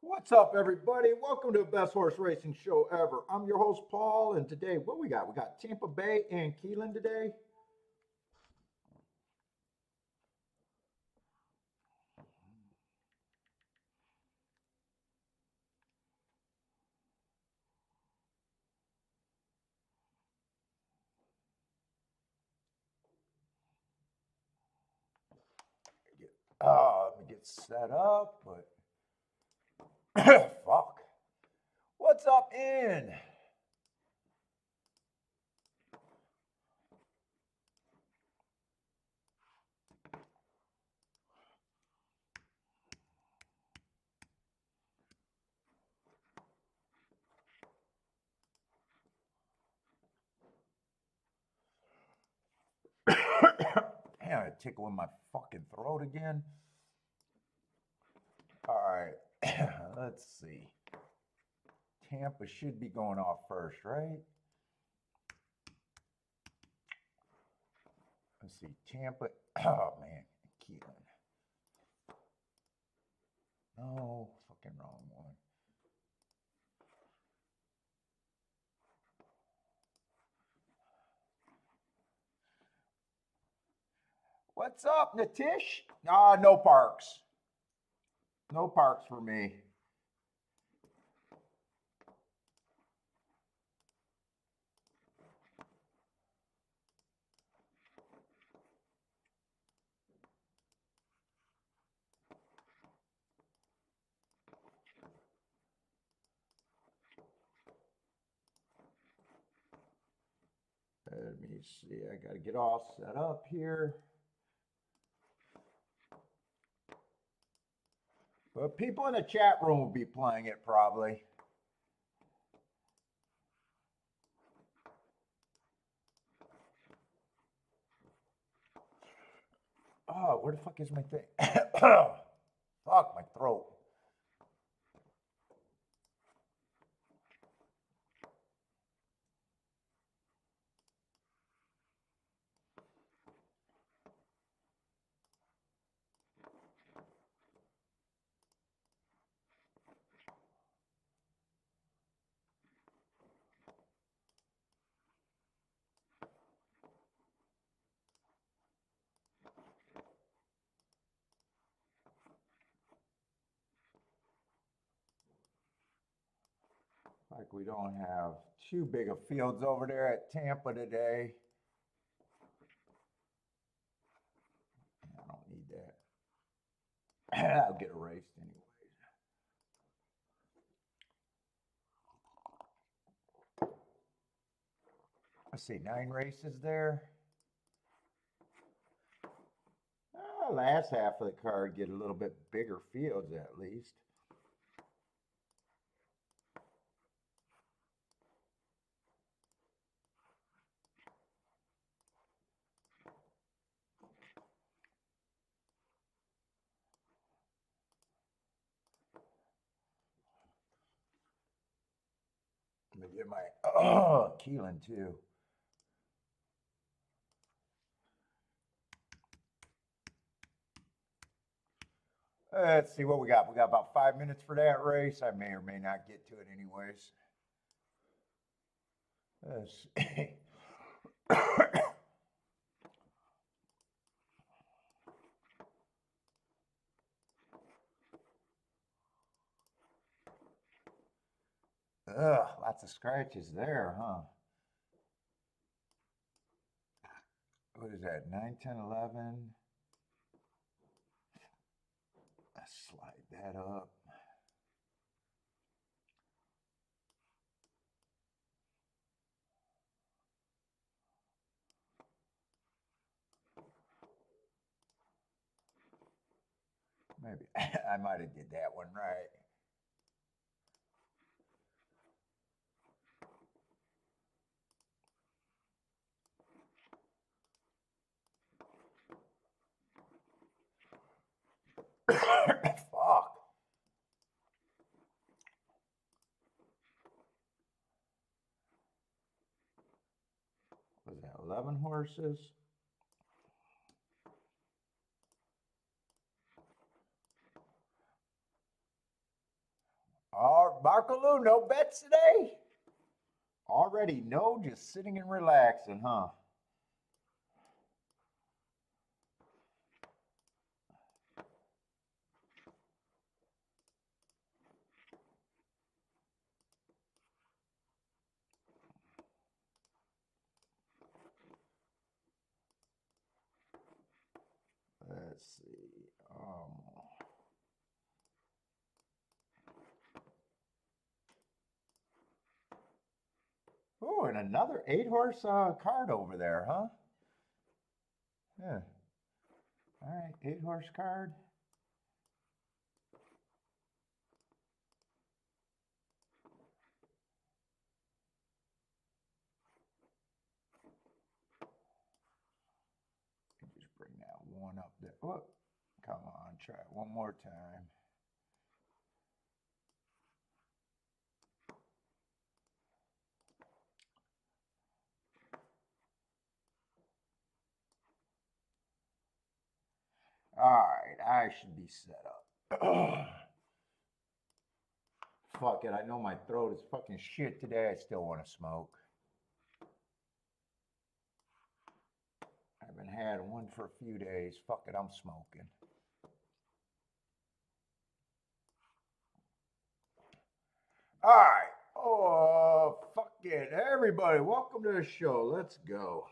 What's up, everybody? Welcome to the best horse racing show ever. I'm your host, Paul, and today, what we got? We got Tampa Bay and Keeneland today. Let me get set up, but fuck. What's up, in? Damn, I tickle in my fucking throat again. All right, let's see. Tampa should be going off first, right? Let's see, Tampa. Oh man, Keeneland. No, fucking wrong one. What's up, Natish? No parks. No parks for me. Let me see. I got to get all set up here. But people in the chat room will be playing it probably. Oh, where the fuck is my thing? Fuck, my throat. Like we don't have too big of fields over there at Tampa today. I don't need that. I'll get erased anyway. Let's see, 9 races there. Last half of the card get a little bit bigger fields at least. Let me get my Keeneland too. Let's see what we got. We got about 5 minutes for that race. I may or may not get to it anyways. Let's see. Ugh, lots of scratches there, huh? What is that? 9, 10, 11. Let's slide that up. Maybe I might have did that one right. Fuck. Was that 11 horses? Barkaloo, no bets today? Already no, just sitting and relaxing, huh? Let's see. Oh, and another 8-horse card over there, huh? Yeah. All right, 8-horse card. Just bring that one up there. Oh, come on, try it one more time. All right, I should be set up. Fuck it, I know my throat is fucking shit today. I still want to smoke. I haven't had one for a few days. Fuck it, I'm smoking. All right. Oh, fuck it. Everybody, welcome to the show. Let's go.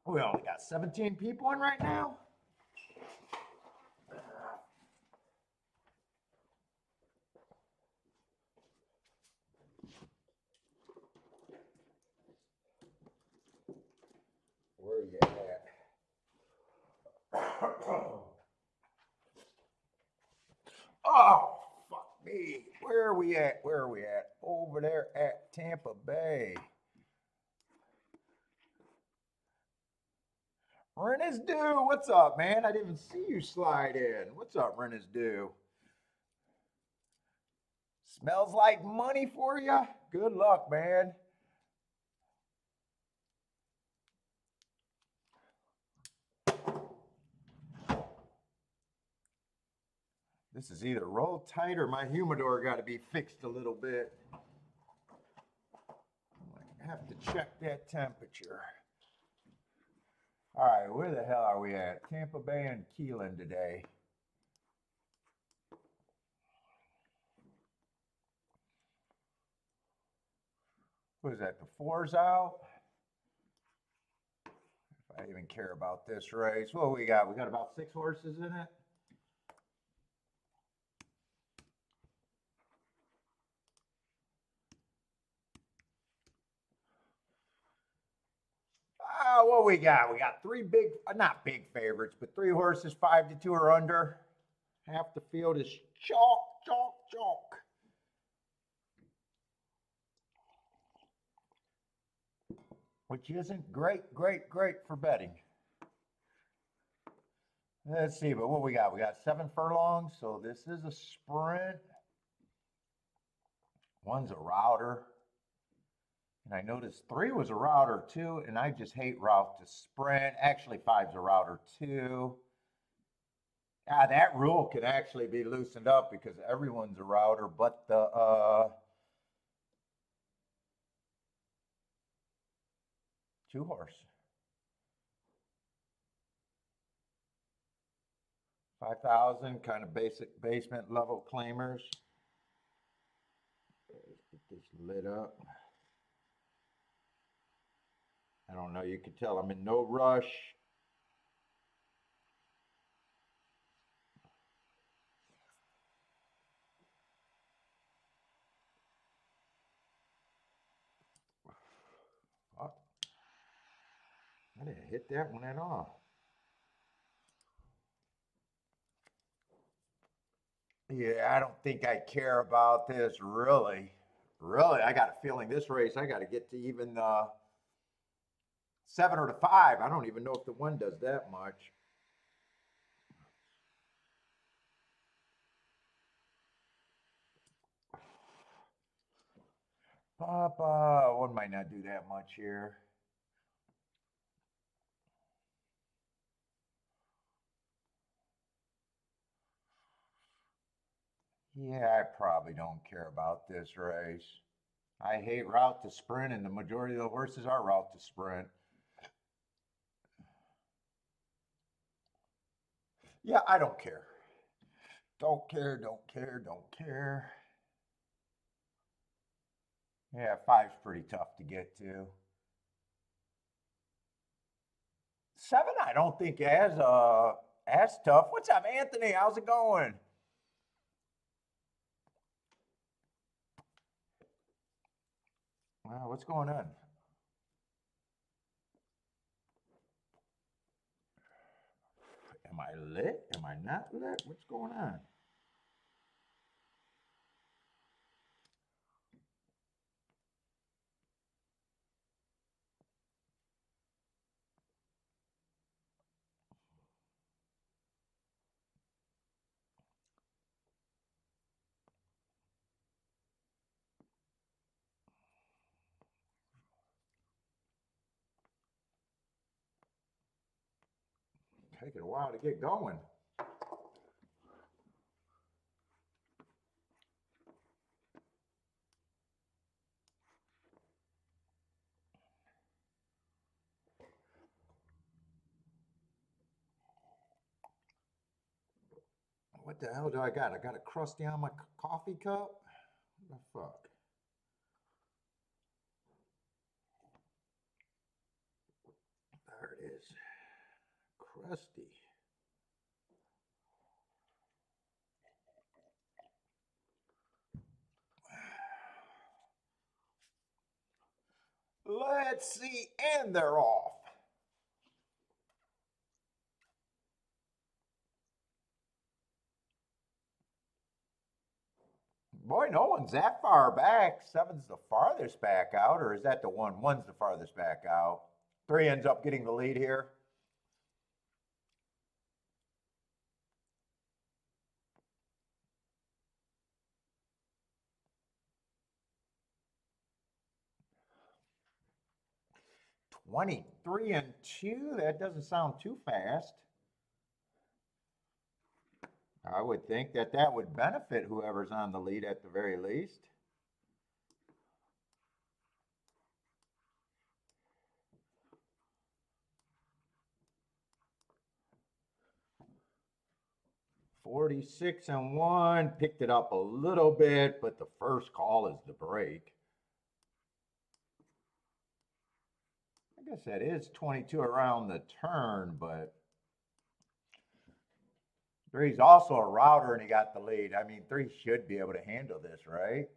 We only got 17 people in right now. Where you at? Oh, fuck me. Where are we at? Where are we at? Over there at Tampa Bay. Rennis Dew, what's up, man? I didn't even see you slide in. What's up, Rennis Dew? Smells like money for you? Good luck, man. This is either roll tight or my humidor got to be fixed a little bit. I have to check that temperature. All right, where the hell are we at? Tampa Bay and Keeneland today. What is that, the 4's out? If I even care about this race. What we got? We got about 6 horses in it. What we got? We got 3 big, not big favorites, but 3 horses, 5 to 2 or under. Half the field is chalk, chalk, chalk. Which isn't great for betting. Let's see, but what we got? We got 7 furlongs, so this is a sprint. One's a router. And I noticed 3 was a router too, and I just hate route to sprint. Actually, 5's a router too. That rule could actually be loosened up because everyone's a router, but the 2-horse. 5,000, kind of basic basement level claimers. Let's get this lit up. I don't know, you can tell I'm in no rush. Oh, I didn't hit that one at all. Yeah, I don't think I care about this really. Really, I got a feeling this race I got to get to even 7 or to 5. I don't even know if the 1 does that much. Papa, 1 might not do that much here. Yeah, I probably don't care about this race. I hate route to sprint, and the majority of the horses are route to sprint. Yeah, I don't care. Don't care, don't care, don't care. Yeah, five's pretty tough to get to. Seven, I don't think as tough. What's up, Anthony? How's it going? Wow, what's going on? Am I lit? Am I not lit? What's going on? Taking a while to get going. What the hell do I got? I got a crusty on my coffee cup? What the fuck? There it is. Crusty. Let's see, and they're off. Boy, no one's that far back. Seven's the farthest back out, or is that the one? One's the farthest back out. Three ends up getting the lead here. 23 and 2. That doesn't sound too fast. I would think that that would benefit whoever's on the lead at the very least. "46 and 1, picked it up a little bit, but the first call is the break. I guess that is 22 around the turn, but three's also a router and he got the lead. I mean, three should be able to handle this, right?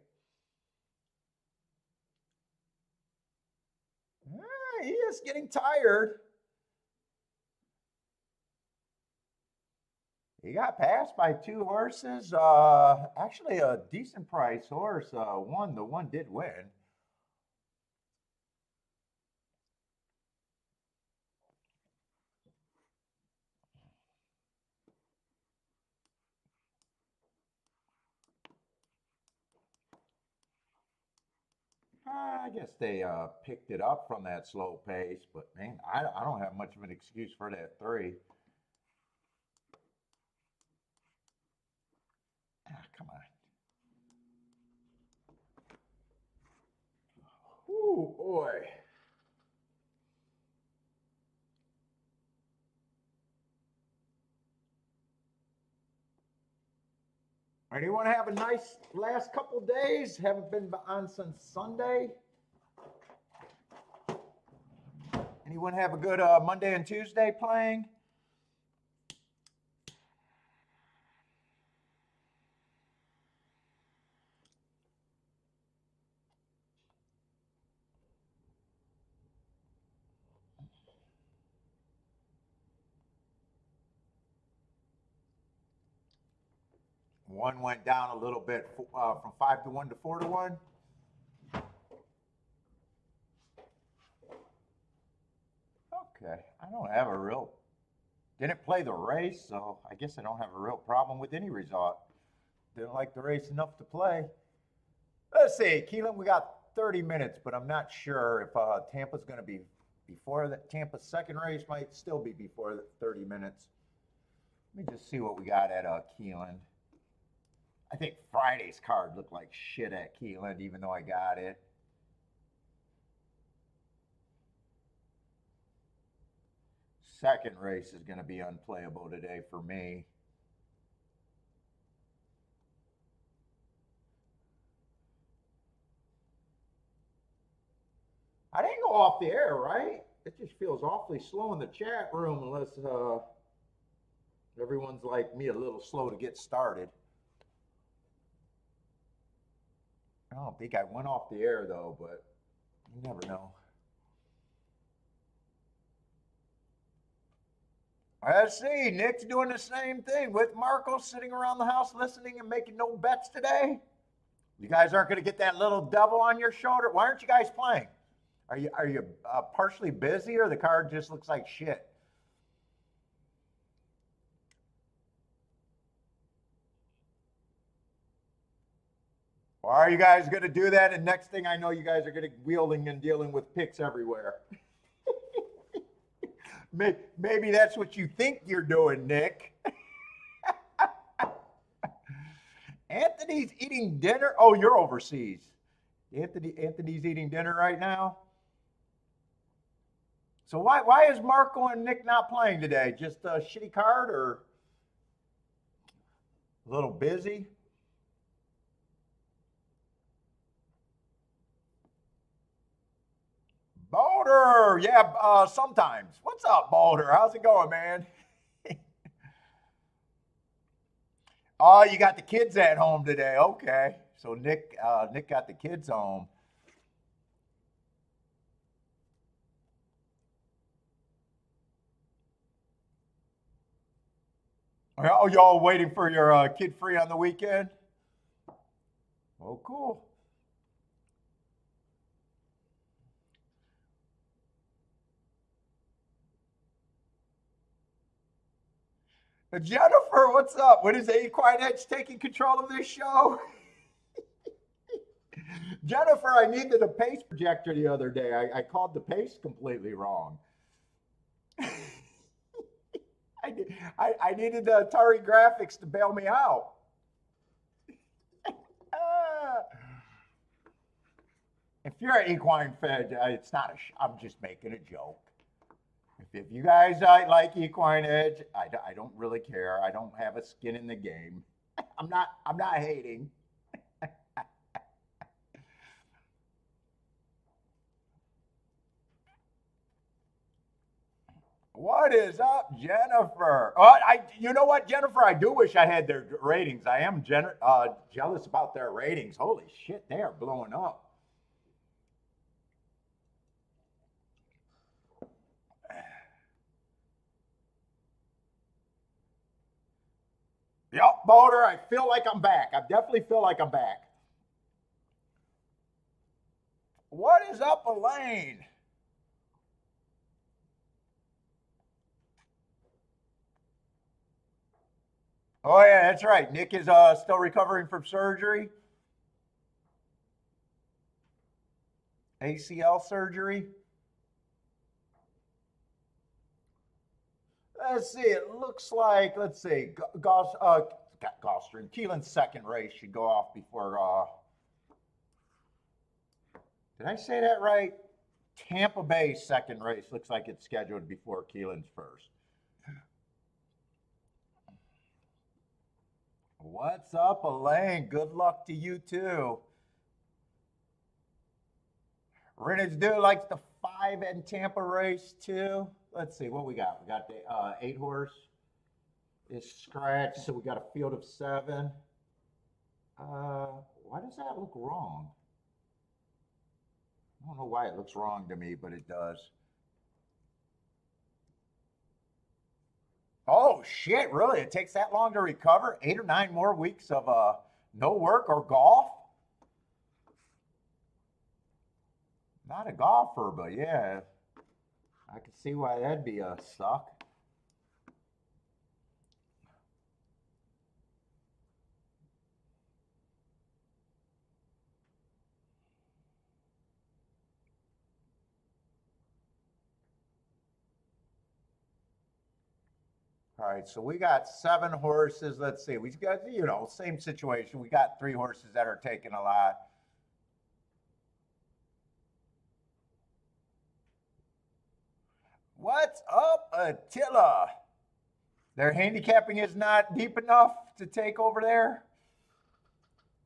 He is getting tired. He got passed by two horses. Actually, a decent price horse won. The one did win. I guess they picked it up from that slow pace, but man, I don't have much of an excuse for that three. Come on. Ooh, boy. Anyone have a nice last couple days? Haven't been on since Sunday. Anyone have a good Monday and Tuesday playing? One went down a little bit from 5 to 1 to 4 to 1. Okay, I don't have a real. Didn't play the race, so I guess I don't have a real problem with any result. Didn't like the race enough to play. Let's see, Keeneland, we got 30 minutes, but I'm not sure if Tampa's going to be before that. Tampa's second race might still be before the 30 minutes. Let me just see what we got at Keeneland. I think Friday's card looked like shit at Keeneland, even though I got it. Second race is going to be unplayable today for me. I didn't go off the air, right? It just feels awfully slow in the chat room unless everyone's like me, a little slow to get started. I don't think I went off the air though, but you never know. Let's see. Nick's doing the same thing with Marco sitting around the house listening and making no bets today. You guys aren't going to get that little devil on your shoulder. Why aren't you guys playing? Are you partially busy or the card just looks like shit? Why are you guys going to do that? And next thing I know, you guys are going to be wielding and dealing with picks everywhere. Maybe that's what you think you're doing, Nick. Anthony's eating dinner. Oh, you're overseas. Anthony's eating dinner right now. So why is Marco and Nick not playing today? Just a shitty card or a little busy? Boulder, yeah, sometimes. What's up, Boulder? How's it going, man? Oh, you got the kids at home today. Okay, so Nick got the kids home. Oh, y'all waiting for your kid free on the weekend? Oh, cool. Jennifer, what's up? When is Equine Edge taking control of this show? Jennifer, I needed a pace projector the other day. I called the pace completely wrong. I needed the Atari graphics to bail me out. If you're an equine fed, it's not I'm just making a joke. If you guys like Equine Edge, I don't really care. I don't have a skin in the game. I'm not hating. What is up, Jennifer? You know what, Jennifer? I do wish I had their ratings. I am jealous about their ratings. Holy shit, they are blowing up. Yep, Boulder, I feel like I'm back. I definitely feel like I'm back. What is up, Elaine? Oh yeah, that's right. Nick is still recovering from surgery. ACL surgery. Let's see. It looks like Gostrin. Keelan's second race should go off before. Did I say that right? Tampa Bay's second race looks like it's scheduled before Keelan's first. What's up, Elaine? Good luck to you too. Renage Dude likes the 5 and Tampa race too. Let's see what we got. We got the 8 horse is scratched, so we got a field of 7. Why does that look wrong? I don't know why it looks wrong to me, but it does. Oh shit! Really? It takes that long to recover? 8 or 9 more weeks of no work or golf? Not a golfer, but yeah, I can see why that'd be a suck. All right, so we got 7 horses. Let's see. We got, same situation. We got 3 horses that are taking a lot. What's up, Attila? Their handicapping is not deep enough to take over there.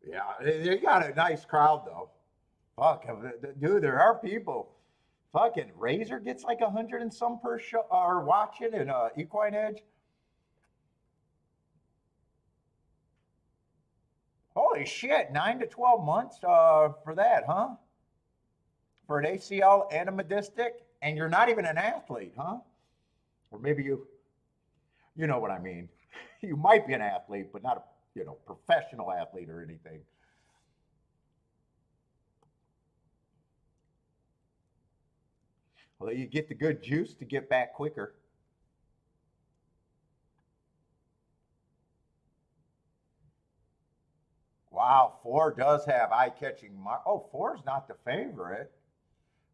Yeah, they got a nice crowd though. Fuck, dude, there are people. Fucking Razor gets like 100 and some per show or watching, and Equine Edge. Holy shit, 9 to 12 months for that, huh? For an ACL and a medistic, and you're not even an athlete, huh? Or maybe you know what I mean. You might be an athlete, but not a professional athlete or anything. Well, you get the good juice to get back quicker. Wow, 4 does have eye-catching mark. Oh, 4's not the favorite,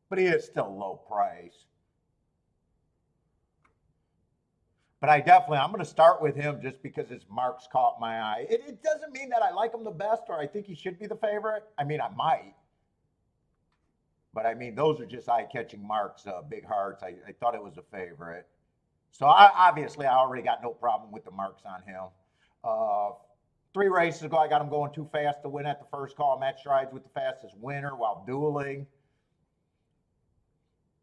but he is still low price. But I'm going to start with him just because his marks caught my eye. It doesn't mean that I like him the best or I think he should be the favorite. I mean, I might. But I mean, those are just eye-catching marks, big hearts. I thought it was a favorite. So obviously, I already got no problem with the marks on him. Uh, 3 races ago, I got him going too fast to win at the first call. Match strides with the fastest winner while dueling,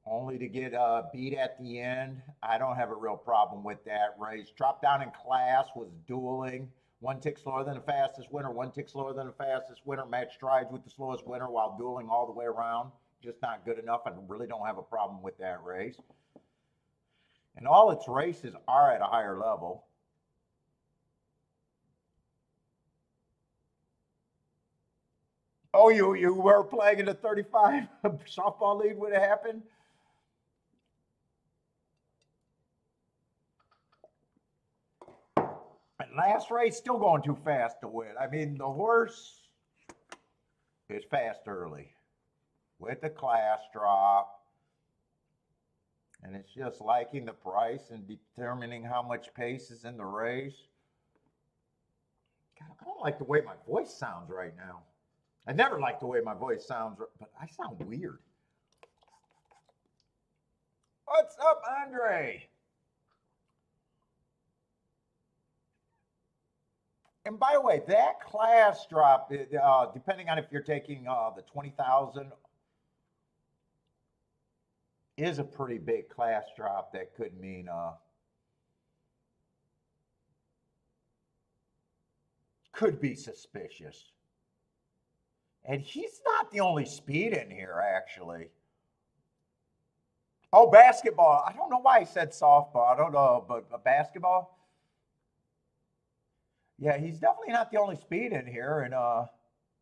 only to get beat at the end. I don't have a real problem with that race. Drop down in class was dueling. 1 tick slower than the fastest winner, 1 tick slower than the fastest winner. Match strides with the slowest winner while dueling all the way around. Just not good enough. I really don't have a problem with that race. And all its races are at a higher level. Oh, you were playing in the 35 softball league when it happened? And last race, still going too fast to win. I mean, the horse is fast early with the class drop. And it's just liking the price and determining how much pace is in the race. God, I don't like the way my voice sounds right now. I never liked the way my voice sounds, but I sound weird. What's up, Andre? And by the way, that class drop, depending on if you're taking the 20,000, is a pretty big class drop. That could mean could be suspicious. And he's not the only speed in here, actually. Oh, basketball. I don't know why he said softball. I don't know, but basketball. Yeah, he's definitely not the only speed in here. And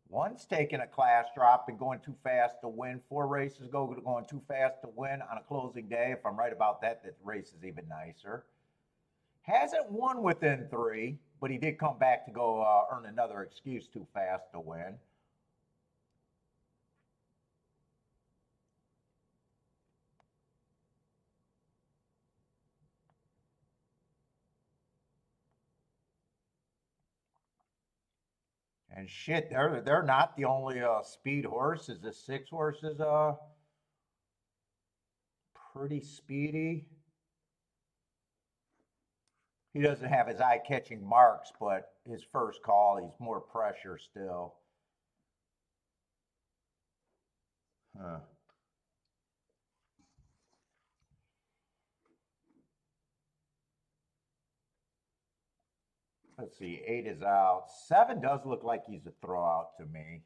one's taking a class drop and going too fast to win. 4 races ago, going too fast to win on a closing day. If I'm right about that, that race is even nicer. Hasn't won within 3, but he did come back to go earn another excuse too fast to win. And shit, they're not the only speed horses. The 6 horses pretty speedy. He doesn't have his eye-catching marks, but his first call, he's more pressure still. Huh. Let's see, 8 is out. 7 does look like he's a throwout to me.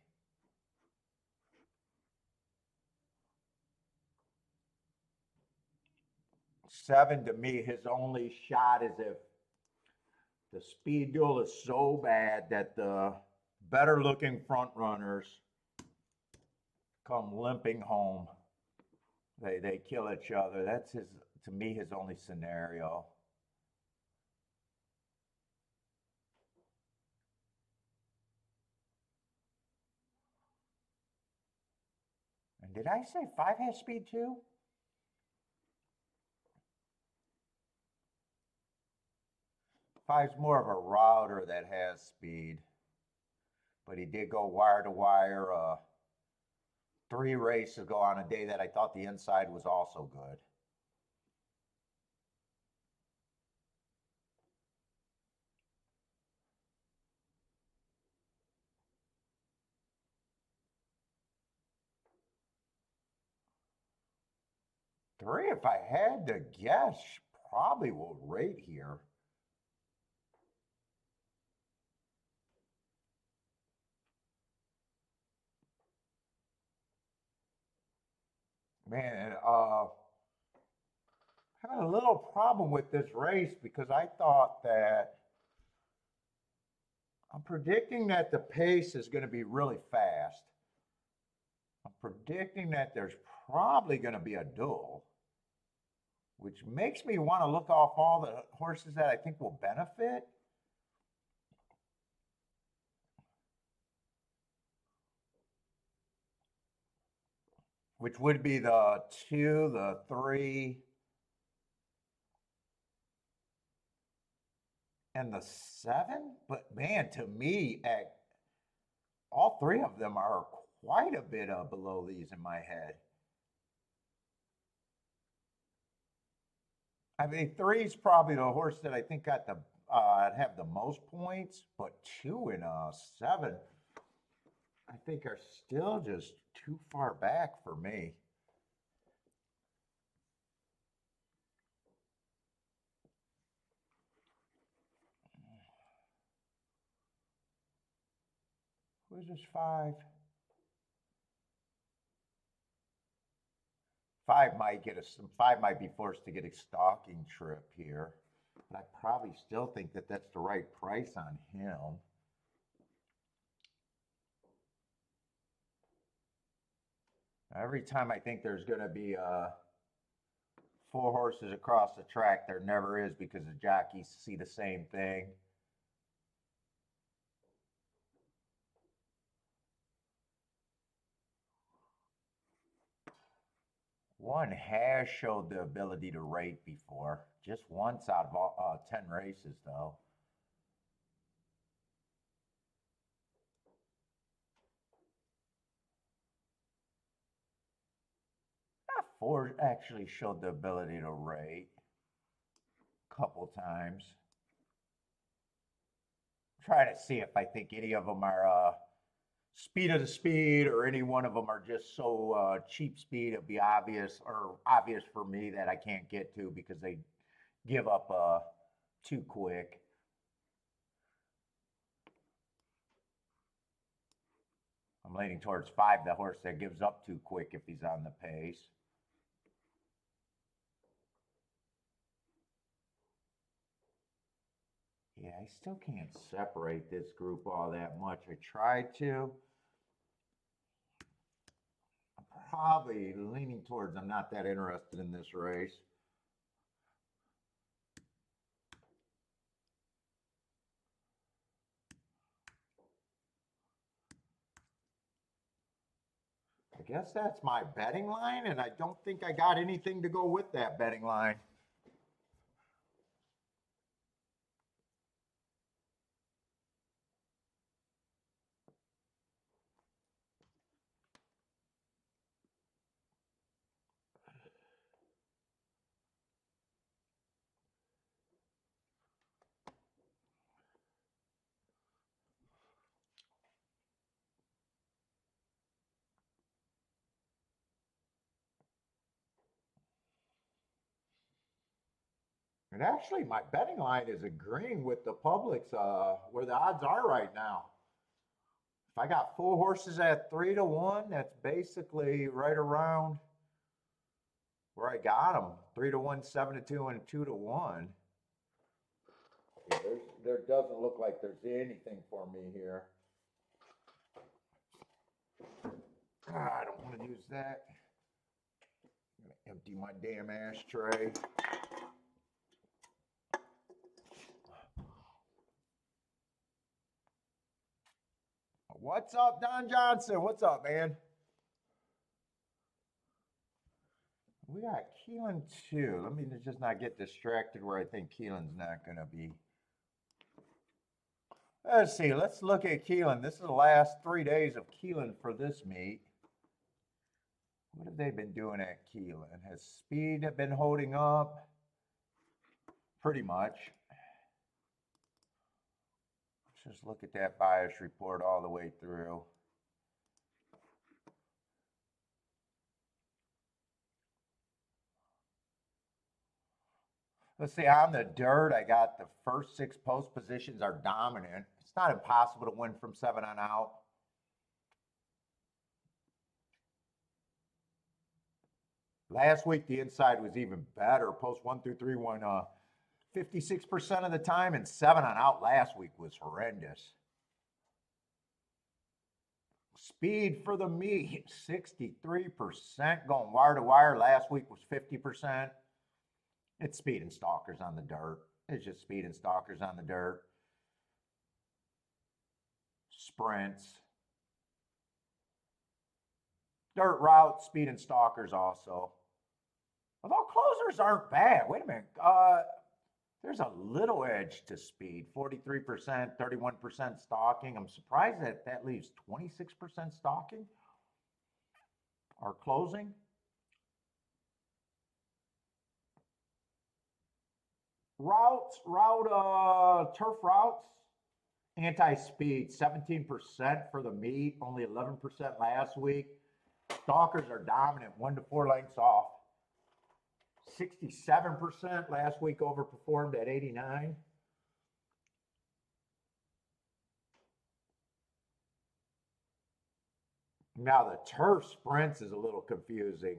7 to me, his only shot is if the speed duel is so bad that the better looking front runners come limping home. They kill each other. That's his, to me, his only scenario. And did I say 5 has speed too? Five's more of a router that has speed, but he did go wire to wire 3 races ago on a day that I thought the inside was also good. Three, if I had to guess, probably will rate here. Man, had a little problem with this race because I thought that I'm predicting that the pace is going to be really fast. I'm predicting that there's probably going to be a duel, which makes me want to look off all the horses that I think will benefit. Which would be the 2, the 3, and the 7. But man, to me, all 3 of them are quite a bit below these in my head. I mean, 3's probably the horse that I think got the have the most points, but 2 and 7, I think are still just too far back for me. Who's this 5? 5 might be forced to get a stalking trip here, but I probably still think that that's the right price on him. Every time I think there's going to be 4 horses across the track, there never is because the jockeys see the same thing. One has showed the ability to rate before, just once out of 10 races, though. Four actually showed the ability to rate a couple times. Try to see if I think any of them are speed of the speed or any one of them are just so cheap speed it'd be obvious for me that I can't get to because they give up too quick. I'm leaning towards 5, the horse that gives up too quick if he's on the pace. Yeah, I still can't separate this group all that much. I tried to. I'm probably leaning towards I'm not that interested in this race. I guess that's my betting line, and I don't think I got anything to go with that betting line. And actually, my betting line is agreeing with the public's where the odds are right now. If I got 4 horses at 3-1, that's basically right around where I got them: 3-1, 7-2, and 2-1. Yeah, there doesn't look like there's anything for me here. I don't want to use that. I'm going to empty my damn ashtray. What's up, Don Johnson? What's up, man? We got Keeneland 2. Let me just not get distracted where I think Keeneland's not going to be Let's see. Let's look at Keeneland. This is the last 3 days of Keeneland for this meet. What have they been doing at Keeneland? Has speed been holding up? Pretty much. Let's just look at that bias report all the way through. Let's see, on the dirt, I got the first 6 post positions are dominant. It's not impossible to win from 7 on out. Last week, the inside was even better. Post 1 through 3 won 56% of the time, and 7 on out last week was horrendous. Speed for the meet, 63%. Going wire to wire, last week was 50%. It's speed and stalkers on the dirt. It's just speed and stalkers on the dirt. Sprints. Dirt routes, speed and stalkers also. Although closers aren't bad. Wait a minute. There's a little edge to speed. 43%, 31% stalking. I'm surprised that that leaves 26% stalking or closing. Turf routes, anti-speed, 17% for the meet, only 11% last week. Stalkers are dominant, 1 to 4 lengths off. 67% last week, overperformed at 89. Now the turf sprints is a little confusing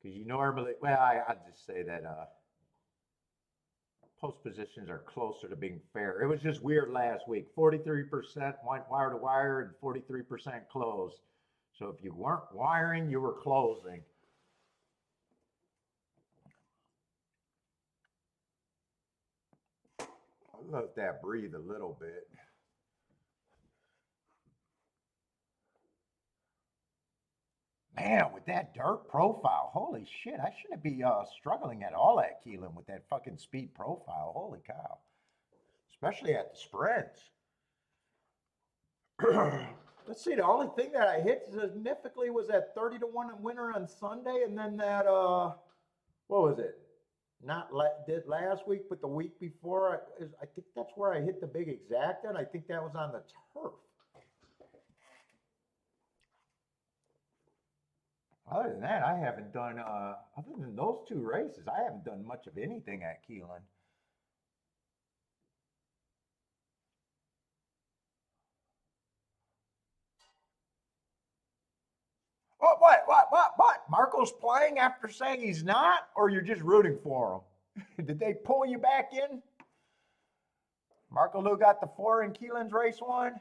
because you normally, well, I'd just say that post positions are closer to being fair. It was just weird last week. 43% went wire to wire and 43% closed. So if you weren't wiring, you were closing. I'll let that breathe a little bit. Man, with that dirt profile, holy shit, I shouldn't be struggling at all at Keeneland with that fucking speed profile. Holy cow. Especially at the sprints. Let's see, the only thing that I hit significantly was that 30 to 1 winner on Sunday, and then that, what was it? Not did last week, but the week before, I think that's where I hit the big exacta, and I think that was on the turf. Other than that, I haven't done, other than those 2 races, I haven't done much of anything at Keeneland. What? Marco's playing after saying he's not, or you're just rooting for him? Did they pull you back in? Marco Lou got the 4 in Keeneland's race 1.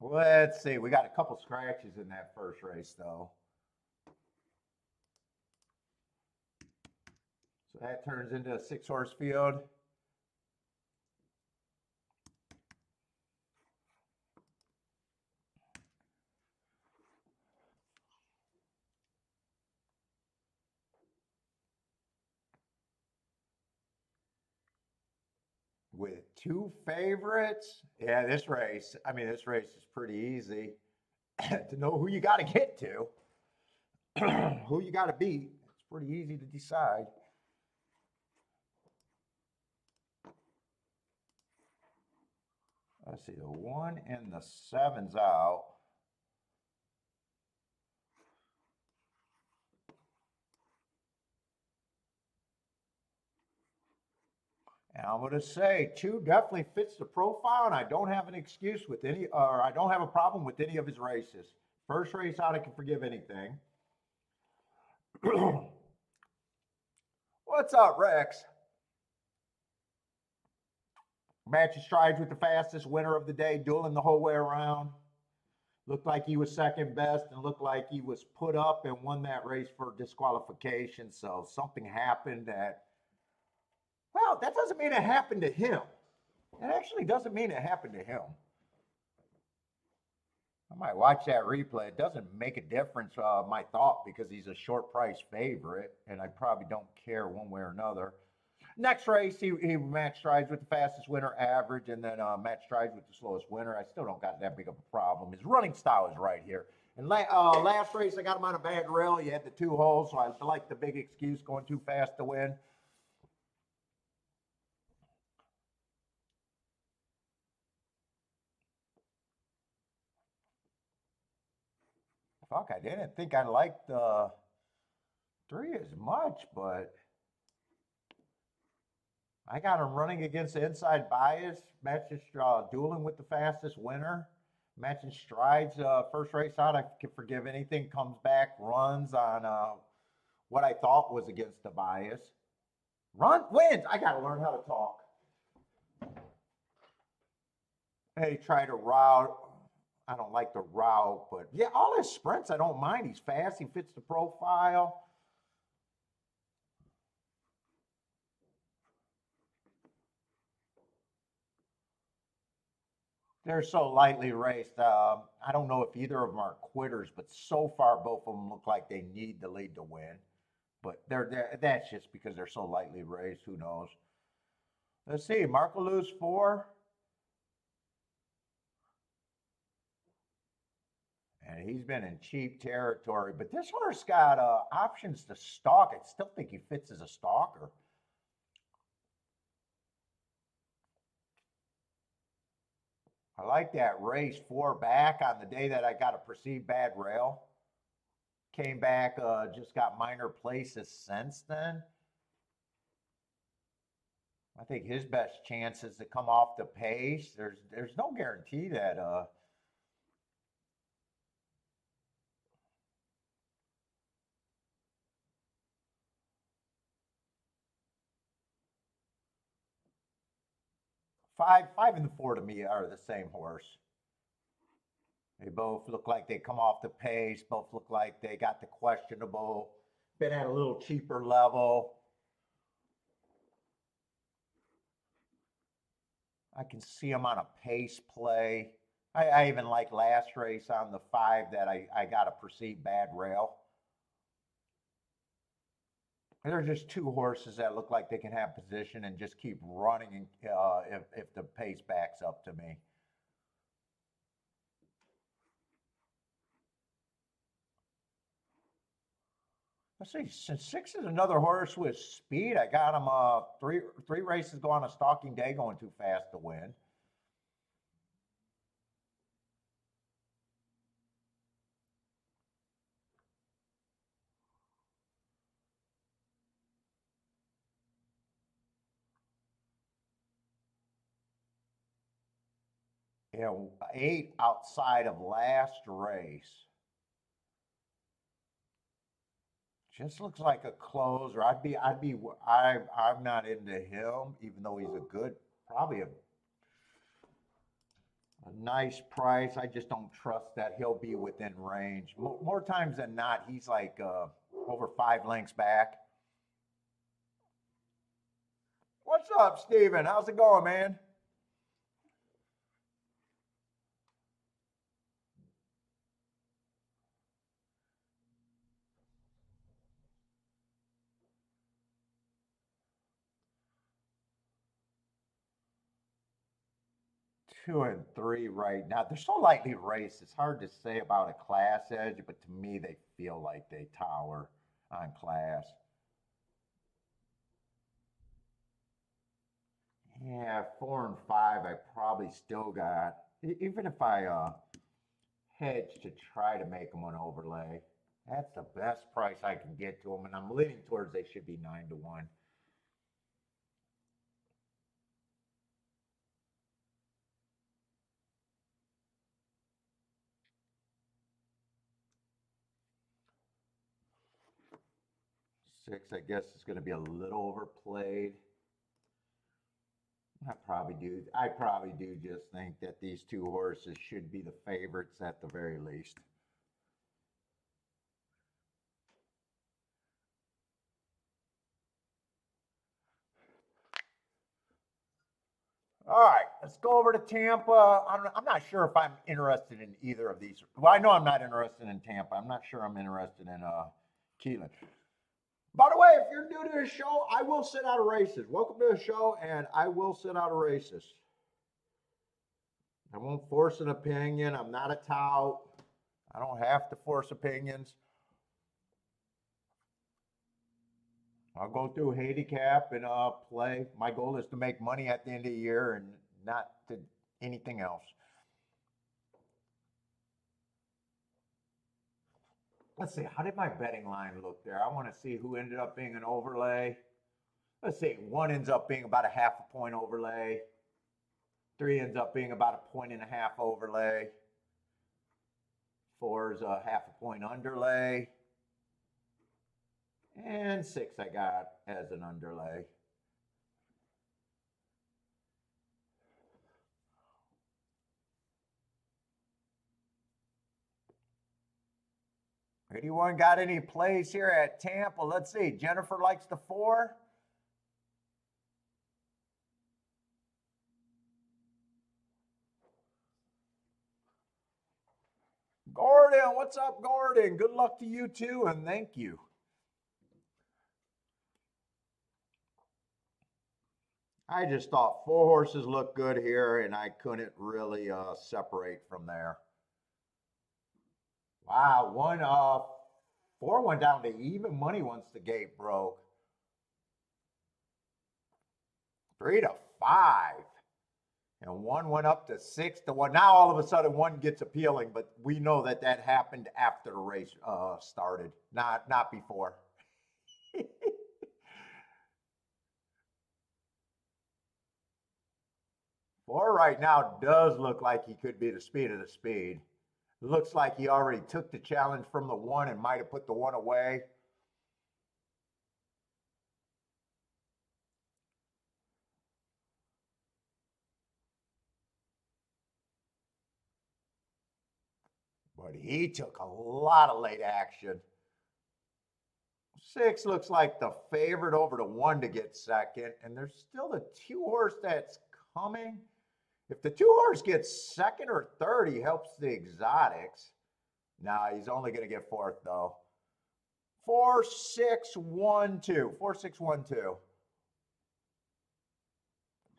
Let's see. We got a couple scratches in that first race, though. So that turns into a 6-horse field. With 2 favorites. Yeah, this race is pretty easy to know who you got to get to, who you got to beat. It's pretty easy to decide. Let's see, the 1 and the 7's out. And I'm going to say 2 definitely fits the profile, and I don't have an excuse with any, or I don't have a problem with any of his races. First race out, I can forgive anything. What's up, Rex? Matches strides with the fastest winner of the day, dueling the whole way around. Looked like he was second best and looked like he was put up and won that race for disqualification. So something happened that, well, that doesn't mean it happened to him. It actually doesn't mean it happened to him. I might watch that replay. It doesn't make a difference, my thought, because he's a short price favorite, and I probably don't care one way or another. Next race, he match strides with the fastest winner average, and then match strides with the slowest winner. I still don't got that big of a problem. His running style is right here. And last race, I got him on a bad rail. He had the 2 holes, so I like the big excuse going too fast to win. Fuck, I didn't think I liked 3 as much, but I got him running against the inside bias, matching dueling with the fastest winner, matching strides. First race out, I can forgive anything. Comes back, runs on what I thought was against the bias. Run wins. I got to learn how to talk. Hey, try to route. I don't like the route, but yeah, all his sprints I don't mind. He's fast. He fits the profile. They're so lightly raced. I don't know if either of them are quitters, but so far both of them look like they need the lead to win. But that's just because they're so lightly raced. Who knows? Let's see. Marcolus 4. And he's been in cheap territory. But this horse got options to stalk. I still think he fits as a stalker. I like that race 4 back on the day that I got a perceived bad rail. Came back, just got minor places since then. I think his best chance is to come off the pace. There's no guarantee that five and the 4 to me are the same horse. They both look like they come off the pace. Both look like they got the questionable. Been at a little cheaper level. I can see them on a pace play. I even like last race on the 5 that I got a perceived bad rail. They're just 2 horses that look like they can have position and just keep running if the pace backs up to me. Let's see, since 6 is another horse with speed, I got him three races go on a stalking day going too fast to win. You know, 8 outside of last race. Just looks like a closer. I'm not into him, even though he's a good, probably a nice price. I just don't trust that he'll be within range. More times than not, he's like over 5 lengths back. What's up, Steven? How's it going, man? 2 and 3 right now. They're so lightly raced. It's hard to say about a class edge, but to me, they feel like they tower on class. Yeah, 4 and 5, I probably still got, even if I hedge to try to make them an overlay, that's the best price I can get to them, and I'm leaning towards they should be 9 to 1. Six, I guess, is going to be a little overplayed. I probably do just think that these 2 horses should be the favorites at the very least. All right, let's go over to Tampa. I'm not sure if I'm interested in either of these. Well, I know I'm not interested in Tampa. I'm not sure I'm interested in Keeneland. By the way, if you're new to the show, I will sit out of races. Welcome to the show, and I will sit out of races. I won't force an opinion. I'm not a tout. I don't have to force opinions. I'll go through handicap and play. My goal is to make money at the end of the year and not to anything else. Let's see, how did my betting line look there? I want to see who ended up being an overlay. Let's see, 1 ends up being about a half a point overlay. 3 ends up being about a 1.5 overlay. 4 is a half a point underlay. And 6 I got as an underlay. Anyone got any plays here at Tampa? Let's see. Jennifer likes the 4. Gordon, what's up, Gordon? Good luck to you too, and thank you. I just thought 4 horses looked good here, and I couldn't really separate from there. Wow, 4 went down to even money once the gate broke. 3 to 5. And 1 went up to 6 to 1. Now all of a sudden 1 gets appealing, but we know that that happened after the race started, not before. 4 right now does look like he could be the speed of the speed. Looks like he already took the challenge from the 1 and might have put the 1 away. But he took a lot of late action. 6 looks like the favorite over the 1 to get second. And there's still the 2 horse that's coming. If the 2 horse gets second or third, he helps the exotics. Nah, he's only going to get 4th, though. 4, 6, 1, 2. 4, 6, 1, 2.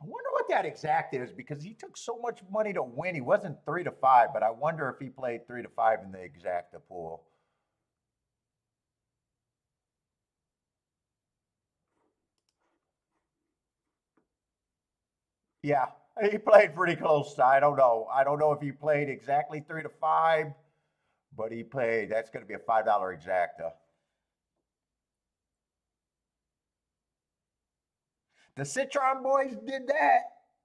I wonder what that exact is because he took so much money to win. He wasn't 3 to 5, but I wonder if he played 3 to 5 in the exacta pool. Yeah, he played pretty close. I don't know. I don't know if he played exactly 3 to 5, but he played. That's going to be a $5 exacta. The Citron boys did that.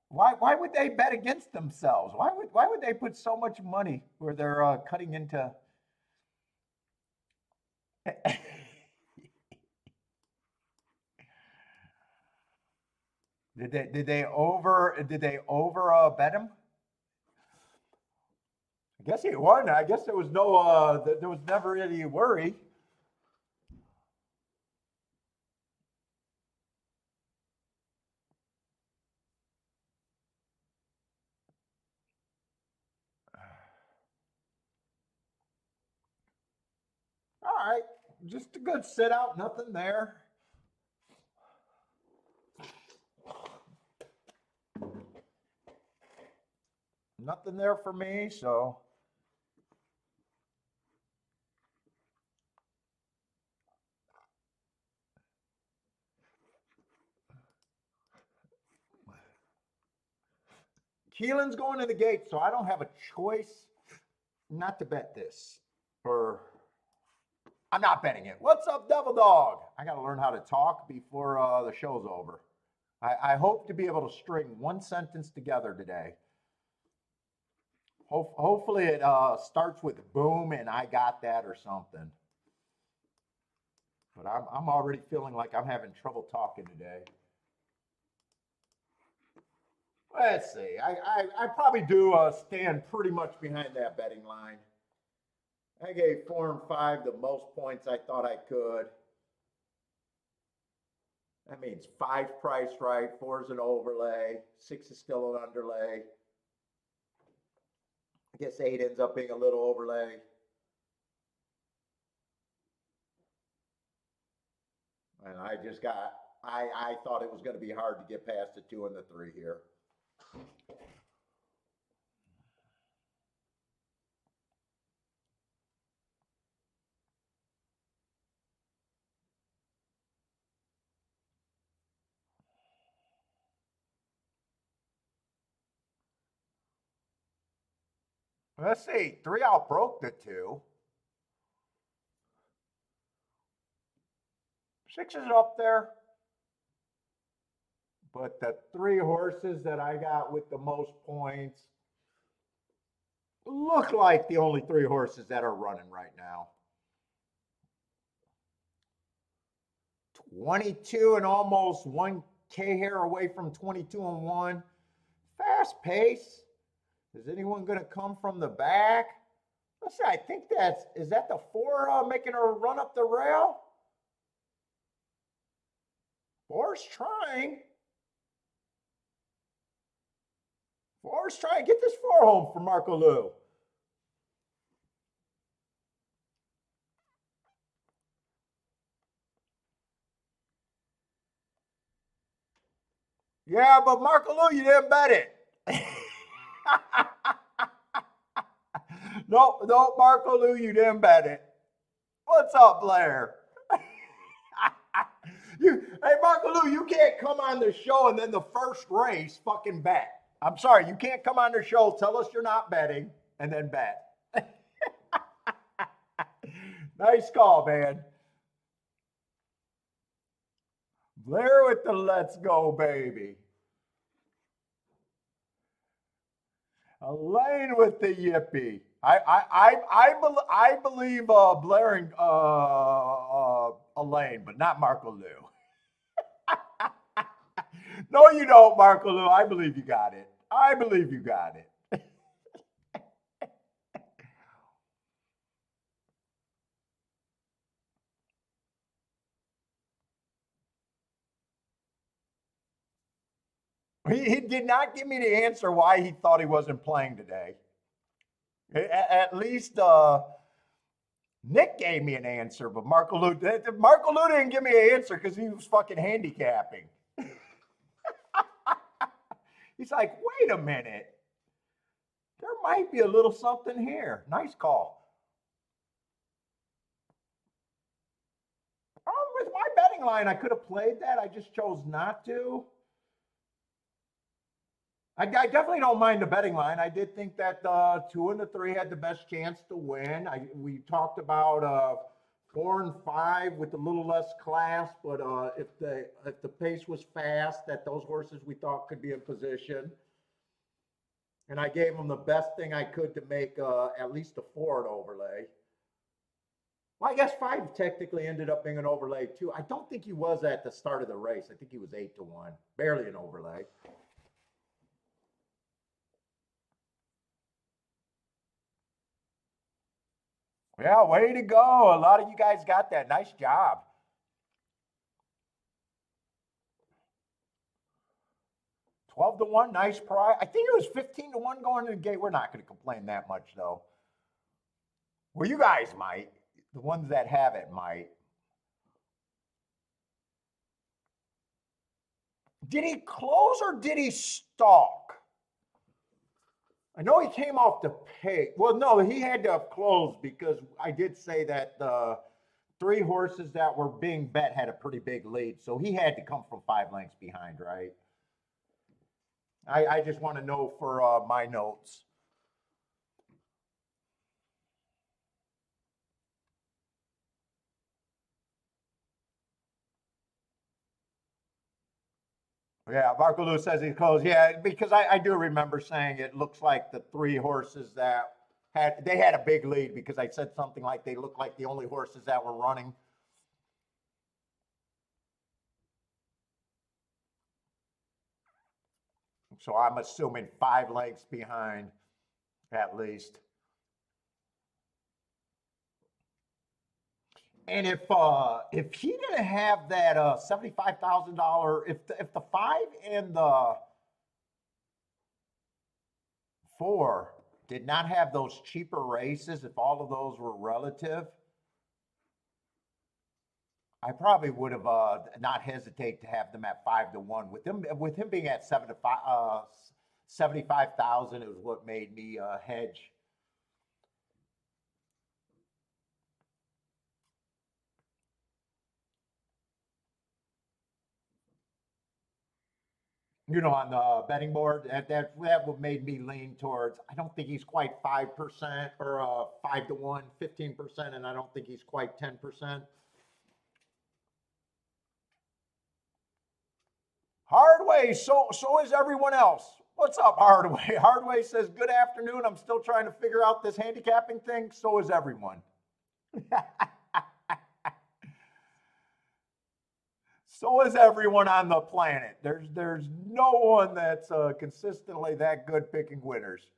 Why would they bet against themselves? Why would they put so much money where they're cutting into? Did they over bet him? I guess he won. I guess there was there was never any worry. All right, just a good sit out, nothing there. Nothing there for me, so. Keelan's going to the gate, so I don't have a choice not to bet this. Or I'm not betting it. What's up, Devil Dog? I got to learn how to talk before the show's over. I hope to be able to string 1 sentence together today. Hopefully it starts with boom and I got that or something. But I'm already feeling like I'm having trouble talking today. Let's see. I probably do stand pretty much behind that betting line. I gave 4 and 5 the most points I thought I could. That means 5's priced right, 4's an overlay, 6 is still an underlay. I guess 8 ends up being a little overlay. And I thought it was going to be hard to get past the 2 and the 3 here. Let's see, 3 outbroke the 2. 6 is up there. But the 3 horses that I got with the most points look like the only 3 horses that are running right now. 22 and almost 1K hair away from 22 and 1. Fast pace. Is anyone going to come from the back? Let's see, I think is that the 4 making a run up the rail? 4's trying. 4's trying. Get this 4 home for Marco Lou. Yeah, but Marco Lou, you didn't bet it. No, Marco Lou, you didn't bet it. What's up, Blair? Hey, Marco Lou, you can't come on the show and then the first race fucking bet. I'm sorry, you can't come on the show, tell us you're not betting, and then bet. Nice call, man. Blair with the let's go, baby. Elaine with the yippee. I believe Blair and Elaine, but not Marco Lou. No, you don't, Marco Lou. I believe you got it. I believe you got it. He did not give me the answer why he thought he wasn't playing today. At least Nick gave me an answer, but Marco Lou didn't give me an answer because he was fucking handicapping. He's like, wait a minute. There might be a little something here. Nice call. With my betting line, I could have played that. I just chose not to. I definitely don't mind the betting line. I did think that 2 and the 3 had the best chance to win. We talked about 4 and 5 with a little less class, but if the pace was fast, that those horses we thought could be in position. And I gave them the best thing I could to make at least a 4 an overlay. Well, I guess 5 technically ended up being an overlay too. I don't think he was at the start of the race. I think he was 8 to 1, barely an overlay. Yeah, way to go. A lot of you guys got that. Nice job. 12 to 1, nice price. I think it was 15 to 1 going to the gate. We're not going to complain that much, though. Well, you guys might. The ones that have it might. Did he close or did he stalk? I know he came off the pace. Well, no, he had to have closed because I did say that the 3 horses that were being bet had a pretty big lead. So he had to come from 5 lengths behind, right? I just want to know for my notes. Yeah, Marco Lou says he closed. Yeah, because I do remember saying it looks like the 3 horses that had a big lead because I said something like they look like the only horses that were running. So I'm assuming 5 lengths behind at least. And if he didn't have that $75,000, if the five and the four did not have those cheaper races, if all of those were relative, I probably would have not hesitate to have them at 5 to 1. With him being at 7 to 5, 75,000 is what made me hedge. On the betting board, that what made me lean towards. I don't think he's quite 5% or 5 to 1, 15%, and I don't think he's quite 10%. Hardway, so is everyone else. What's up, Hardway? Hardway says, "Good afternoon. I'm still trying to figure out this handicapping thing." So is everyone. So is everyone on the planet. There's no one that's consistently that good picking winners.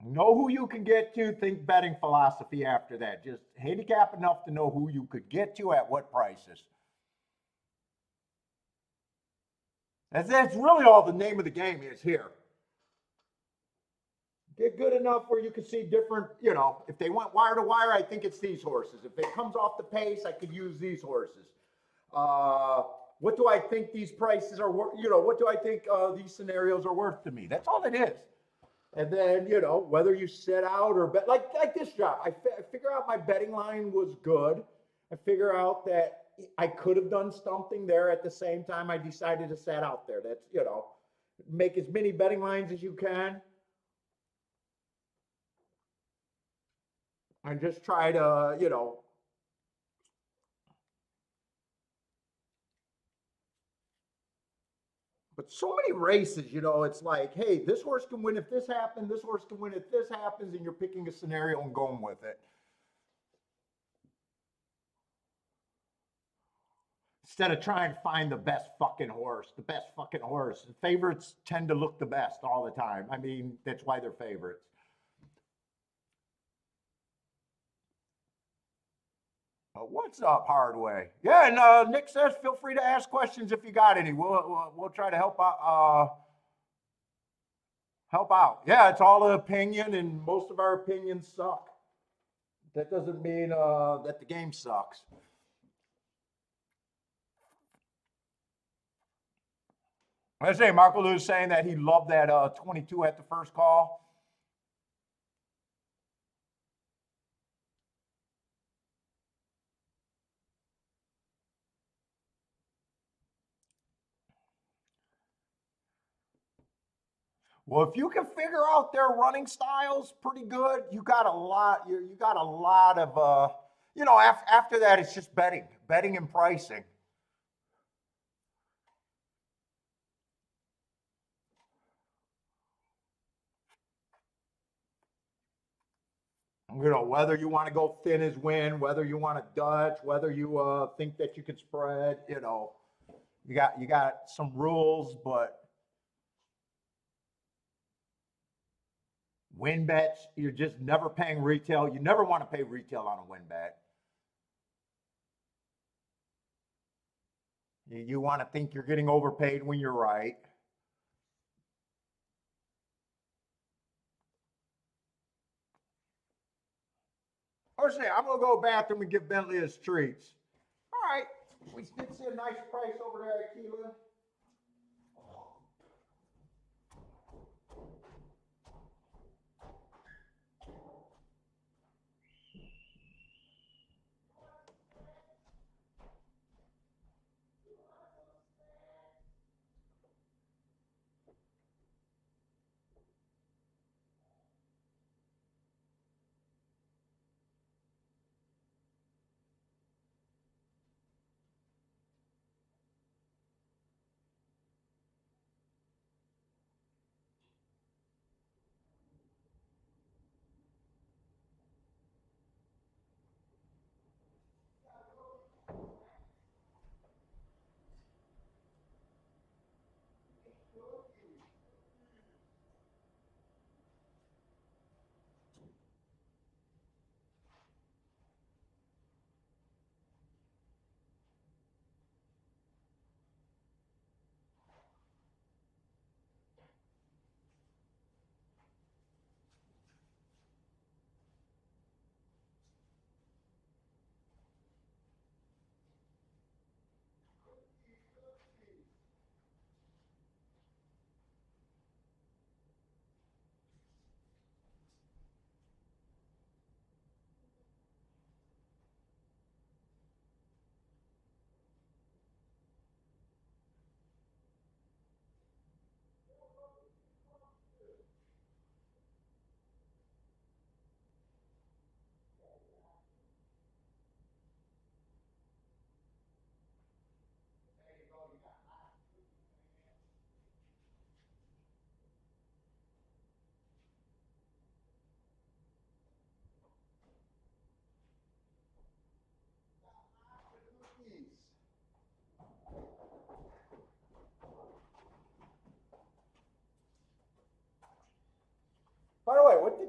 Know who you can get to. Think betting philosophy after that. Just handicap enough to know who you could get to at what prices. That's really all the name of the game is here. Get good enough where you can see different, if they went wire to wire, I think it's these horses. If it comes off the pace, I could use these horses. What do I think these prices are worth? What do I think these scenarios are worth to me? That's all it is. And then, whether you sit out or bet, like this job, I figure out my betting line was good. I figure out that I could have done something there at the same time I decided to sit out there. That's, make as many betting lines as you can. And just try to, but so many races, it's like, hey, this horse can win if this happens, this horse can win if this happens, and you're picking a scenario and going with it. Instead of trying to find the best fucking horse, the best fucking horse. The favorites tend to look the best all the time. I mean, that's why they're favorites. What's up, Hardway? Yeah, and Nick says, feel free to ask questions if you got any. We'll try to help out. Help out. Yeah, it's all an opinion, and most of our opinions suck. That doesn't mean that the game sucks. I say Marco Lou saying that he loved that 22 at the first call. Well, if you can figure out their running styles pretty good, you got a lot. You got a lot of, after that, it's just betting and pricing. Whether you want to go thin as win, whether you want to Dutch, whether you think that you can spread, you got some rules, but win bets, you're just never paying retail. You never want to pay retail on a win bet. You want to think you're getting overpaid when you're right. Or say, I'm going to go to the bathroom and give Bentley his treats. All right. We did see a nice price over there at Keeneland.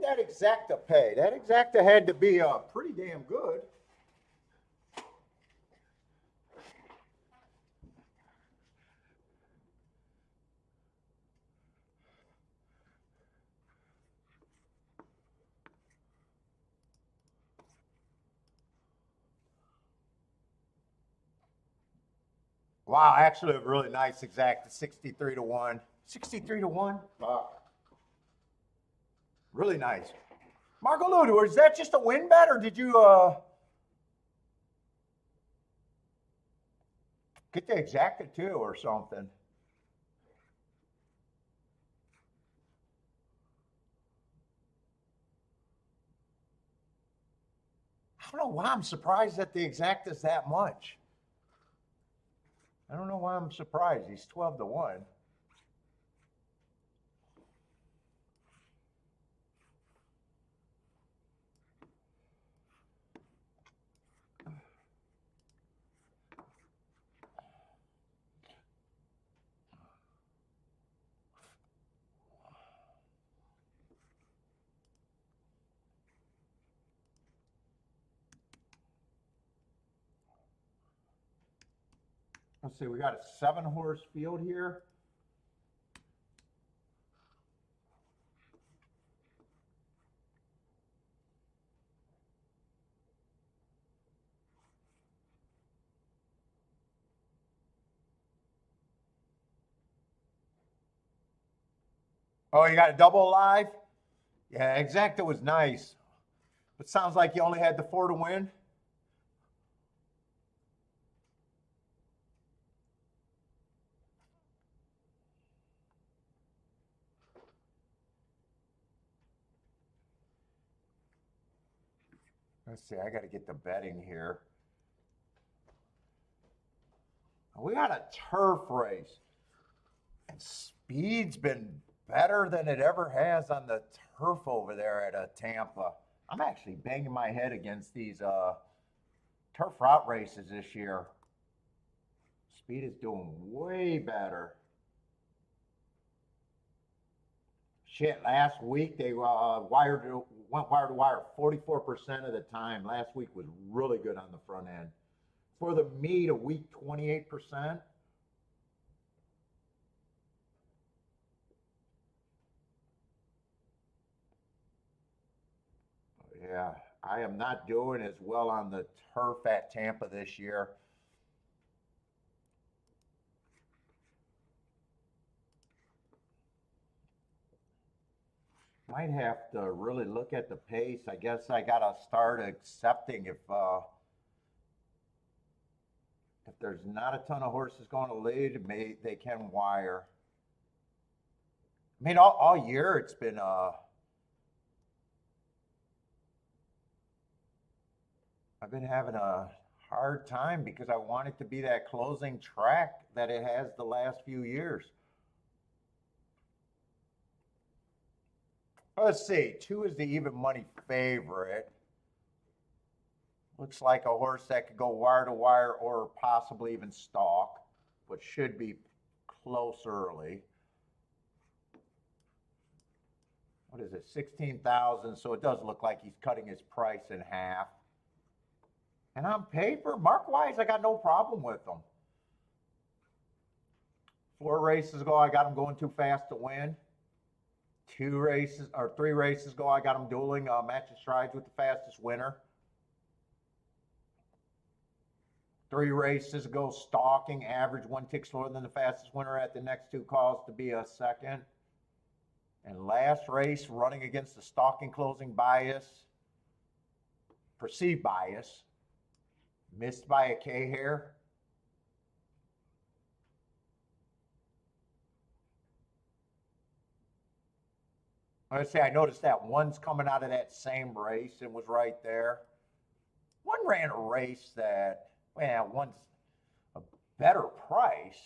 did that exacta pay? That exacta had to be pretty damn good. Wow, actually a really nice exacta, 63 to 1. 63 to 1? Really nice. Marco Ludo, is that just a win bet or did you get the exacta too or something? I don't know why I'm surprised that the exacta's that much. I don't know why I'm surprised. He's 12 to 1. Let's see, we got a 7-horse field here. Oh, you got a double live? Yeah, exacta was nice. But sounds like you only had the 4 to win. Let's see, I got to get the betting here. We got a turf race. And speed's been better than it ever has on the turf over there at Tampa. I'm actually banging my head against these turf route races this year. Speed is doing way better. Shit, last week they went wire to wire 44% of the time. Last week was really good on the front end. For the meet, a week 28%. Yeah, I am not doing as well on the turf at Tampa this year. Might have to really look at the pace. I guess I gotta start accepting if there's not a ton of horses going to lead, they can wire. I mean, all year it's been I've been having a hard time because I want it to be that closing track that it has the last few years. Let's see, 2 is the even money favorite. Looks like a horse that could go wire to wire or possibly even stalk, but should be close early. What is it, 16,000? So it does look like he's cutting his price in half. And on paper, Mark Wise, I got no problem with him. 4 races ago, I got him going too fast to win. 3 races ago, I got him dueling matching strides with the fastest winner. 3 races ago, stalking, average 1 tick slower than the fastest winner at the next 2 calls to be a second. And last race, running against the stalking closing bias, perceived bias, missed by a K hair. Let's say I noticed that one's coming out of that same race and was right there. One ran a race that, well, one's a better price.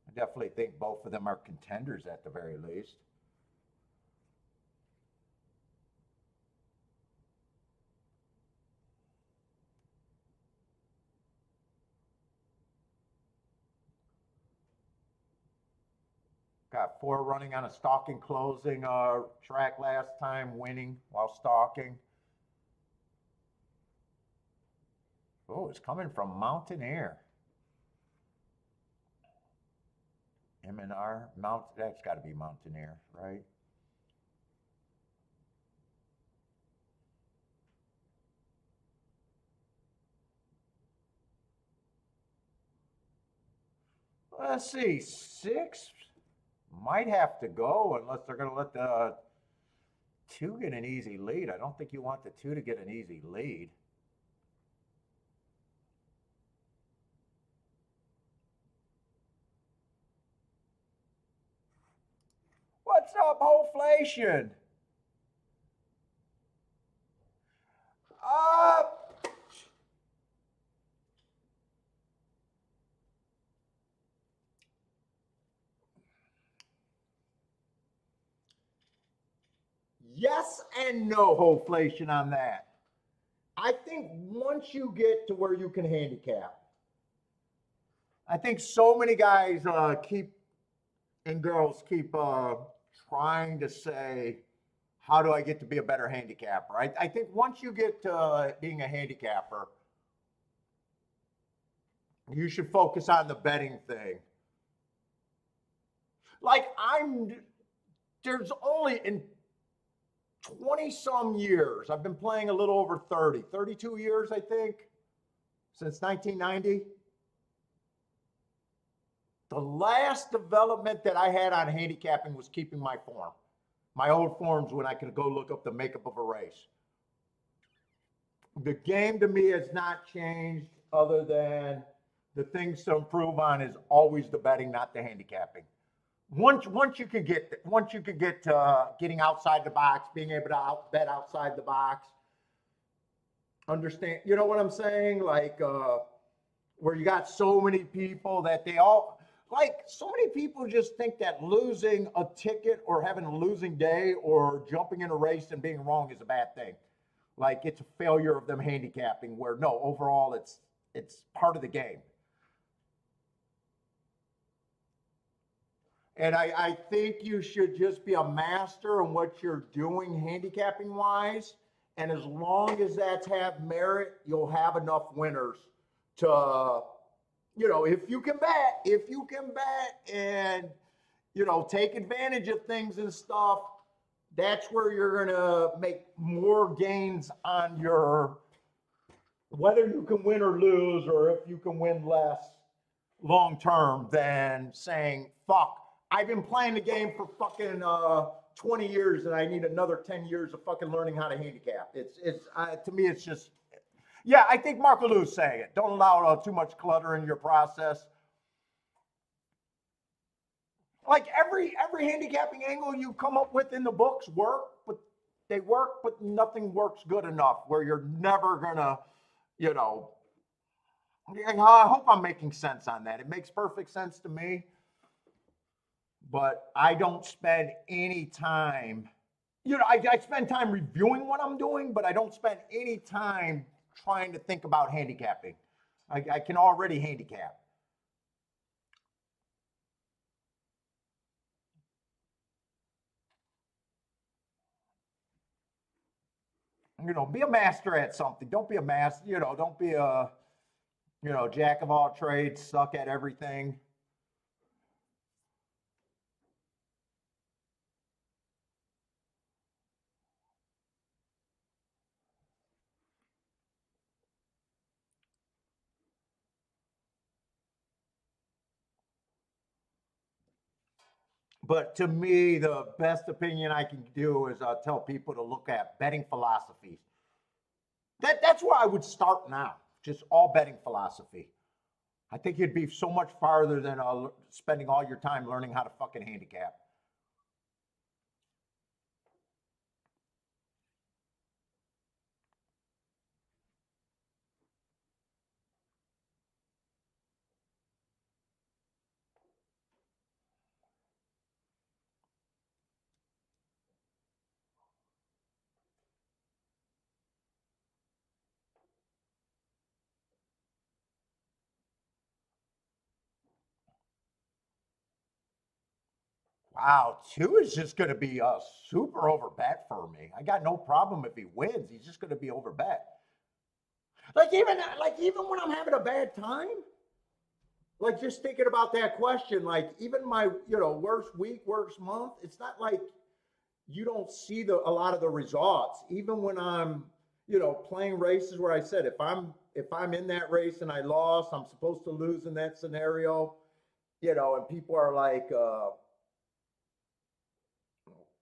I definitely think both of them are contenders at the very least. Got 4 running on a stalking closing track last time, winning while stalking. Oh, it's coming from Mountaineer. M&R, that's got to be Mountaineer, right? Let's see, 6 might have to go unless they're going to let the 2 get an easy lead. I don't think you want the 2 to get an easy lead. What's up, Hoflation? Uh, yes and no, Hoflation, on that. I think once you get to where you can handicap, I think so many guys keep and girls keep trying to say, how do I get to be a better handicapper? I think once you get to being a handicapper, you should focus on the betting thing. Like there's only in 20 some years, I've been playing a little over 30, 32 years, I think, since 1990. The last development that I had on handicapping was keeping my form. My old forms when I could go look up the makeup of a race. The game to me has not changed other than the things to improve on is always the betting, not the handicapping. Once you could get getting outside the box, being able to bet outside the box, understand, you know what I'm saying? Like where you got so many people that they all like so many people just think that losing a ticket or having a losing day or jumping in a race and being wrong is a bad thing. Like it's a failure of them handicapping where no, overall it's part of the game. And I think you should just be a master in what you're doing handicapping wise. And as long as that's have merit, you'll have enough winners to, if you can bet and, take advantage of things and stuff, that's where you're going to make more gains on your, whether you can win or lose, or if you can win less long term than saying, fuck, I've been playing the game for fucking 20 years and I need another 10 years of fucking learning how to handicap. To me, it's just, yeah, I think Marco Lou's saying it. Don't allow too much clutter in your process. Like every handicapping angle you come up with in the books work, but nothing works good enough where you're never gonna, you know, I hope I'm making sense on that. It makes perfect sense to me, but I don't spend any time, I spend time reviewing what I'm doing, but I don't spend any time trying to think about handicapping. I can already handicap. Be a master at something. Don't be a master, don't be a, jack of all trades, suck at everything. But to me, the best opinion I can do is tell people to look at betting philosophies. That's where I would start now, just all betting philosophy. I think you'd be so much farther than spending all your time learning how to fucking handicap. Wow, 2 is just going to be a super over bet for me. I got no problem if he wins. He's just going to be over bet. Like even when I'm having a bad time, like just thinking about that question, like even my worst week, worst month, it's not like you don't see a lot of the results. Even when I'm playing races where I said if I'm in that race and I lost, I'm supposed to lose in that scenario, and people are like,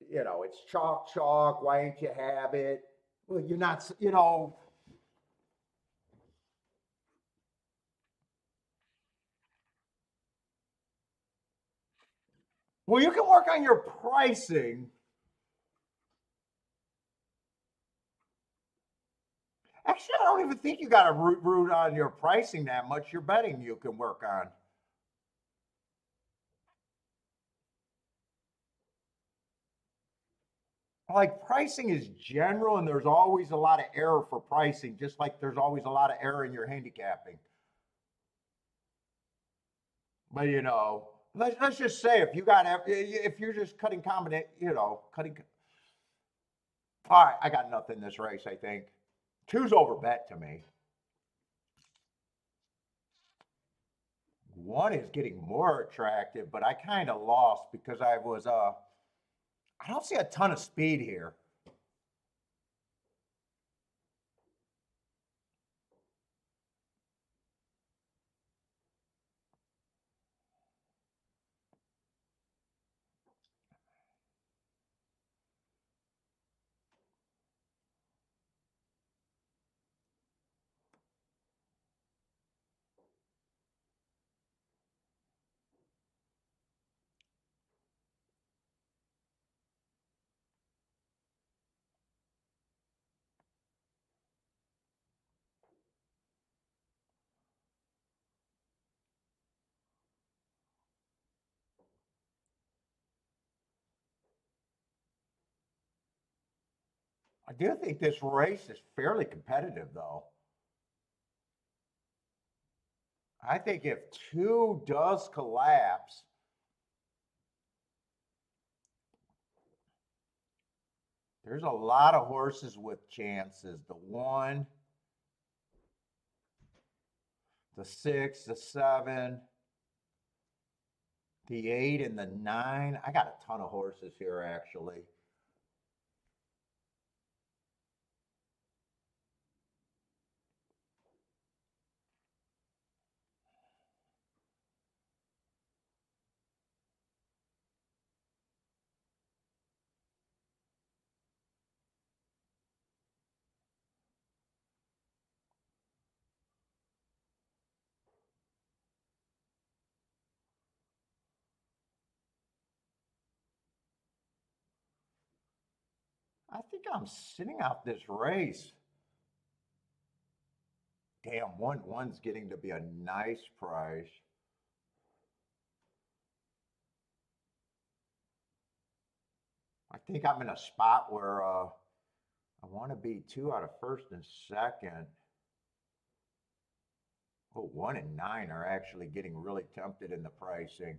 it's chalk, chalk. Why ain't you have it? Well, you're not. Well, you can work on your pricing. Actually, I don't even think you got to root on your pricing that much. Your betting you can work on. Like pricing is general, and there's always a lot of error for pricing, just like there's always a lot of error in your handicapping. But let's just say if you're just cutting combination, cutting. All right, I got nothing in this race. I think two's over bet to me. One is getting more attractive, but I kind of lost because I don't see a ton of speed here. I do think this race is fairly competitive, though. I think if two does collapse, there's a lot of horses with chances. The one, the six, the seven, the eight, and the nine. I got a ton of horses here, actually. I think I'm sitting out this race. Damn, one's getting to be a nice price. I think I'm in a spot where I want to be two out of first and second. Oh, one and nine are actually getting really tempted in the pricing.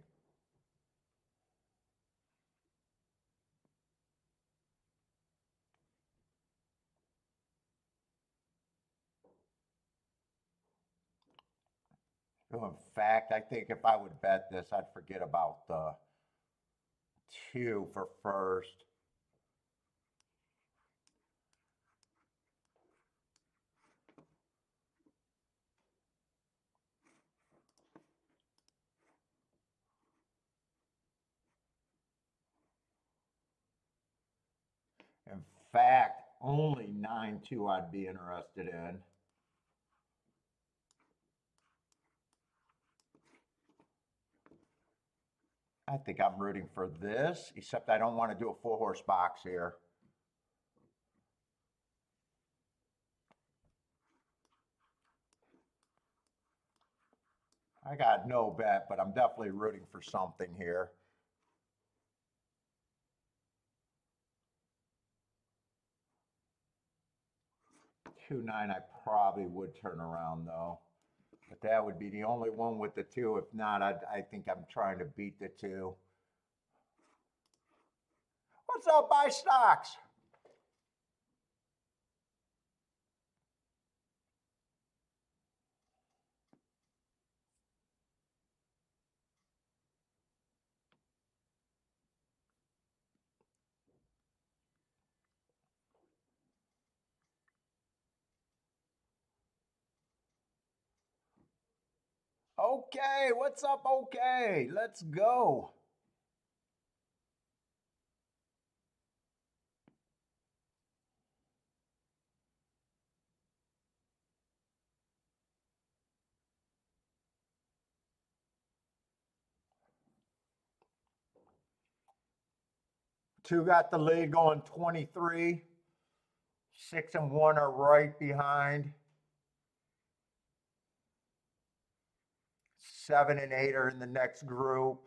Oh, in fact, I think if I would bet this, I'd forget about the two for first. In fact, only 9-2 I'd be interested in. I think I'm rooting for this, except I don't want to do a four horse box here. I got no bet, but I'm definitely rooting for something here. 2-9, I probably would turn around though. But that would be the only one with the two. If not, I think I'm trying to beat the two. What's up, buy stocks? Okay, what's up? Okay, let's go. Two got the lead going 23. 6 and 1 are right behind. 7 and 8 are in the next group.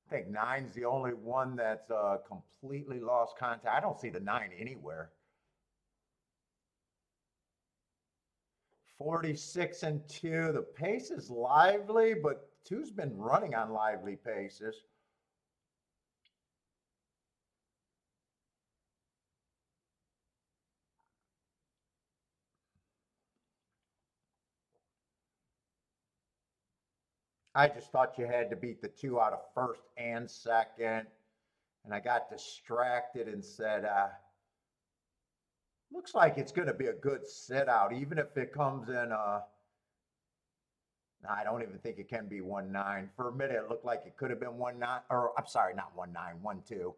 I think 9's the only one that's completely lost contact. I don't see the 9 anywhere. 46 and 2. The pace is lively, but 2's been running on lively paces. I just thought you had to beat the 2 out of first and second. And I got distracted and said, looks like it's going to be a good sit out, even if it comes in. I don't even think it can be 1-9. For a minute, it looked like it could have been 1-9, or I'm sorry, not 1-9, 1-2. All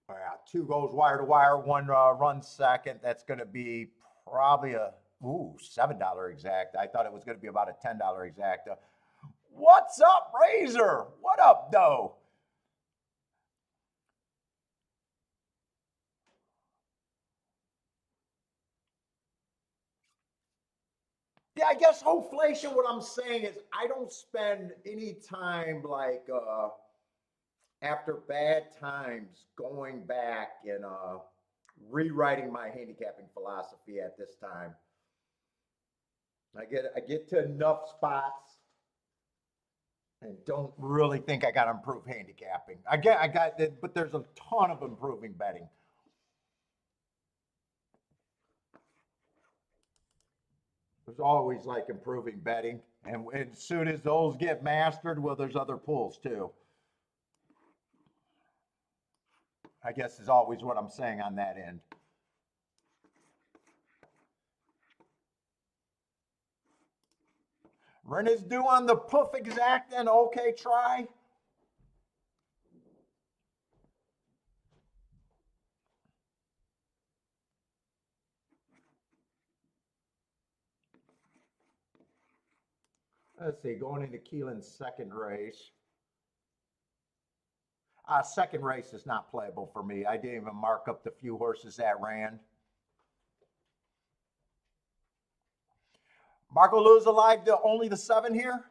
right, 2 goes wire to wire, 1 runs second. That's going to be probably a $7 exact. I thought it was going to be about a $10 exact. What's up, Razor? What up, though? Yeah, I guess hoflation, what I'm saying is I don't spend any time like after bad times going back and rewriting my handicapping philosophy at this time. I get to enough spots and don't really think I got to improve handicapping. But there's a ton of improving betting. There's always like improving betting, and as soon as those get mastered, well, there's other pools too. I guess is always what I'm saying on that end. Ren is due on the poof exact and okay try. Let's see, going into Keeneland's second race. Second race is not playable for me. I didn't even mark up the few horses that ran. Marco Lewis alive to only the 7 here?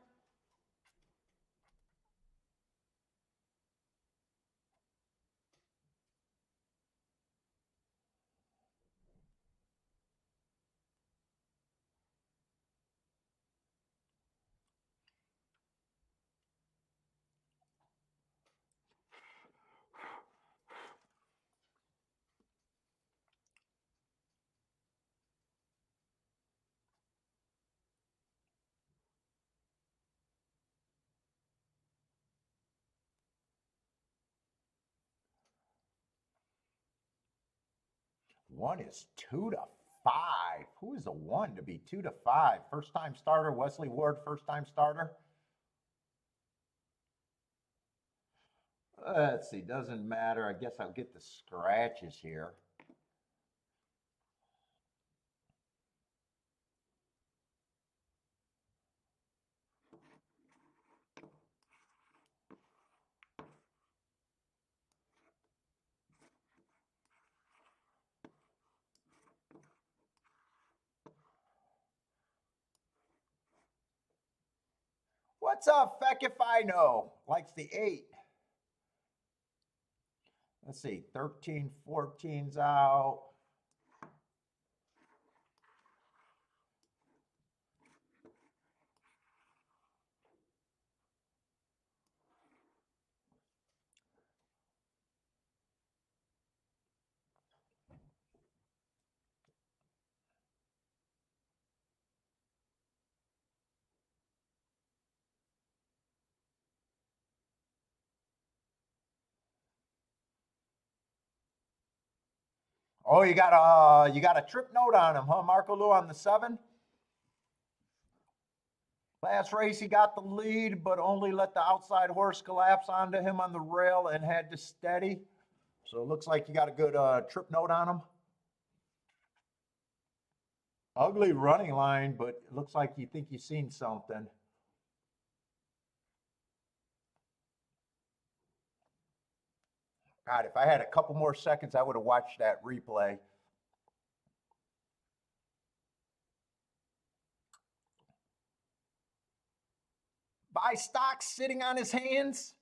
One is 2-5. Who is the 1 to be 2-5? First time starter, Wesley Ward, first time starter. Let's see, doesn't matter. I guess I'll get the scratches here. What's up, Feck if I know? Likes the 8. Let's see, 13, 14's out. Oh, you got a trip note on him, huh, Marco Lou on the 7? Last race, he got the lead, but only let the outside horse collapse onto him on the rail and had to steady. So it looks like you got a good trip note on him. Ugly running line, but it looks like you think you've seen something. God, if I had a couple more seconds, I would have watched that replay. Buy stocks sitting on his hands.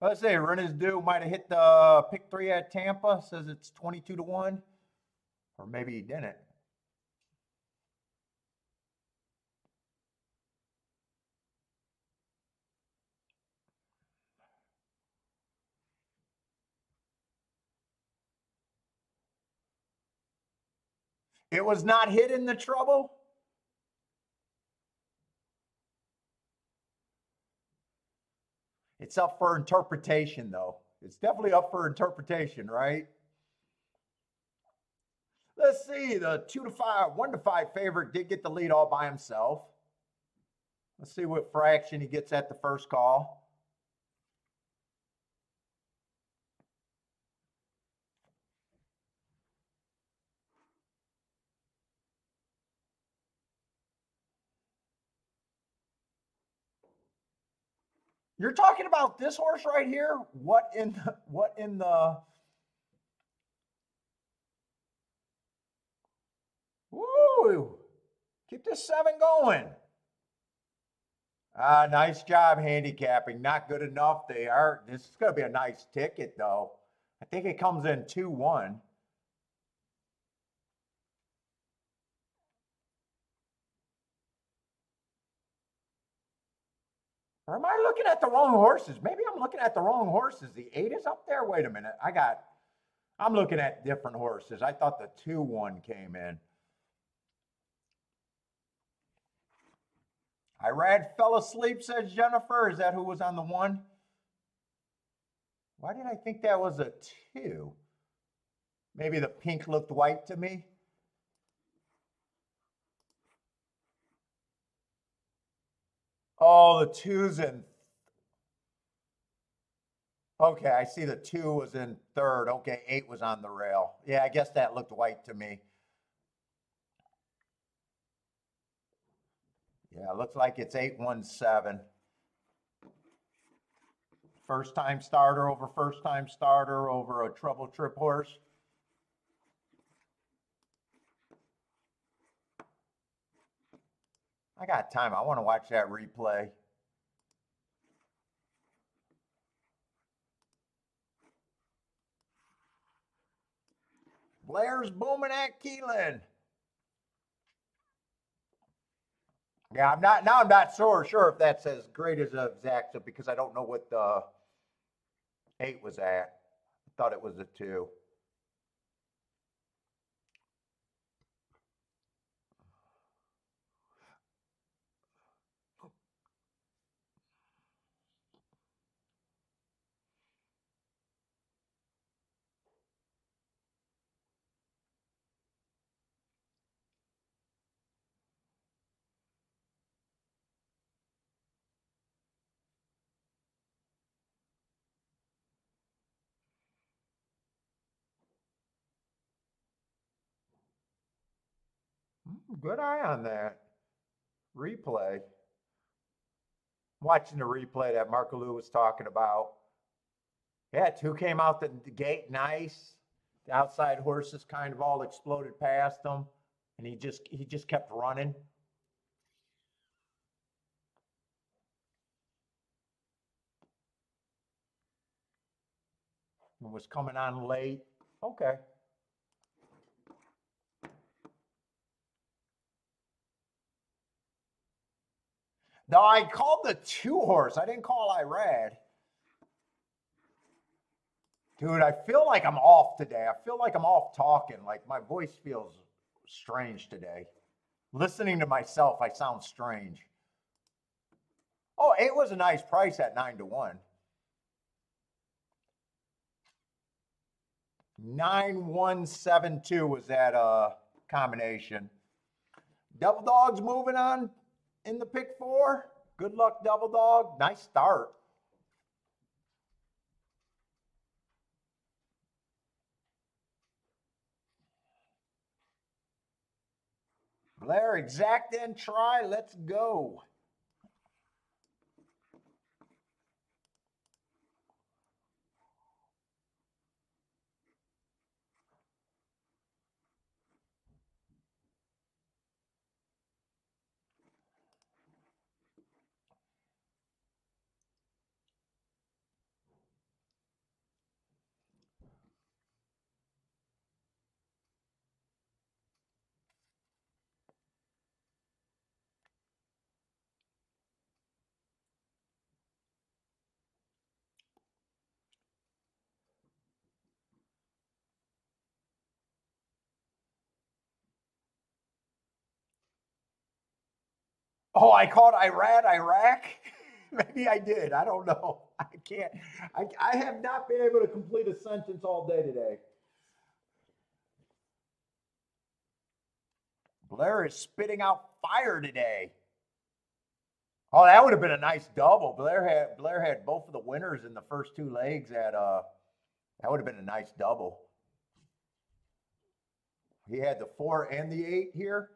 Let's say Rennes due might have hit the pick 3 at Tampa. Says it's 22-1, or maybe he didn't. It was not hit in the trouble. It's up for interpretation, though. It's definitely up for interpretation, right? Let's see. The 2-5, 1-5 favorite did get the lead all by himself. Let's see what fraction he gets at the first call. You're talking about this horse right here? What in the Woo! Keep this 7 going. Nice job handicapping. Not good enough. This is going to be a nice ticket, though. I think it comes in 2-1. Or am I looking at the wrong horses? Maybe I'm looking at the wrong horses. The 8 is up there. Wait a minute. I'm looking at different horses. I thought the 2-1 came in. Irad fell asleep, says Jennifer. Is that who was on the 1? Why did I think that was a 2? Maybe the pink looked white to me. Oh, the 2's in. Okay, I see the 2 was in 3rd. Okay, 8 was on the rail. Yeah, I guess that looked white to me. Yeah, it looks like it's 8-1-7. First time starter over a trouble trip horse. I got time. I want to watch that replay. Blair's booming at Keeneland. Yeah, I'm not sure if that's as great as exacta because I don't know what the 8 was at. I thought it was a 2. Good eye on that replay. Watching the replay that Marco Lou was talking about. Yeah, 2 came out the gate nice. The outside horses kind of all exploded past him, and he just kept running. And was coming on late. Okay. No, I called the 2 horse. I didn't call Irad. Dude, I feel like I'm off today. I feel like I'm off talking. Like my voice feels strange today. Listening to myself, I sound strange. Oh, 8 was a nice price at 9-1. 9172 was that combination. Double Dog's moving on in the pick four. Good luck, Double Dog. Nice start. Blair, exact and try. Let's go. Oh, I called Iraq. Maybe I did. I don't know. I can't. I have not been able to complete a sentence all day today. Blair is spitting out fire today. Oh, that would have been a nice double. Blair had both of the winners in the first two legs at that would have been a nice double. He had the 4 and the 8 here.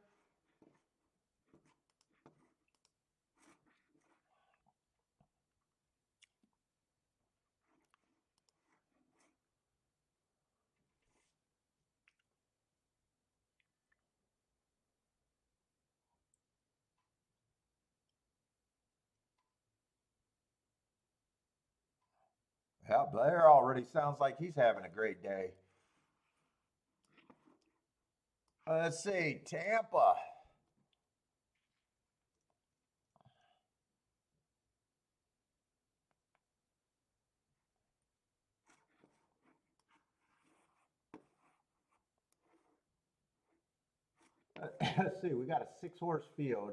Yeah, Blair already sounds like he's having a great day. Let's see, Tampa. Let's see, we got a 6-horse field.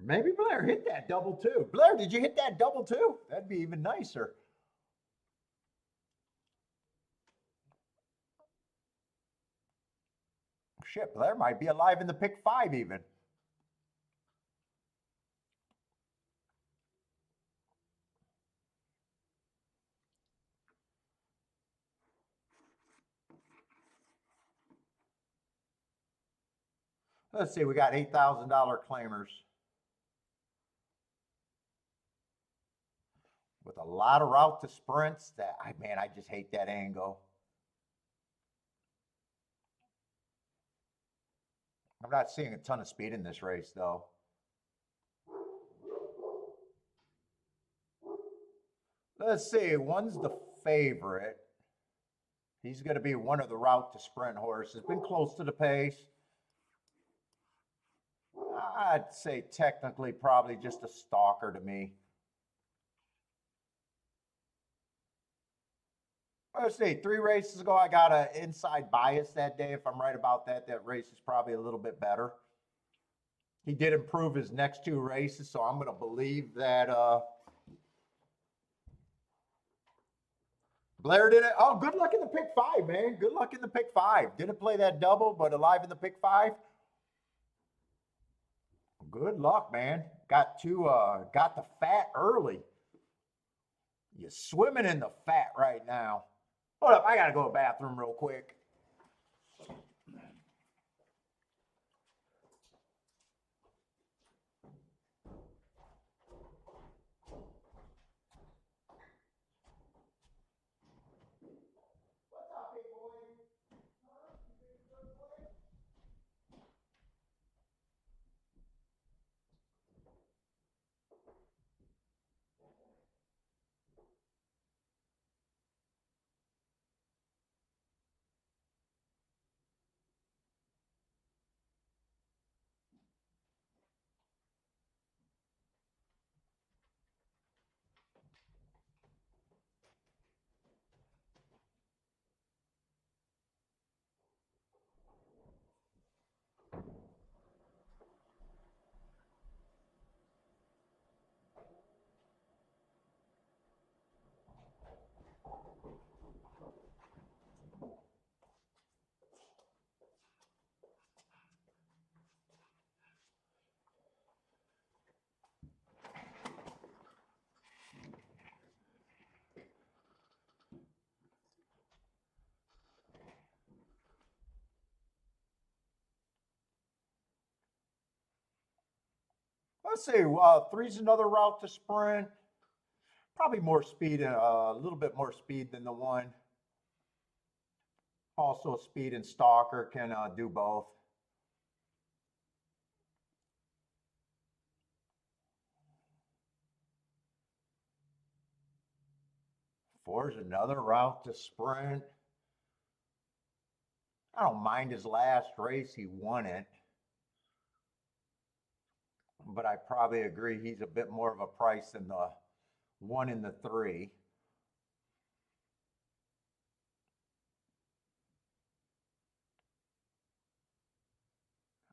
Maybe Blair hit that double too. Blair, did you hit that double too? That'd be even nicer. Shit, Blair might be alive in the pick 5 even. Let's see, we got $8,000 claimers. With a lot of route to sprints. Man, I just hate that angle. I'm not seeing a ton of speed in this race though. Let's see, one's the favorite. He's going to be one of the route to sprint horses. Been close to the pace. I'd say technically probably just a stalker to me. Let's see, 3 races ago, I got an inside bias that day. If I'm right about that, that race is probably a little bit better. He did improve his next 2 races, so I'm going to believe that Blair did it. Oh, good luck in the pick 5, man. Good luck in the pick 5. Didn't play that double, but alive in the pick 5. Good luck, man. Got the fat early. You're swimming in the fat right now. Hold up, I gotta go to the bathroom real quick. Let's see. Three's another route to sprint. Probably more speed, a little bit more speed than the one. Also, speed and stalker can do both. Four's another route to sprint. I don't mind his last race. He won it. But I probably agree he's a bit more of a price than the one in the three.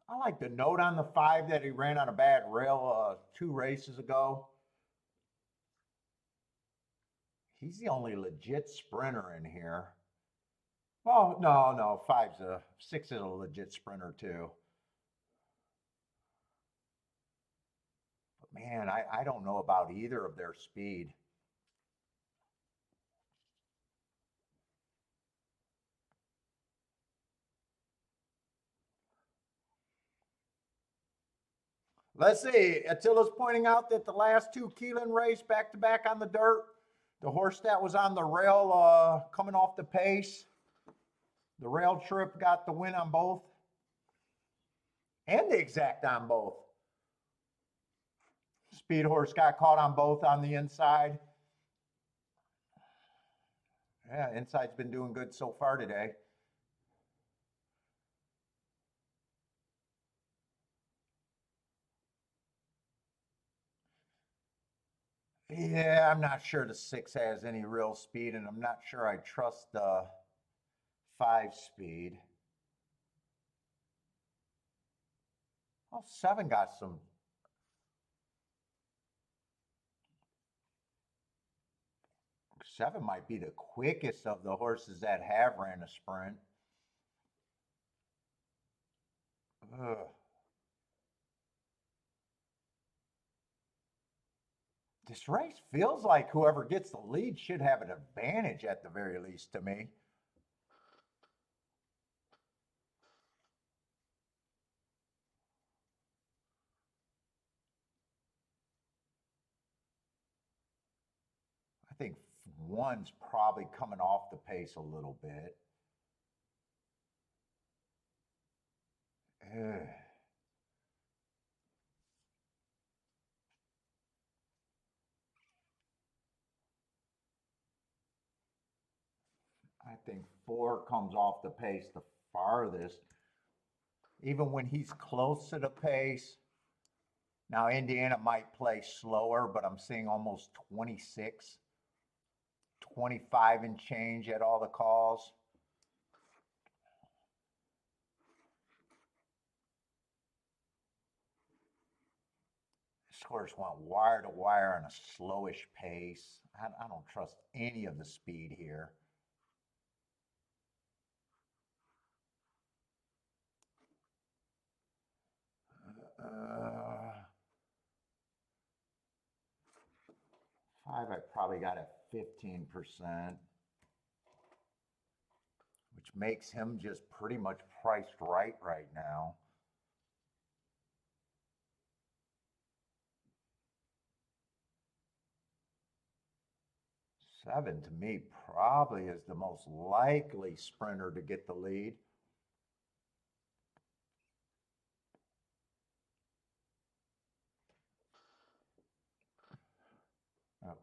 I like the note on the five that he ran on a bad rail 2 races ago. He's the only legit sprinter in here. Well, no, six is a legit sprinter too. But man, I don't know about either of their speed. Let's see. Attila's pointing out that the last 2 Keeneland race back to back on the dirt, the horse that was on the rail coming off the pace, the rail trip got the win on both and the exact on both. Speed horse got caught on both on the inside. Yeah, inside's been doing good so far today. Yeah, I'm not sure the 6 has any real speed, and I'm not sure I trust the 5 speed. Oh, 7 got some. Seven might be the quickest of the horses that have ran a sprint. Ugh. This race feels like whoever gets the lead should have an advantage at the very least to me. I think 1's probably coming off the pace a little bit. Ugh. I think 4 comes off the pace the farthest. Even when he's close to the pace. Now, Indiana might play slower, but I'm seeing almost 26, 25 and change at all the calls. This horse went wire to wire on a slowish pace. I don't trust any of the speed here. Uh, 5, I probably got at 15%, which makes him just pretty much priced right now. Seven to me probably is the most likely sprinter to get the lead.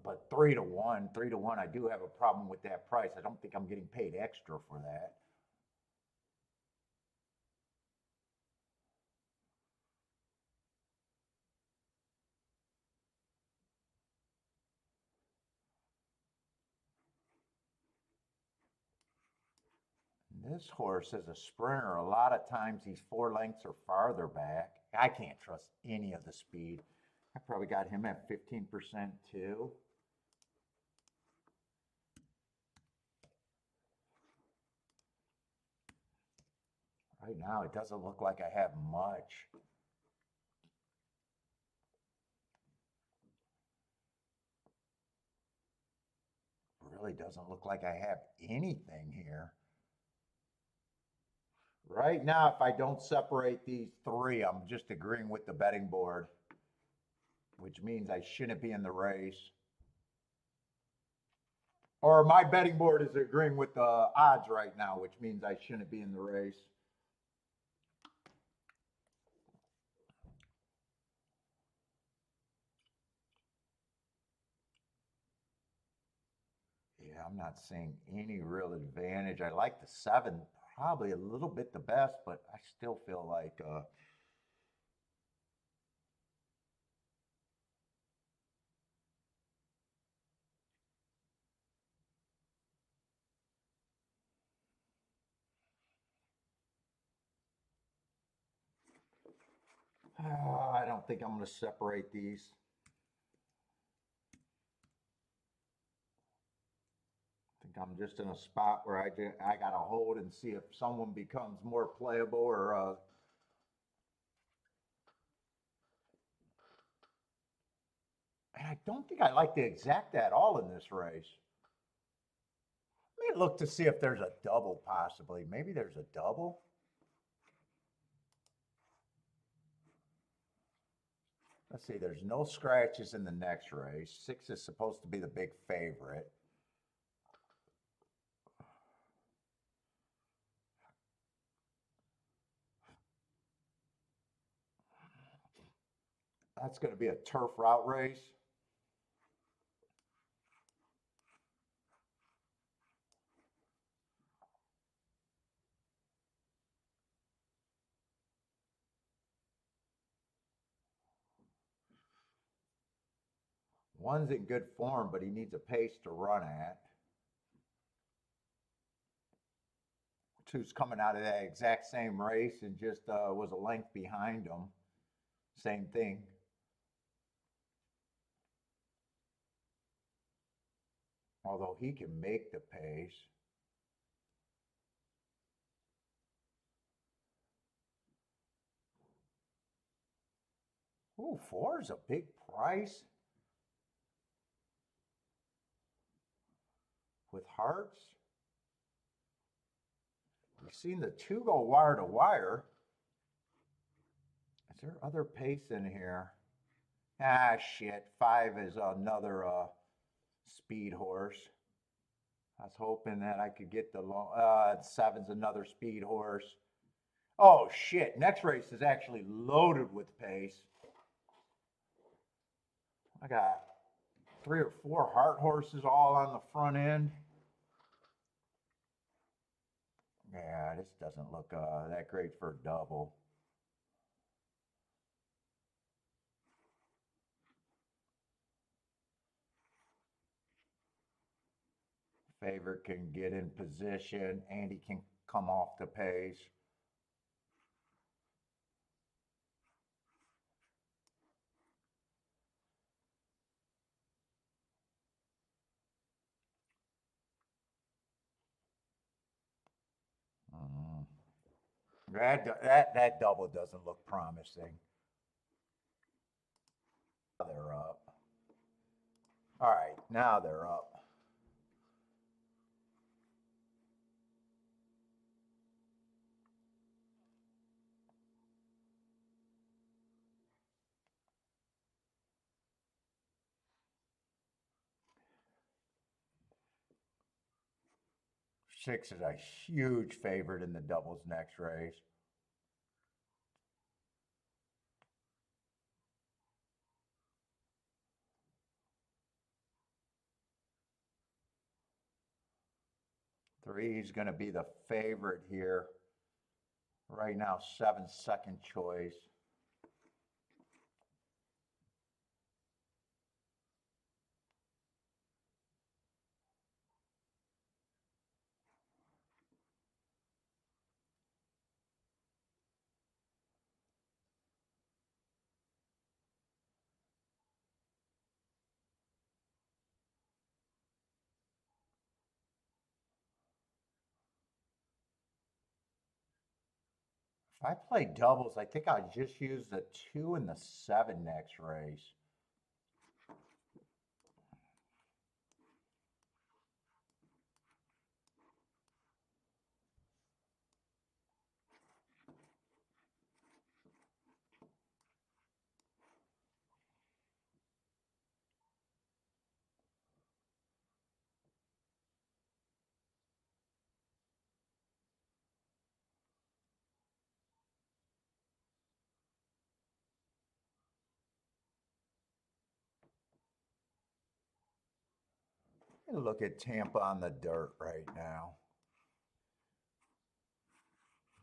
But 3 to 1, I do have a problem with that price. I don't think I'm getting paid extra for that. This horse is a sprinter. A lot of times he's 4 lengths or farther back. I can't trust any of the speed. I probably got him at 15% too. Right now, it doesn't look like I have much. Really doesn't look like I have anything here. Right now, if I don't separate these 3, I'm just agreeing with the betting board. which means I shouldn't be in the race. Or my betting board is agreeing with the odds right now, which means I shouldn't be in the race. Yeah, I'm not seeing any real advantage. I like the 7 probably a little bit the best, but I still feel like I don't think I'm going to separate these. I think I'm just in a spot where I got to hold and see if someone becomes more playable or and I don't think I like the exact at all in this race. Let me look to see if there's a double possibly. Maybe there's a double. Let's see, there's no scratches in the next race. 6 is supposed to be the big favorite. That's going to be a turf route race. One's in good form, but he needs a pace to run at. 2's coming out of that exact same race and just was a length behind him. Same thing. Although he can make the pace. Ooh, 4 is a big price. With hearts. We've seen the 2 go wire to wire. Is there other pace in here? Ah, shit. 5 is another speed horse. I was hoping that I could get the long. 7's another speed horse. Oh, shit. Next race is actually loaded with pace. I got 3 or 4 heart horses all on the front end. Yeah, this doesn't look that great for a double. Favorite can get in position. Andy can come off the pace. Mm. That double doesn't look promising. They're up. All right, now they're up. Six is a huge favorite in the doubles next race. Three is going to be the favorite here. Right now, 7's second choice. If I play doubles, I think I just use the 2 and the 7 next race. Let me look at Tampa on the dirt right now.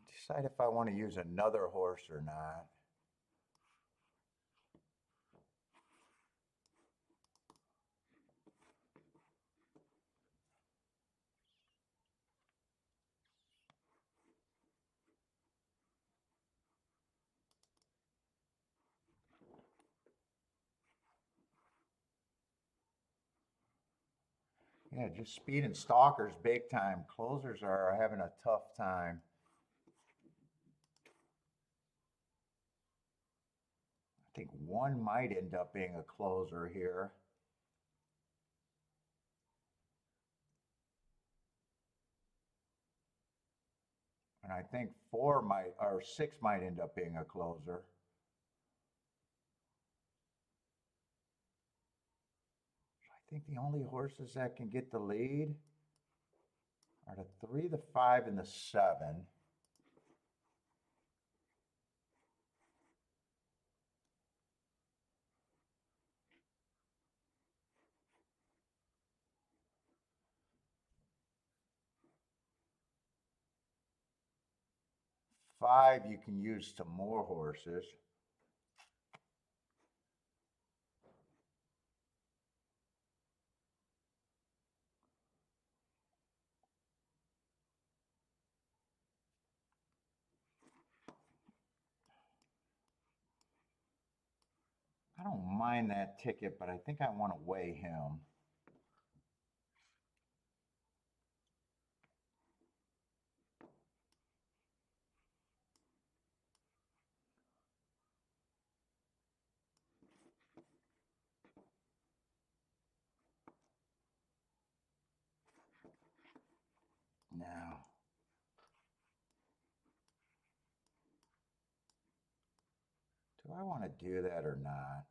Decide if I want to use another horse or not. Yeah, just speed and stalkers big time. Closers are having a tough time. I think one might end up being a closer here. And I think four might, or six might end up being a closer. I think the only horses that can get the lead are the 3, the 5, and the 7. Five, you can use some more horses. I don't mind that ticket, but I think I want to weigh him. Now, do I want to do that or not?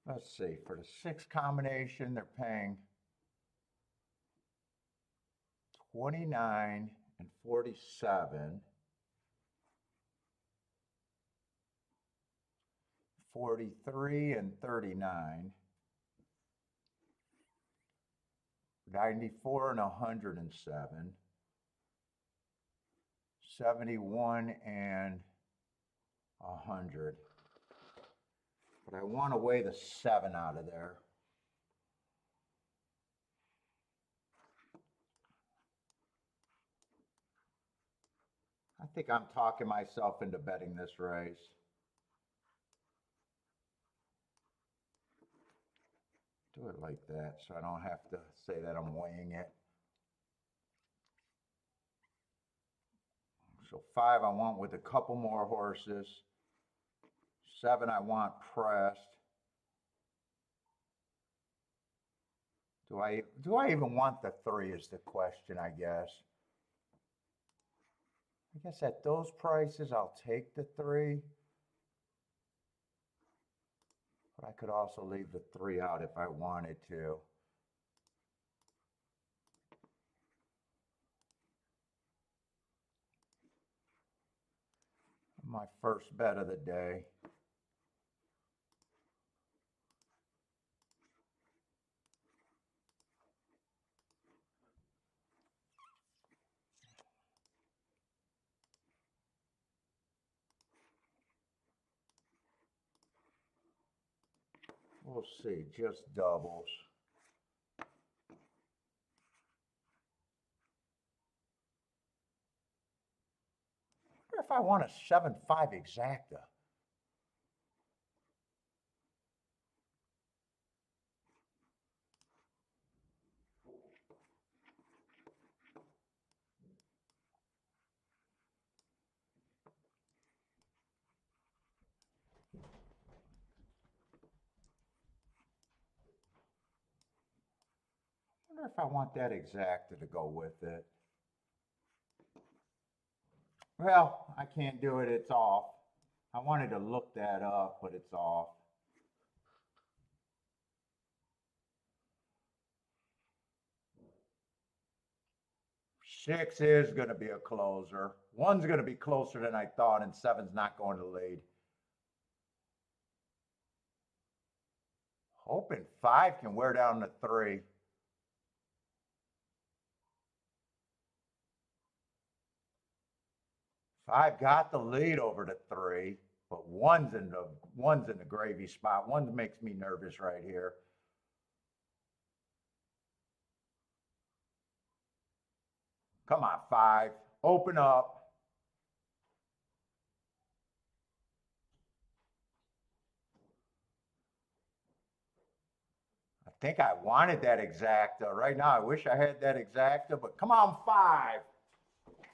Let's see, for the 6 combination, they're paying 29 and 47, 43 and 39, 94 and 107, 71 and 100. But I want to weigh the 7 out of there. I think I'm talking myself into betting this race. Do it like that so I don't have to say that I'm weighing it. So 5 I want with a couple more horses. 7 I want pressed. Do I even want the 3 is the question, I guess. I guess at those prices I'll take the 3. But I could also leave the 3 out if I wanted to. My first bet of the day. We'll see, just doubles. I wonder if I want a 7-5 exacta. I wonder if I want that exacta to go with it. Well, I can't do it, it's off. I wanted to look that up, but it's off. 6 is going to be a closer. 1's going to be closer than I thought, and 7's not going to lead. Hoping 5 can wear down the 3. Five got the lead over the 3, but one's in the gravy spot. One makes me nervous right here. Come on, 5. Open up. I think I wanted that exacta. Right now, I wish I had that exacta, but come on, 5.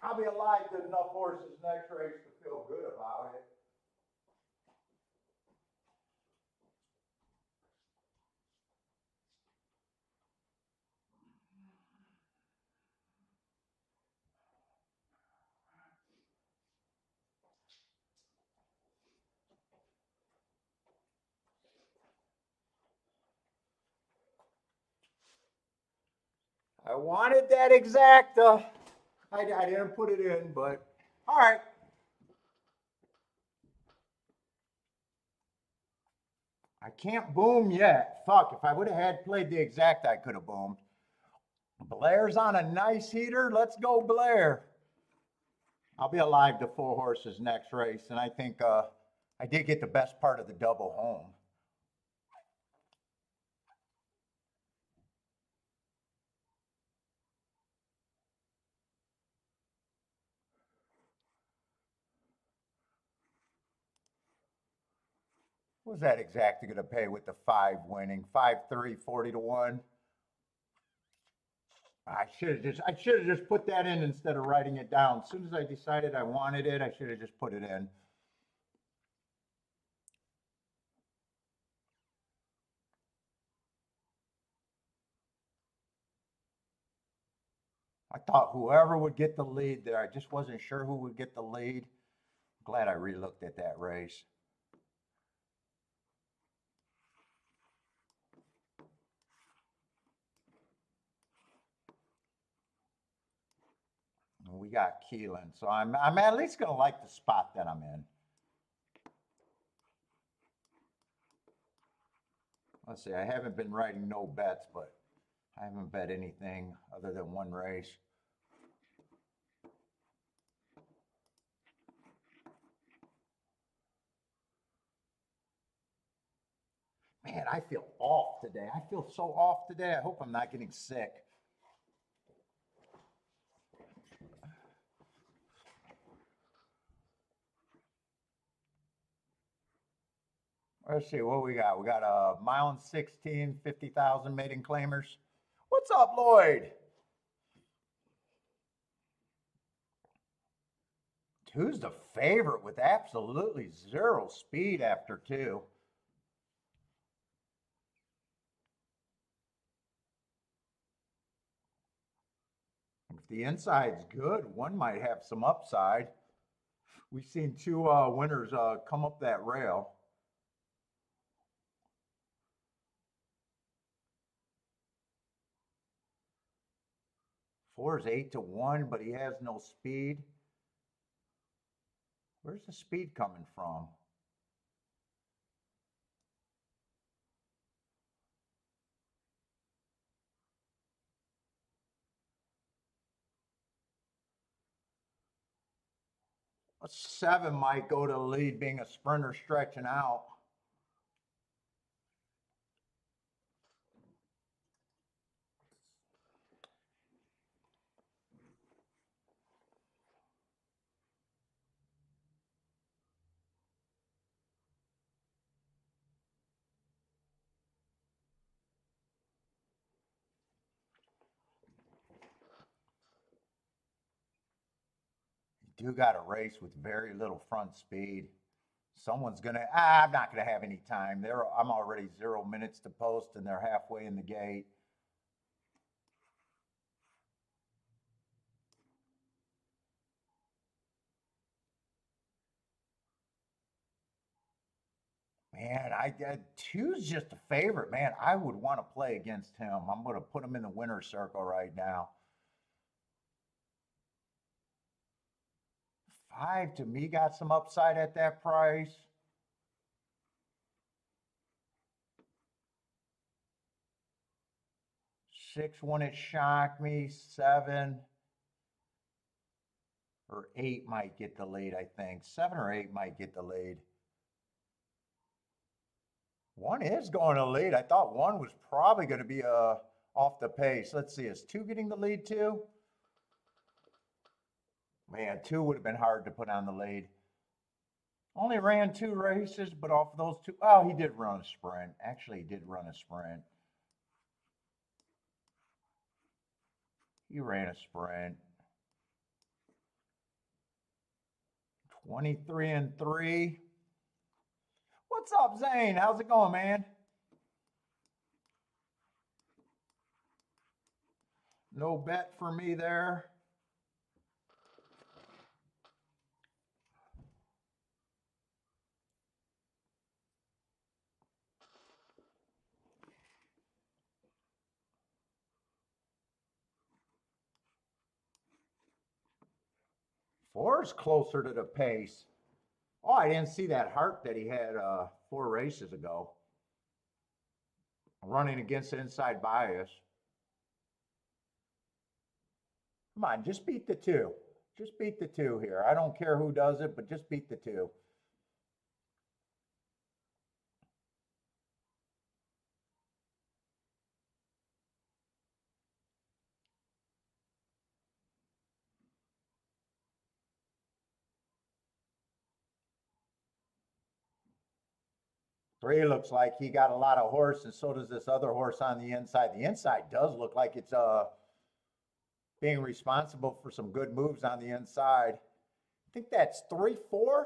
I'll be alive to enough horses next race to feel good about it. I wanted that exacta. I didn't put it in, but all right. I can't boom yet. Fuck, if I would have had played the exact, I could have boomed. Blair's on a nice heater. Let's go, Blair. I'll be alive to 4 horses next race, and I think I did get the best part of the double home. What was that exactly going to pay with the 5 winning? 5-3, 40 to 1. I should have just put that in instead of writing it down. As soon as I decided I wanted it, I should have just put it in. I thought whoever would get the lead there, I just wasn't sure who would get the lead. Glad I relooked at that race. We got Keeneland, so I'm at least going to like the spot that I'm in. Let's see, I haven't been writing no bets, but I haven't bet anything other than one race. Man, I feel off today. I feel so off today. I hope I'm not getting sick. Let's see what we got. We got a mile and 16, 50,000 maiden claimers. What's up, Lloyd? Who's the favorite with absolutely 0 speed after 2? If the inside's good, one might have some upside. We've seen 2 winners come up that rail. 4 is 8 to 1, but he has no speed. Where's the speed coming from? A 7 might go to the lead, being a sprinter stretching out. You do got a race with very little front speed. Someone's gonna. I'm not gonna have any time. I'm already 0 minutes to post, and they're halfway in the gate. Man, 2's just a favorite. Man, I would want to play against him. I'm going to put him in the winner's circle right now. 5 to me got some upside at that price. 6 wouldn't shock me. 7 or 8 might get the lead, I think. 7 or 8 might get the lead. 1 is going to lead. I thought 1 was probably going to be off the pace. Let's see, is 2 getting the lead too? Man, 2 would have been hard to put on the lead. Only ran 2 races, but off of those 2, oh, he did run a sprint. Actually, he did run a sprint. He ran a sprint. 23-3. What's up, Zane? How's it going, man? No bet for me there. Four's closer to the pace. Oh, I didn't see that heart that he had 4 races ago. Running against the inside bias. Come on, just beat the 2. Just beat the 2 here. I don't care who does it, but just beat the 2. Three looks like he got a lot of horse, and so does this other horse on the inside. The inside does look like it's being responsible for some good moves on the inside. I think that's 3-4.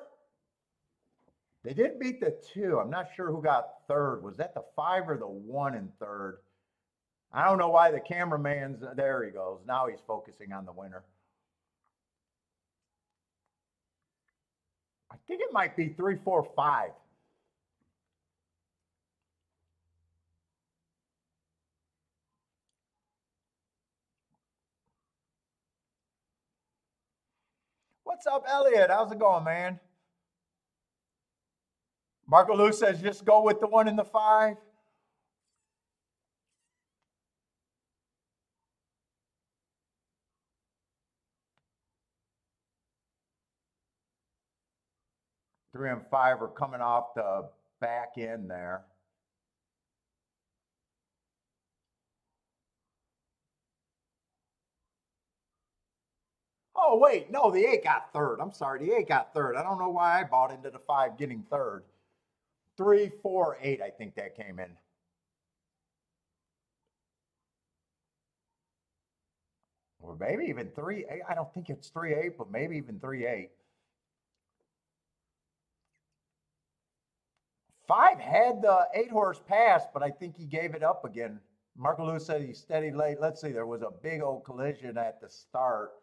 They did beat the 2. I'm not sure who got third. Was that the 5 or the 1 in third? I don't know why the cameraman's there. He goes. Now he's focusing on the winner. I think it might be 3-4-5. What's up, Elliot? How's it going, man? Marco Lou says just go with the 1 and the 5. Three and 5 are coming off the back end there. Oh, wait. No, the 8 got third. I'm sorry. The 8 got third. I don't know why I bought into the 5 getting third. 3-4-8, I think that came in. Or maybe even 3-8. I don't think it's 3-8, but maybe even 3-8. 5 had the 8 horse pass, but I think he gave it up again. Marco Lou said he's steady late. Let's see. There was a big old collision at the start.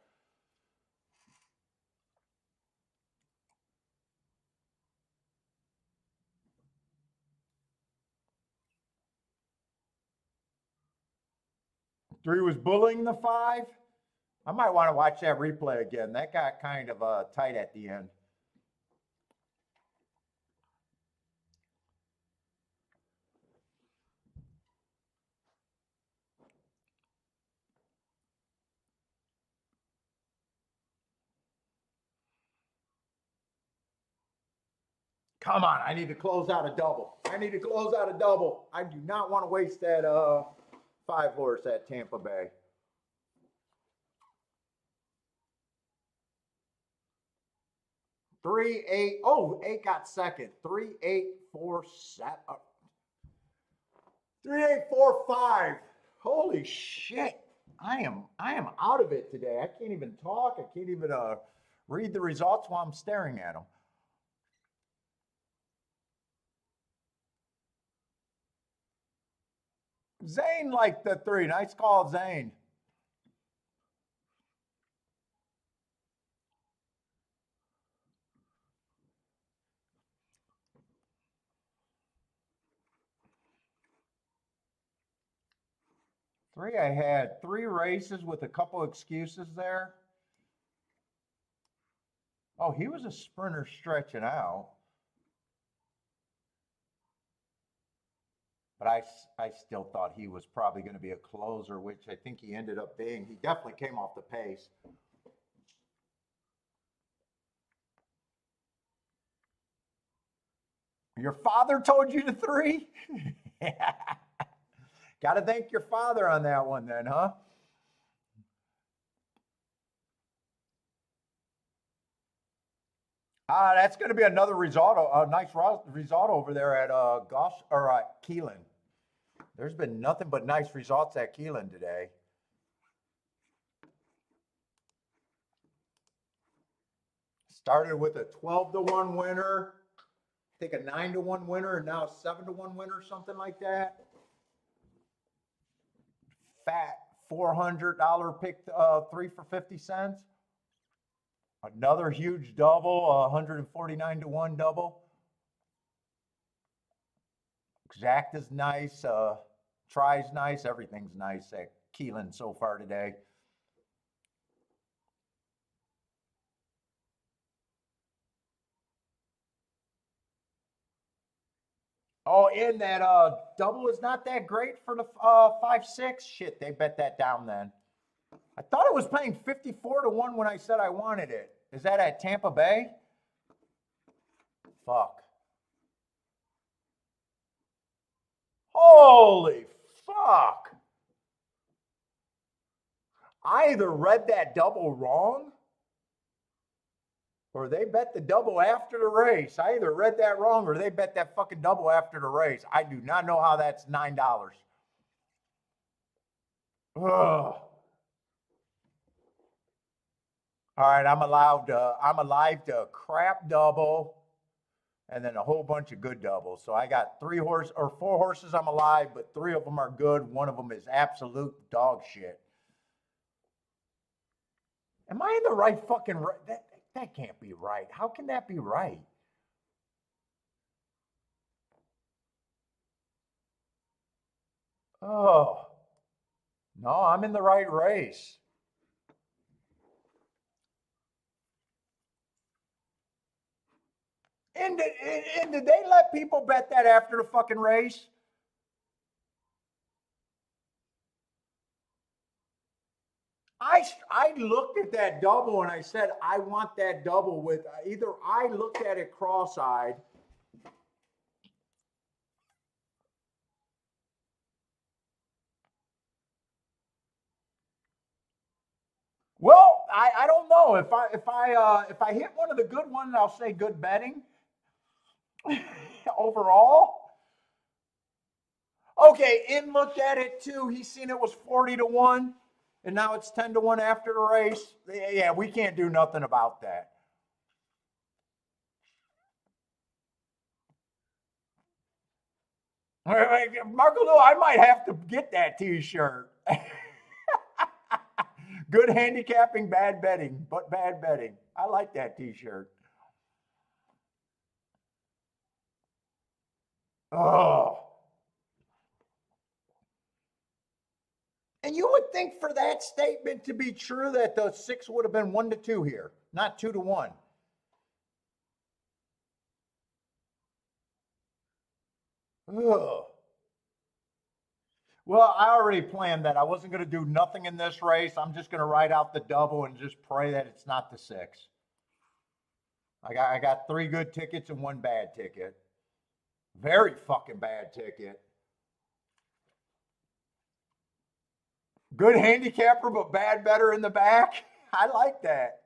Three was bullying the 5. I might want to watch that replay again. That got kind of tight at the end. Come on, I need to close out a double. I need to close out a double. I do not want to waste that 5 horse at Tampa Bay. 3-8. Oh, 8 got second. 3-8-4-7. 3-8-4-5. Holy shit. I am out of it today. I can't even talk. I can't even read the results while I'm staring at them. Zane liked the 3. Nice call, Zane. Three, I had 3 races with a couple excuses there. Oh, he was a sprinter stretching out. But I still thought he was probably going to be a closer, which I think he ended up being. He definitely came off the pace. Your father told you to three? Got to thank your father on that one then, huh? That's going to be another risotto, a nice risotto over there at Gosh or Keeneland. There's been nothing but nice results at Keeneland today. Started with a 12-1 winner, I think a 9-1 winner, and now a 7-1 winner, something like that. Fat $400 pick, 3 for 50 cents. Another huge double, 149-1 double. Exact is nice, tries nice, everything's nice at Keeneland so far today. Oh, and that double is not that great for the 5-6. Shit, they bet that down then. I thought it was paying 54-1 when I said I wanted it. Is that at Tampa Bay? Fuck. Holy fuck. I either read that double wrong or they bet the double after the race. I either read that wrong or they bet that fucking double after the race. I do not know how that's $9. Ugh. All right, I'm alive to crap double and then a whole bunch of good doubles. So I got 4 horses I'm alive, but 3 of them are good. One of them is absolute dog shit. Am I in the right fucking that can't be right. How can that be right? Oh, no, I'm in the right race. And did they let people bet that after the fucking race? I looked at that double and I said, I want that double with either I looked at it cross eyed. Well, I don't know if I hit one of the good ones, I'll say good betting overall. Okay, In looked at it too. He seen it was 40-1, and now it's 10-1 after the race. Yeah, we can't do nothing about that. Marco Lou, I might have to get that T-shirt. Good handicapping, bad betting, but bad betting. I like that T-shirt. Oh. And you would think for that statement to be true that the 6 would have been 1-2 here, not 2-1. Ugh. Well, I already planned that. I wasn't going to do nothing in this race. I'm just going to ride out the double and just pray that it's not the 6. I got 3 good tickets and 1 bad ticket. Very fucking bad ticket. Good handicapper, but bad better in the back. I like that.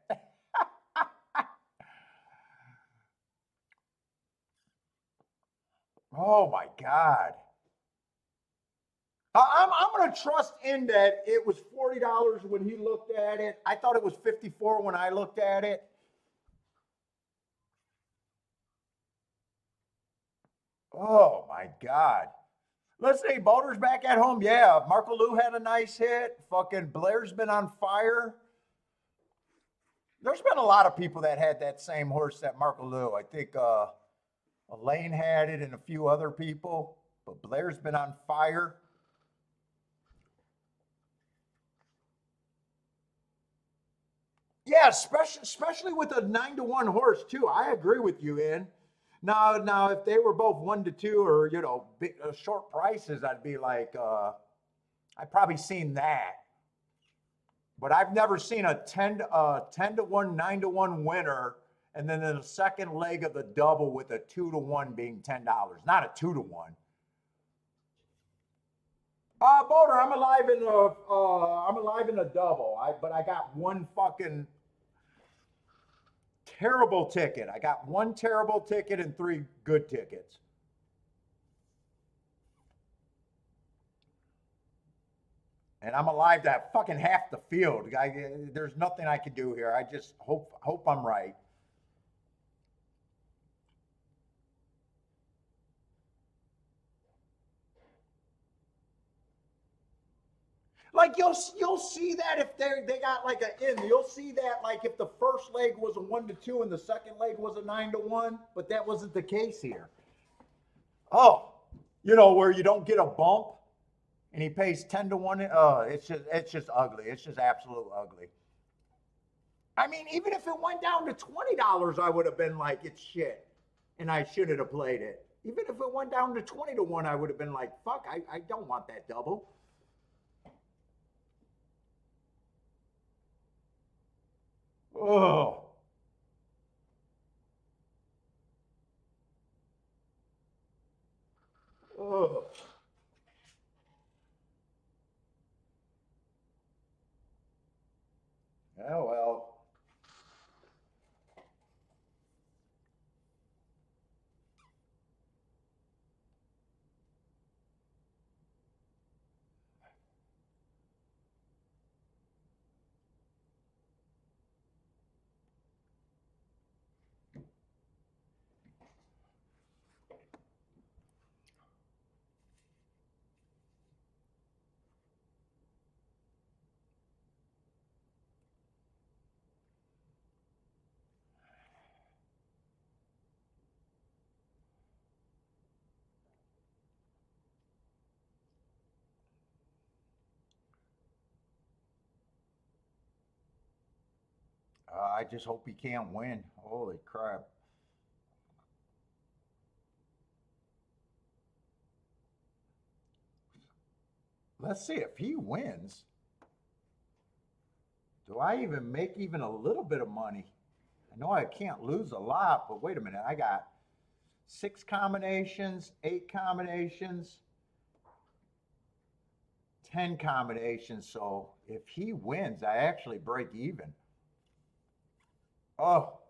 Oh my God. I'm going to trust in that it was $40 when he looked at it. I thought it was 54 when I looked at it. Oh my God. Let's say Boulder's back at home. Yeah, Marco Lou had a nice hit. Fucking Blair's been on fire. There's been a lot of people that had that same horse that Marco Lou. I think Elaine had it and a few other people, but Blair's been on fire. Yeah, Yeah, especially with a 9-1 horse too. I agree with you, Ian. Now, if they were both 1-2 or big, short prices, I'd be like, I've probably seen that, but I've never seen a 10-1, 9-1 winner, and then in the second leg of the double with a 2-1 being $10. Not a 2-1. Boulder, I'm alive in a double. But I got one fucking terrible ticket. I got one terrible ticket and three good tickets. And I'm alive to fucking half the field. There's nothing I can do here. I just hope I'm right. Like you'll see that if they got like an in, you'll see that like if the first leg was a 1-2 and the second leg was a 9-1, but that wasn't the case here. Oh, where you don't get a bump and he pays 10-1. It's just ugly. It's just absolute ugly. I mean, even if it went down to $20, I would have been like, it's shit, and I shouldn't have played it. Even if it went down to 20-1, I would have been like, fuck, I don't want that double. Oh. Oh. Oh well. I just hope he can't win. Holy crap. Let's see if he wins. Do I even make even a little bit of money? I know I can't lose a lot, but wait a minute. I got 6 combinations, 8 combinations, 10 combinations. So if he wins, I actually break even. Oh,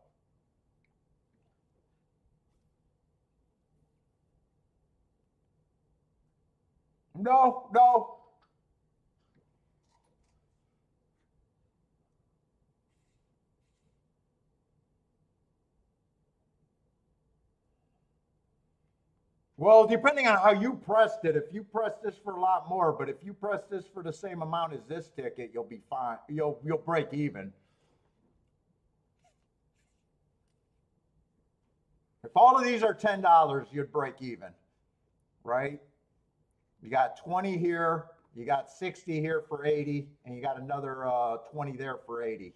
no, no. Well, depending on how you pressed it, if you press this for a lot more, but if you press this for the same amount as this ticket, you'll be fine. You'll break even. If all of these are $10, you'd break even, right? You got 20 here, you got 60 here for 80, and you got another 20 there for 80.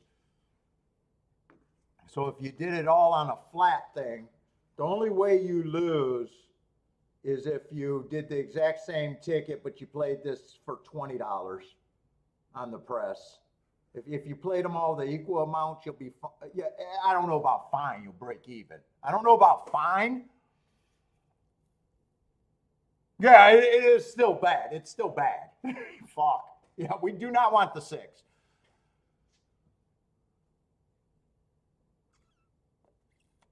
So if you did it all on a flat thing, the only way you lose is if you did the exact same ticket, but you played this for $20 on the press. If you played them all the equal amounts, you'll be, yeah, I don't know about fine, you'll break even. I don't know about fine. Yeah, it is still bad. It's still bad. Fuck. Yeah, we do not want the 6.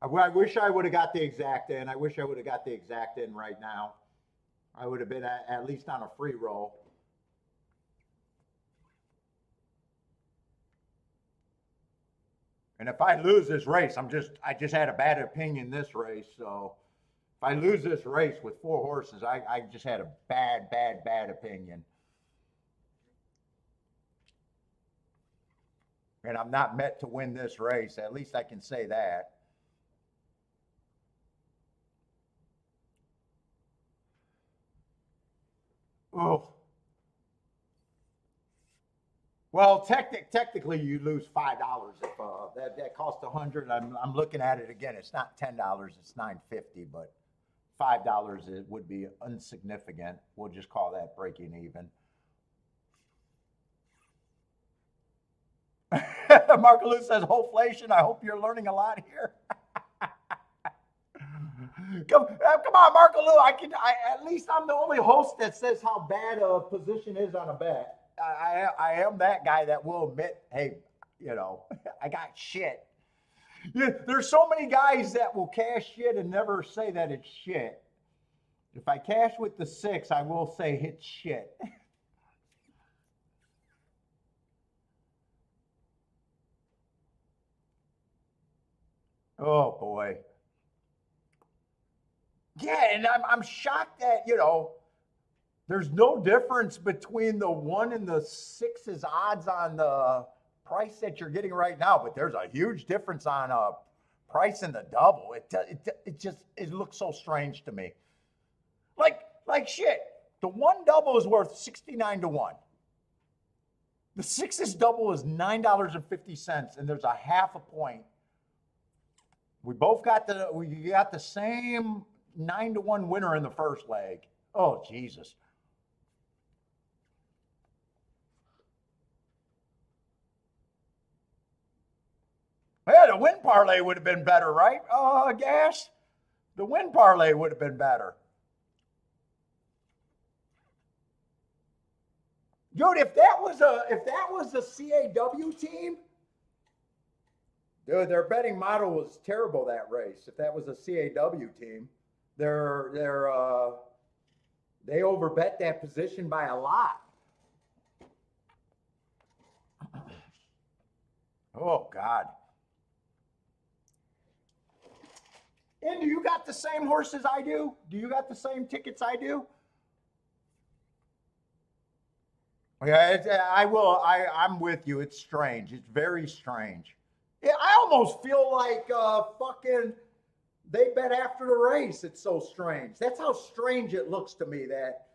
I wish I would have got the exact in. I wish I would have got the exact in right now. I would have been at least on a free roll. And if I lose this race, I just had a bad opinion this race. So if I lose this race with 4 horses, I just had a bad opinion. And I'm not meant to win this race. At least I can say that. Oh, Well, technically, you lose $5 if that costs 100. I'm looking at it again. It's not $10. It's 9.50, but $5 it would be insignificant. We'll just call that breaking even. Mark Lou says, "Hoflation." I hope you're learning a lot here. Come on, Marco Lou. At least I'm the only host that says how bad a position is on a bet. I am that guy that will admit, hey, I got shit. Yeah, there's so many guys that will cash shit and never say that it's shit. If I cash with the 6, I will say it's shit. Oh boy. Yeah, and I'm shocked that, there's no difference between the 1 and the 6's odds on the price that you're getting right now, but there's a huge difference on price in the double. It looks so strange to me. Like shit. The 1 double is worth 69 to 1. The 6's double is $9.50, and there's a half a point. We got the same 9 to 1 winner in the first leg. Oh Jesus. Yeah, the win parlay would have been better, right? Gas. The win parlay would have been better. Dude, if that was a CAW team, dude, their betting model was terrible that race. If that was a CAW team, they overbet that position by a lot. Oh God. And do you got the same horses I do? Do you got the same tickets I do? Yeah, I will. I'm with you. It's strange. It's very strange. Yeah, I almost feel like fucking they bet after the race. It's so strange. That's how strange it looks to me that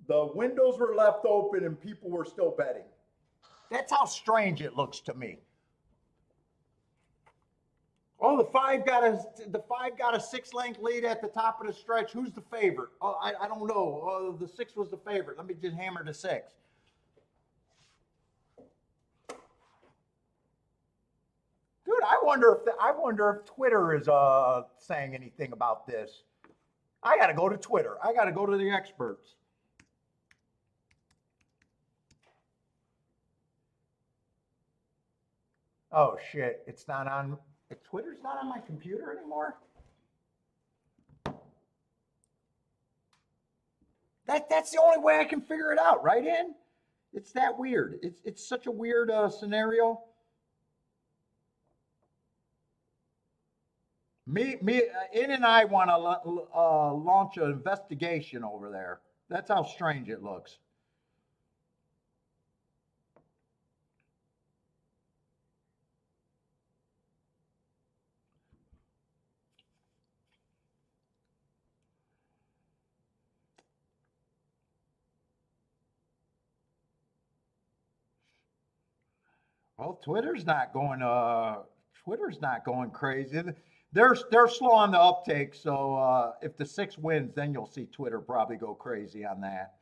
the windows were left open and people were still betting. That's how strange it looks to me. Oh, the 5 got a 6 length lead at the top of the stretch. Who's the favorite? Oh, I don't know. Oh, the 6 was the favorite. Let me just hammer the 6. Dude, I wonder if Twitter is saying anything about this. I got to go to Twitter. I got to go to the experts. Oh shit! It's not on. Twitter's not on my computer anymore. That's the only way I can figure it out, right? In it's that weird. It's such a weird scenario. In and I want to launch an investigation over there. That's how strange it looks. Well, Twitter's not going crazy. They're slow on the uptake, so if the 6 wins, then you'll see Twitter probably go crazy on that.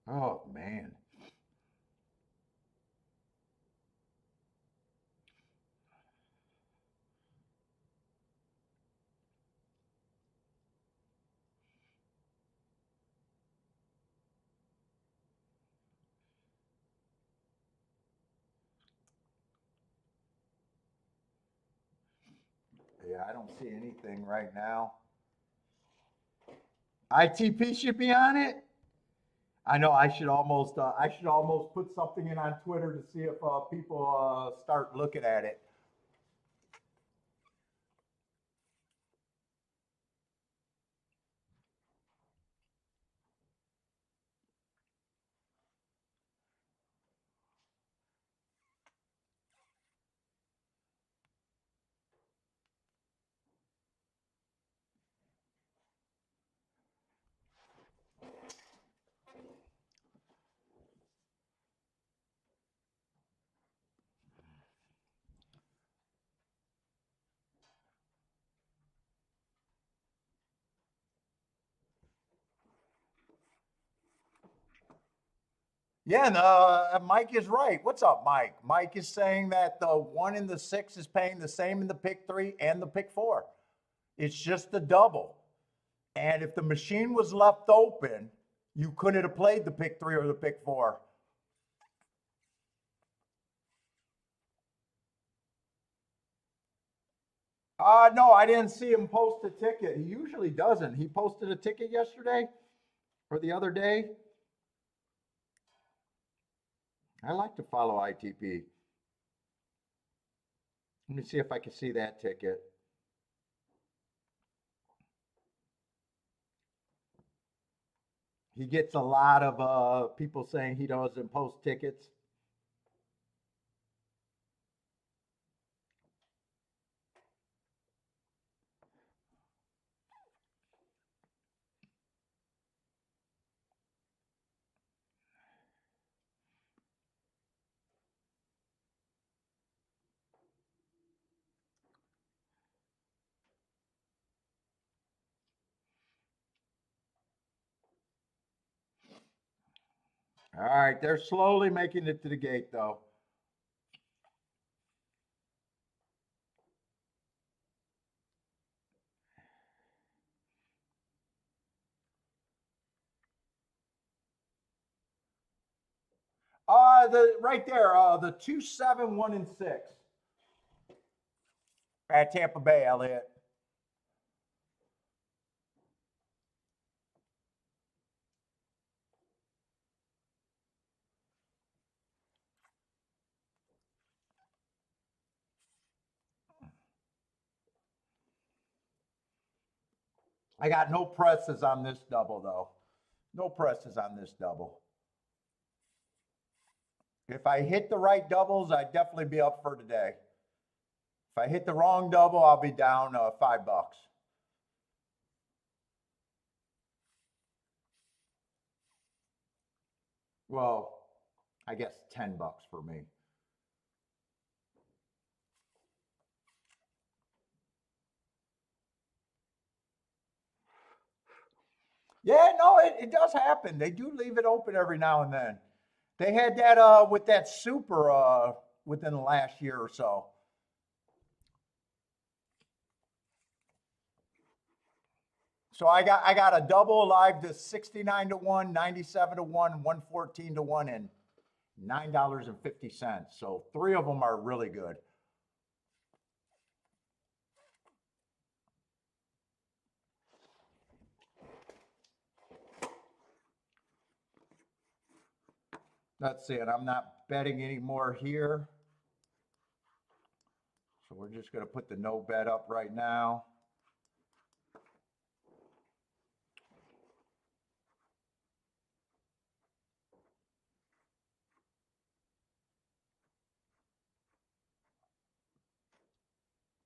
Oh man. Yeah, I don't see anything right now. ITP should be on it. I know I should almost put something in on Twitter to see if people start looking at it. Yeah, and Mike is right. What's up, Mike? Mike is saying that the 1 and the 6 is paying the same in the pick 3 and the pick 4. It's just a double. And if the machine was left open, you couldn't have played the pick 3 or the pick 4. No, I didn't see him post a ticket. He usually doesn't. He posted a ticket yesterday or the other day. I like to follow ITP. Let me see if I can see that ticket. He gets a lot of people saying he doesn't post tickets. All right, they're slowly making it to the gate, though. The right there, the 2, 7, 1, and 6 at Tampa Bay, Elliott. I got no presses on this double, though. No presses on this double. If I hit the right doubles, I'd definitely be up for today. If I hit the wrong double, I'll be down $5. Well, I guess $10 for me. Yeah, no, it does happen. They do leave it open every now and then. They had that with that super within the last year or so. So I got a double live to 69 to 1, 97 to 1, 114 to 1, and $9.50. So three of them are really good. That's it. I'm not betting anymore here. So we're just going to put the no bet up right now.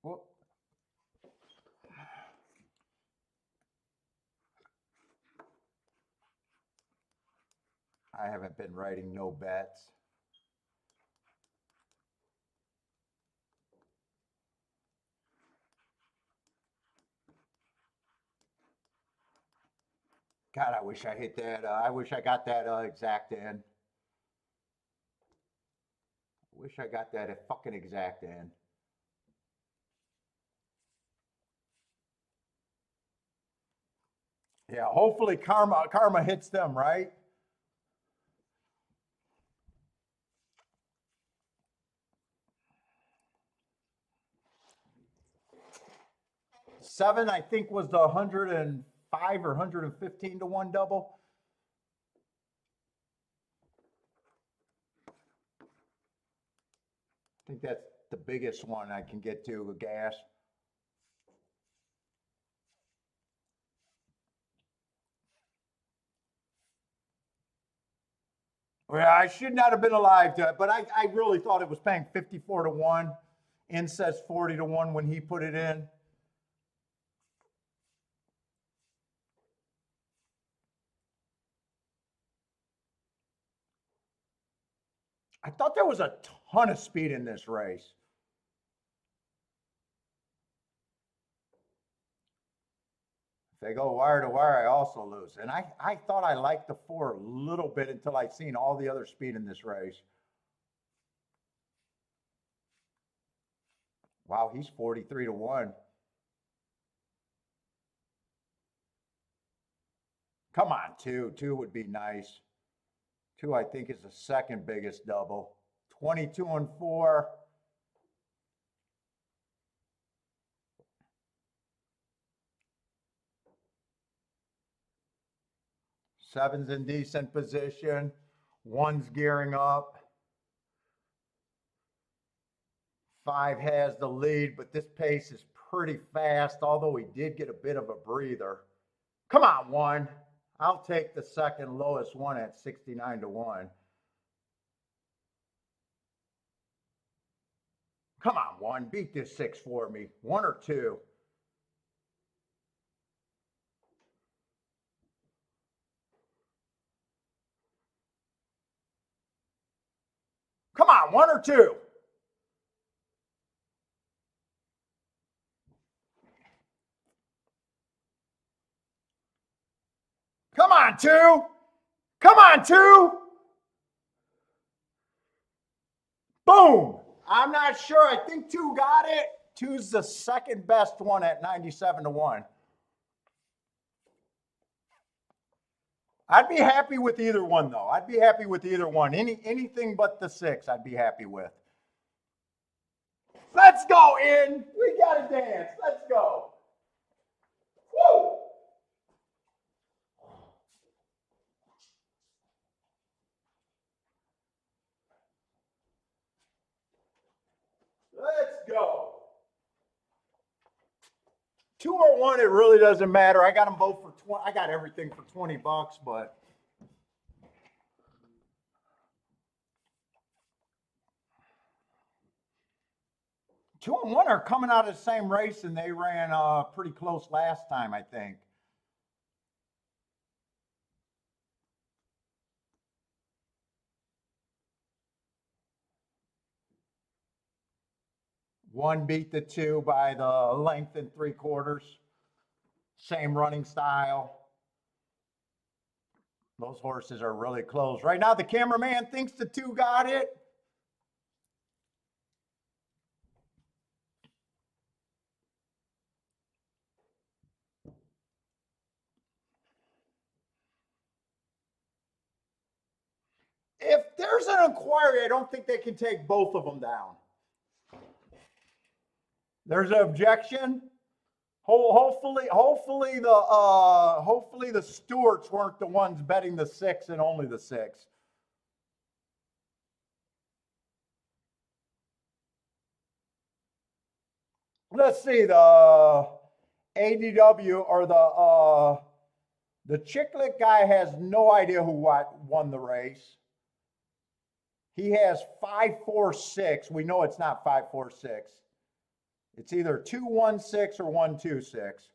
Whoop. I haven't been writing no bets. God, I wish I hit that. I wish I got that exact in. Wish I got that fucking exact in. Yeah, hopefully karma hits them, right? 7, I think, was the 105 or 115 to 1 double. I think that's the biggest one I can get to with gas. Well, I should not have been alive to it, but I really thought it was paying 54 to 1. In says 40 to 1 when he put it in. I thought there was a ton of speed in this race. they go wire to wire, I also lose. And I thought I liked the 4 a little bit until I seen all the other speed in this race. Wow, he's 43 to 1. Come on, 2. 2 would be nice. 2, I think, is the second biggest double. 22 and 4. Seven's in decent position. 1's gearing up. 5 has the lead, but this pace is pretty fast, although he did get a bit of a breather. Come on, 1. I'll take the second lowest one at 69 to 1. Come on, 1. Beat this 6 for me. 1 or 2. Come on, 1 or 2. Come on, 2. Come on, 2. Boom. I'm not sure. I think 2 got it. 2's the second best one at 97 to 1. I'd be happy with either one, though. I'd be happy with either one. Anything but the 6, I'd be happy with. Let's go, in. We got to dance. Let's go. Woo! Let's go. 2 or 1, it really doesn't matter. I got them both for 20. I got everything for $20, but two and 1 are coming out of the same race, and they ran pretty close last time, I think. One beat the 2 by the length and 3/4. Same running style. Those horses are really close. Right now, the cameraman thinks the 2 got it. If there's an inquiry, I don't think they can take both of them down. There's an objection. Hopefully the stewards weren't the ones betting the 6 and only the 6. Let's see, the ADW or the Chicklet guy has no idea who won the race. He has 546. We know it's not 546. It's either 216 or 126.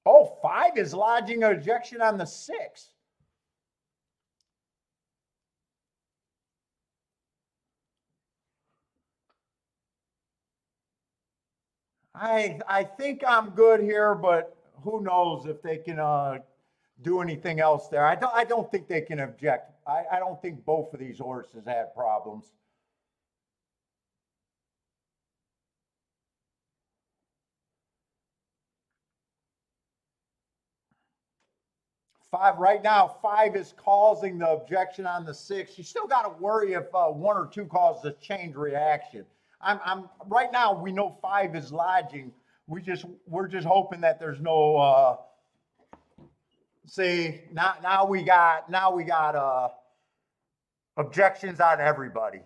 Oh, 5 is lodging an objection on the 6. I think I'm good here, but who knows if they can do anything else there. I don't think they can object. I don't think both of these horses had problems. 5 right now. 5 is causing the objection on the 6. You still got to worry if 1 or 2 causes a chain reaction. I'm right now. We know 5 is lodging. We're just hoping that there's no. See, now we got objections on everybody.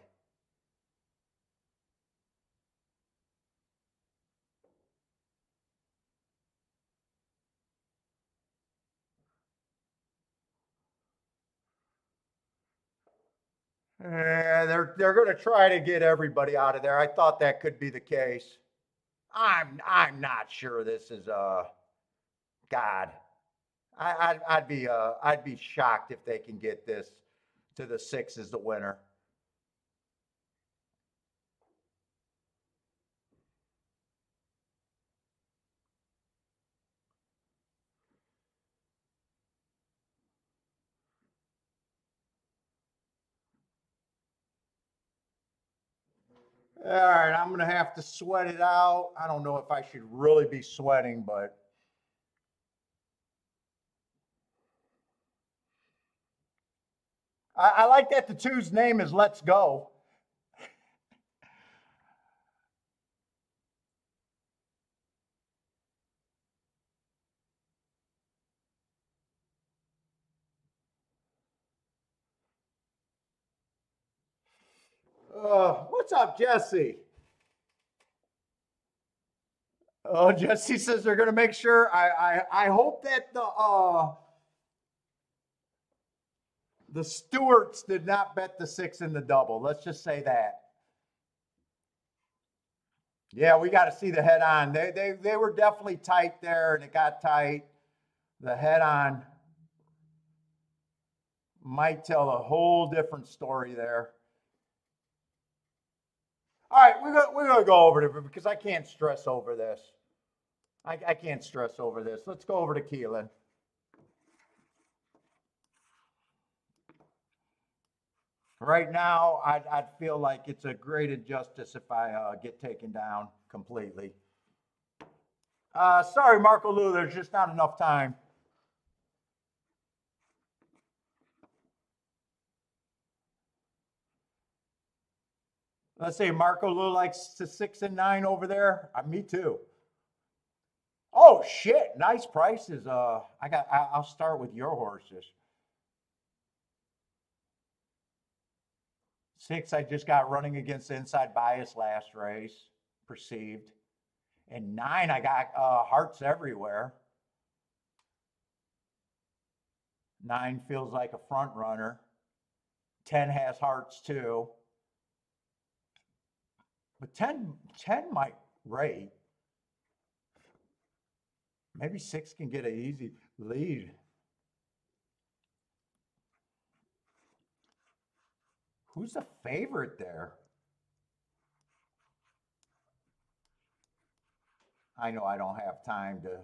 They're going to try to get everybody out of there. I thought that could be the case. I'm not sure this is God. I'd be shocked if they can get this to the 6 as the winner. All right, I'm going to have to sweat it out. I don't know if I should really be sweating, but I like that the two's name is Let's Go. What's up, Jesse? Oh, Jesse says they're going to make sure. I hope that the Stewarts did not bet the 6 in the double. Let's just say that. Yeah, we got to see the head on. They were definitely tight there, and it got tight. The head on might tell a whole different story there. All right, we're gonna go over it because I can't stress over this. I can't stress over this. Let's go over to Keeneland. Right now, I'd feel like it's a great injustice if I get taken down completely. Sorry, Marco Lou, there's just not enough time. Let's say Marco Lou likes to 6 and 9 over there. Me too. Oh shit! Nice prices. I'll start with your horses. 6, I just got running against inside bias last race, perceived. And 9, I got hearts everywhere. 9 feels like a front runner. 10 has hearts too. But 10 might rate. Maybe 6 can get an easy lead. Who's the favorite there? I know I don't have time to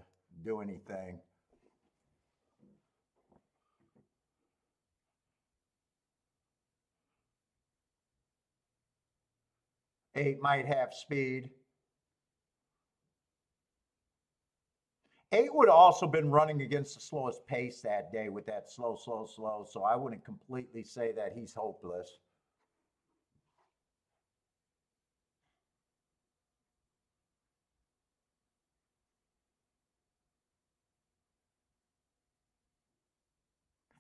do anything. Eight might have speed. 8 would have also been running against the slowest pace that day with that slow. So I wouldn't completely say that he's hopeless.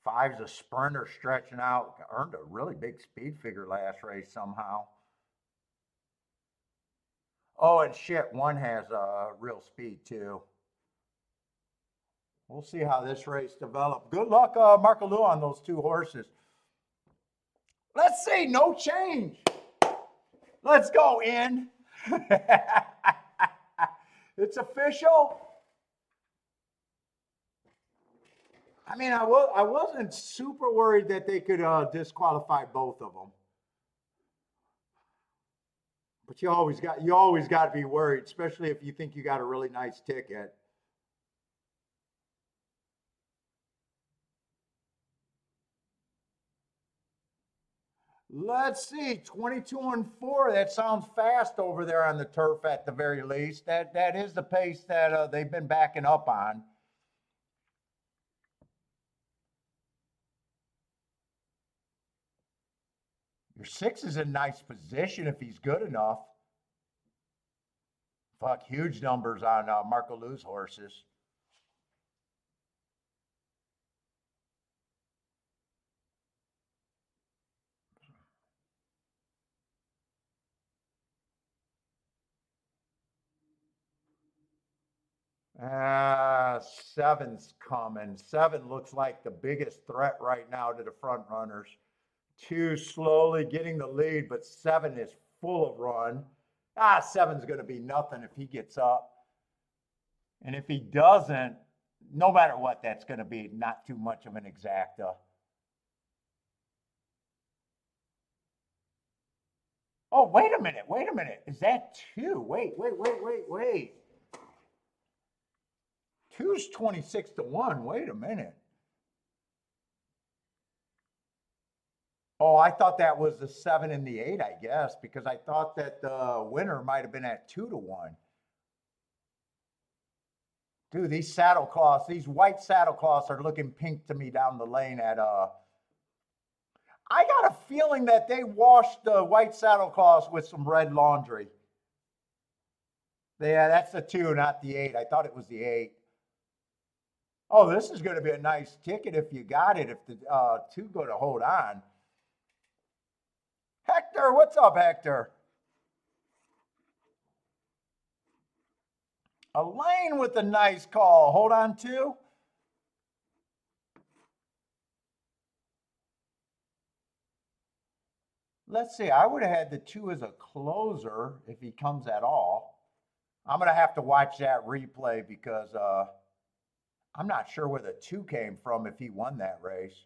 Five's a sprinter stretching out, earned a really big speed figure last race somehow. Oh, and shit, 1 has real speed too. We'll see how this race develops. Good luck, Marco Lou, on those 2 horses. Let's see, no change. Let's go in. It's official. I mean, I wasn't super worried that they could disqualify both of them. But you always got to be worried, especially if you think you got a really nice ticket. Let's see, 22 and 4. That sounds fast over there on the turf at the very least. That is the pace that they've been backing up on. Your 6 is in nice position if he's good enough. Fuck, huge numbers on Marco Lou's horses. Seven's coming. 7 looks like the biggest threat right now to the front runners. 2 slowly getting the lead, but 7 is full of run. 7's going to be nothing if he gets up. And if he doesn't, no matter what, that's going to be not too much of an exacta. Oh, wait a minute. Is that 2? Wait. 2's 26 to 1. Wait a minute. Oh, I thought that was the 7 and the 8, I guess, because I thought that the winner might have been at 2-1. Dude, these saddlecloths, these white saddlecloths are looking pink to me down the lane at I got a feeling that they washed the white saddlecloths with some red laundry. Yeah, that's the 2, not the 8. I thought it was the 8. Oh, this is going to be a nice ticket if you got it, if the 2 go to hold on. Hector, what's up, Hector? Elaine with a nice call. Hold on, 2. Let's see. I would have had the 2 as a closer if he comes at all. I'm going to have to watch that replay because I'm not sure where the 2 came from if he won that race.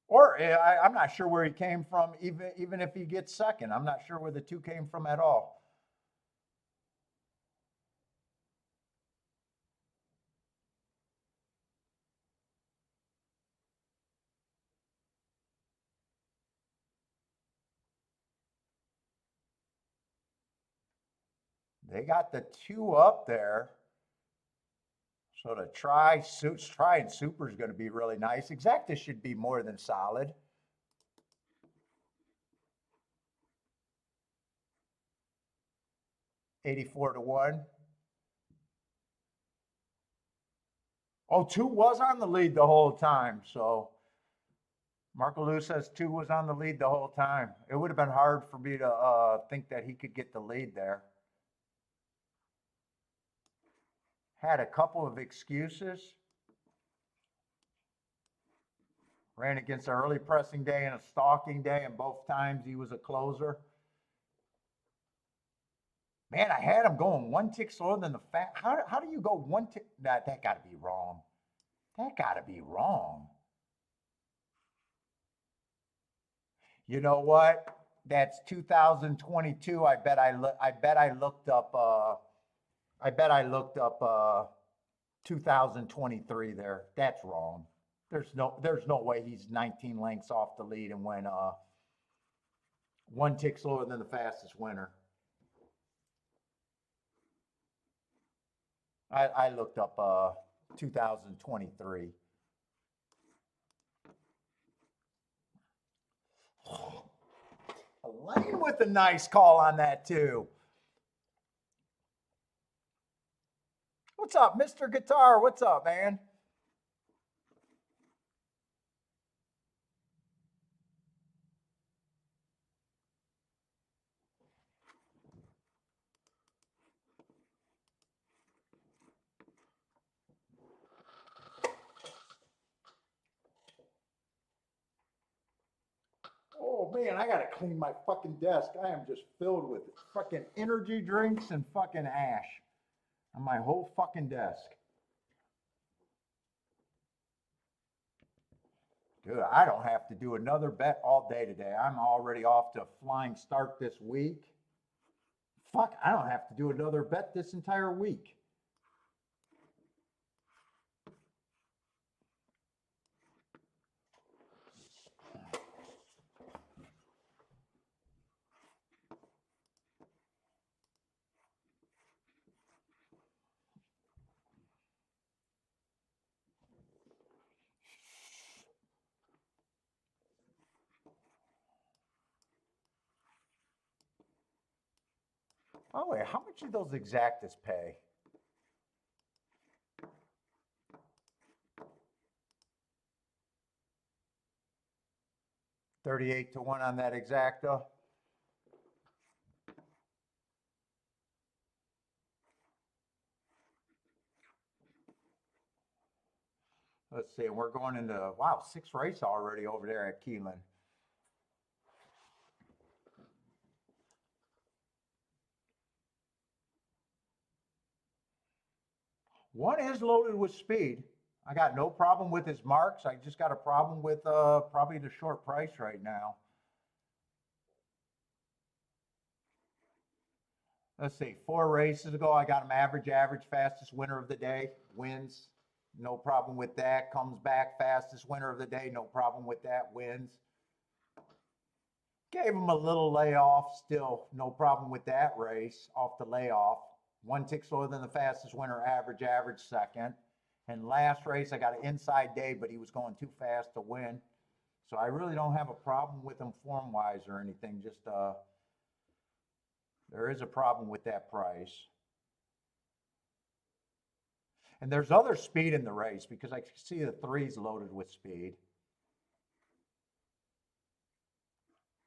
Or I'm not sure where he came from, even if he gets second. I'm not sure where the 2 came from at all. They got the 2 up there. So to try and super is going to be really nice. Exacta should be more than solid. $84-1. Oh, 2 was on the lead the whole time. So Marco Lou says 2 was on the lead the whole time. It would have been hard for me to think that he could get the lead there. Had a couple of excuses. Ran against an early pressing day and a stalking day, and both times he was a closer. Man, I had him going 1 tick slower than the fat. How do you go 1 tick? That got to be wrong. That got to be wrong. You know what? That's 2022. I bet I looked up. I bet I looked up 2023 there. That's wrong. There's no way he's 19 lengths off the lead and went 1 tick slower than the fastest winner. I looked up 2023. Elaine with a nice call on that too. What's up, Mr. Guitar? What's up, man? Oh man, I gotta clean my fucking desk. I am just filled with fucking energy drinks and fucking ash on my whole fucking desk. Dude, I don't have to do another bet all day today. I'm already off to a flying start this week. Fuck, I don't have to do another bet this entire week. Oh wait, how much do those exactas pay? $38-1 on that exacta. Let's see, we're going into, wow, 6 race already over there at Keeneland. One is loaded with speed. I got no problem with his marks. I just got a problem with probably the short price right now. Let's see, 4 races ago, I got him average, fastest winner of the day, wins. No problem with that. Comes back, fastest winner of the day, no problem with that, wins. Gave him a little layoff, still no problem with that race off the layoff. 1 tick slower than the fastest winner, average second. And last race, I got an inside day, but he was going too fast to win. So I really don't have a problem with him form-wise or anything. Just there is a problem with that price. And there's other speed in the race because I see the threes loaded with speed.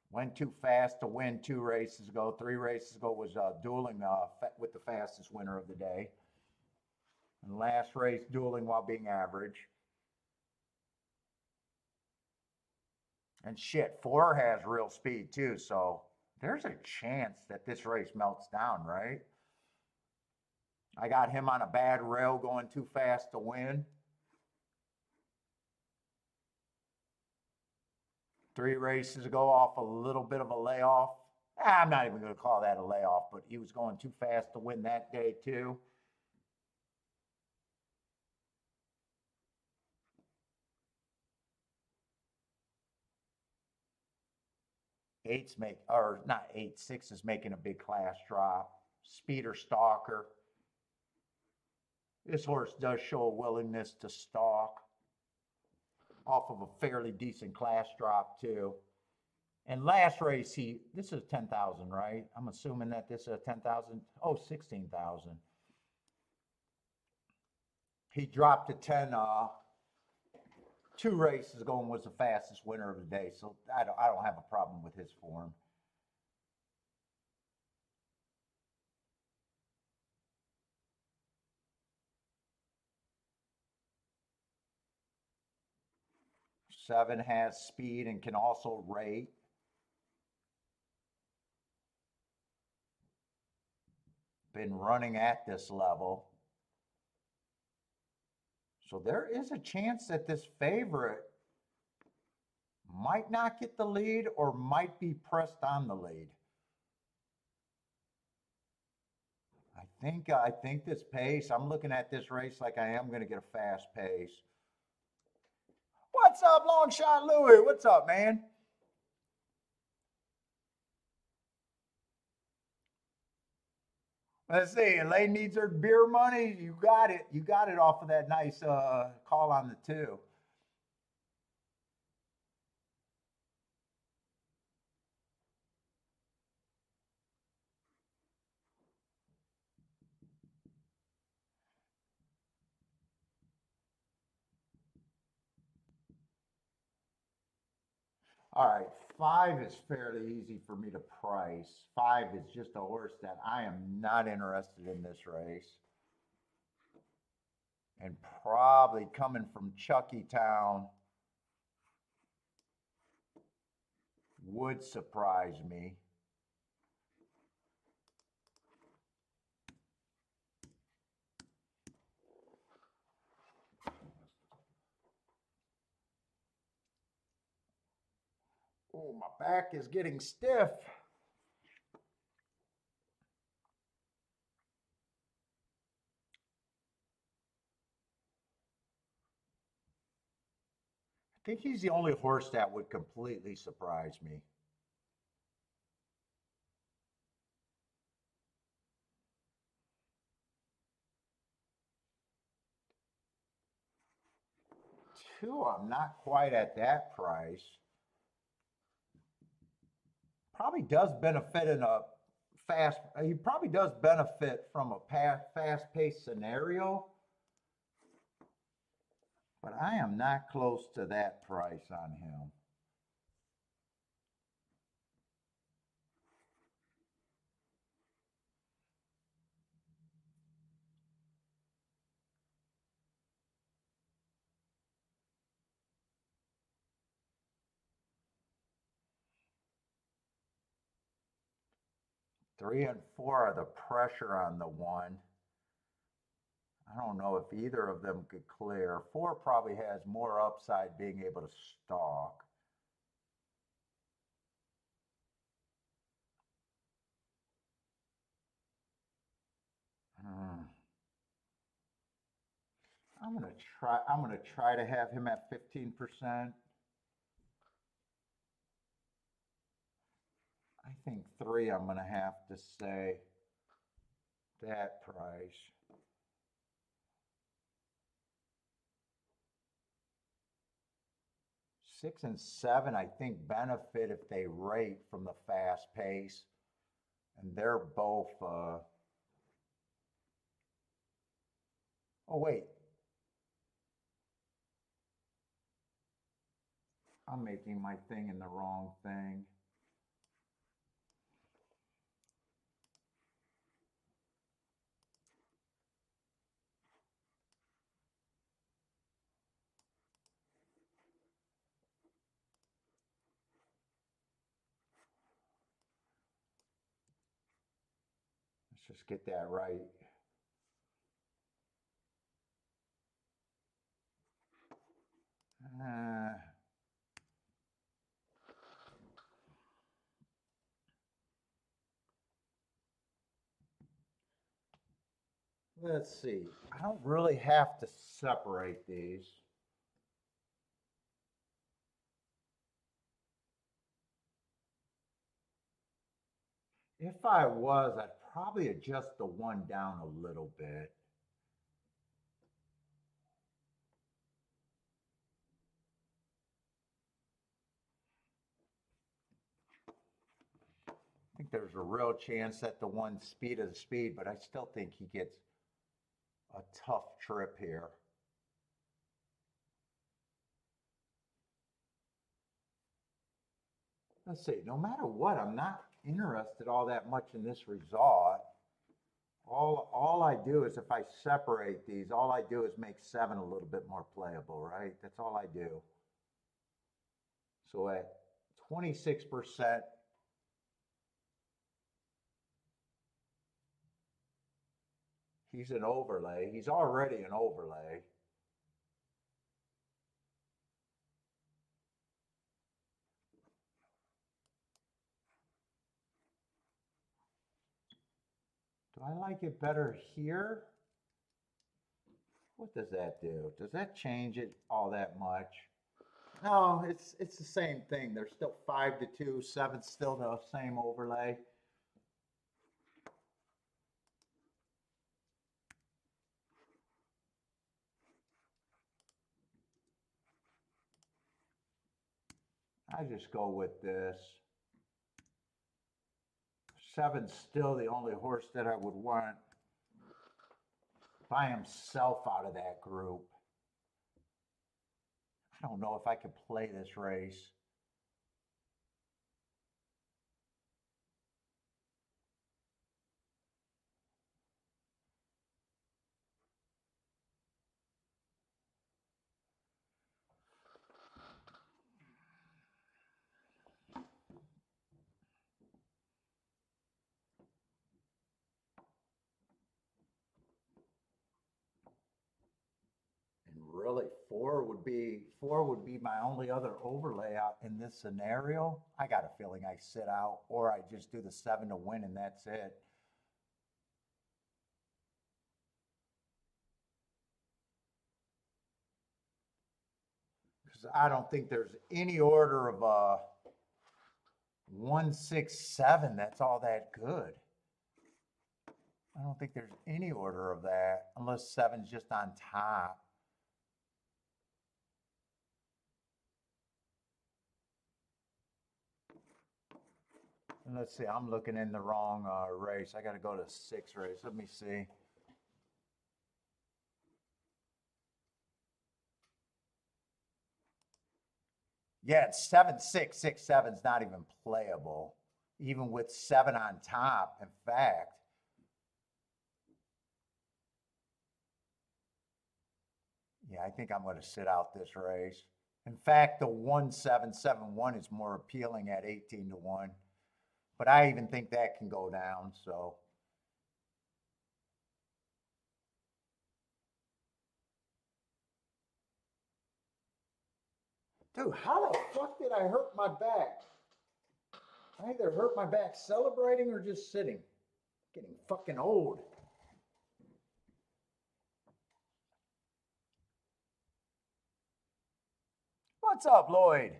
Went too fast to win 2 races ago. 3 races ago was dueling with the fastest winner of the day. And last race, dueling while being average. And shit, 4 has real speed too, so there's a chance that this race melts down, right? I got him on a bad rail going too fast to win. 3 races ago off a little bit of a layoff. I'm not even going to call that a layoff, but he was going too fast to win that day too. Eight's make, or not eight, 6 is making a big class drop. Speeder stalker. This horse does show a willingness to stalk off of a fairly decent class drop too. And last race, this is 10,000, right? I'm assuming that this is 10,000. Oh, 16,000. He dropped to 10, 2 races ago and was the fastest winner of the day. So I don't have a problem with his form. Seven has speed and can also rate. Been running at this level. So there is a chance that this favorite might not get the lead or might be pressed on the lead. I think this pace, I'm looking at this race like I am going to get a fast pace. What's up, Long Shot Louie? What's up, man? Let's see. Elaine needs her beer money. You got it. You got it off of that nice call on the 2. All right, 5 is fairly easy for me to price. 5 is just a horse that I am not interested in this race. And probably coming from Chucky Town would surprise me. Oh, my back is getting stiff. I think he's the only horse that would completely surprise me. Two, I'm not quite at that price. Probably does benefit in a fast, he probably does benefit from a fast-paced scenario, but I am not close to that price on him. Three and four are the pressure on the 1. I don't know if either of them could clear. 4 probably has more upside being able to stalk. Hmm. I'm gonna try to have him at 15%. think 3, I'm going to have to say that price. 6 and 7, I think, benefit if they rate from the fast pace. And they're both, oh, wait. I'm making my thing in the wrong thing. Let's just get that right. Let's see. I don't really have to separate these. If I was, I'd probably adjust the one down a little bit. I think there's a real chance that the one speed of the speed, but I still think he gets a tough trip here. Let's see, no matter what, I'm not interested all that much in this result. All I do is if I separate these, all I do is make 7 a little bit more playable, right? That's all I do. So at 26%, he's an overlay. He's already an overlay. Do I like it better here? What does that do? Does that change it all that much? No, it's the same thing. They're still 5 to 2, 7's still the same overlay. I just go with this. 7's still the only horse that I would want by himself out of that group. I don't know if I could play this race. Really, four would be my only other overlay out in this scenario. I got a feeling I sit out or I just do the 7 to win and that's it. Because I don't think there's any order of 1, 6, 7 that's all that good. I don't think there's any order of that unless 7's just on top. And let's see, I'm looking in the wrong race. I got to go to 6 race. Let me see. Yeah, it's 7, 6, 6, 7's not even playable, even with 7 on top. In fact, yeah, I think I'm going to sit out this race. In fact, the 1771 is more appealing at 18 to 1. But I even think that can go down, so. Dude, how the fuck did I hurt my back? I either hurt my back celebrating or just sitting. Getting fucking old. What's up, Lloyd?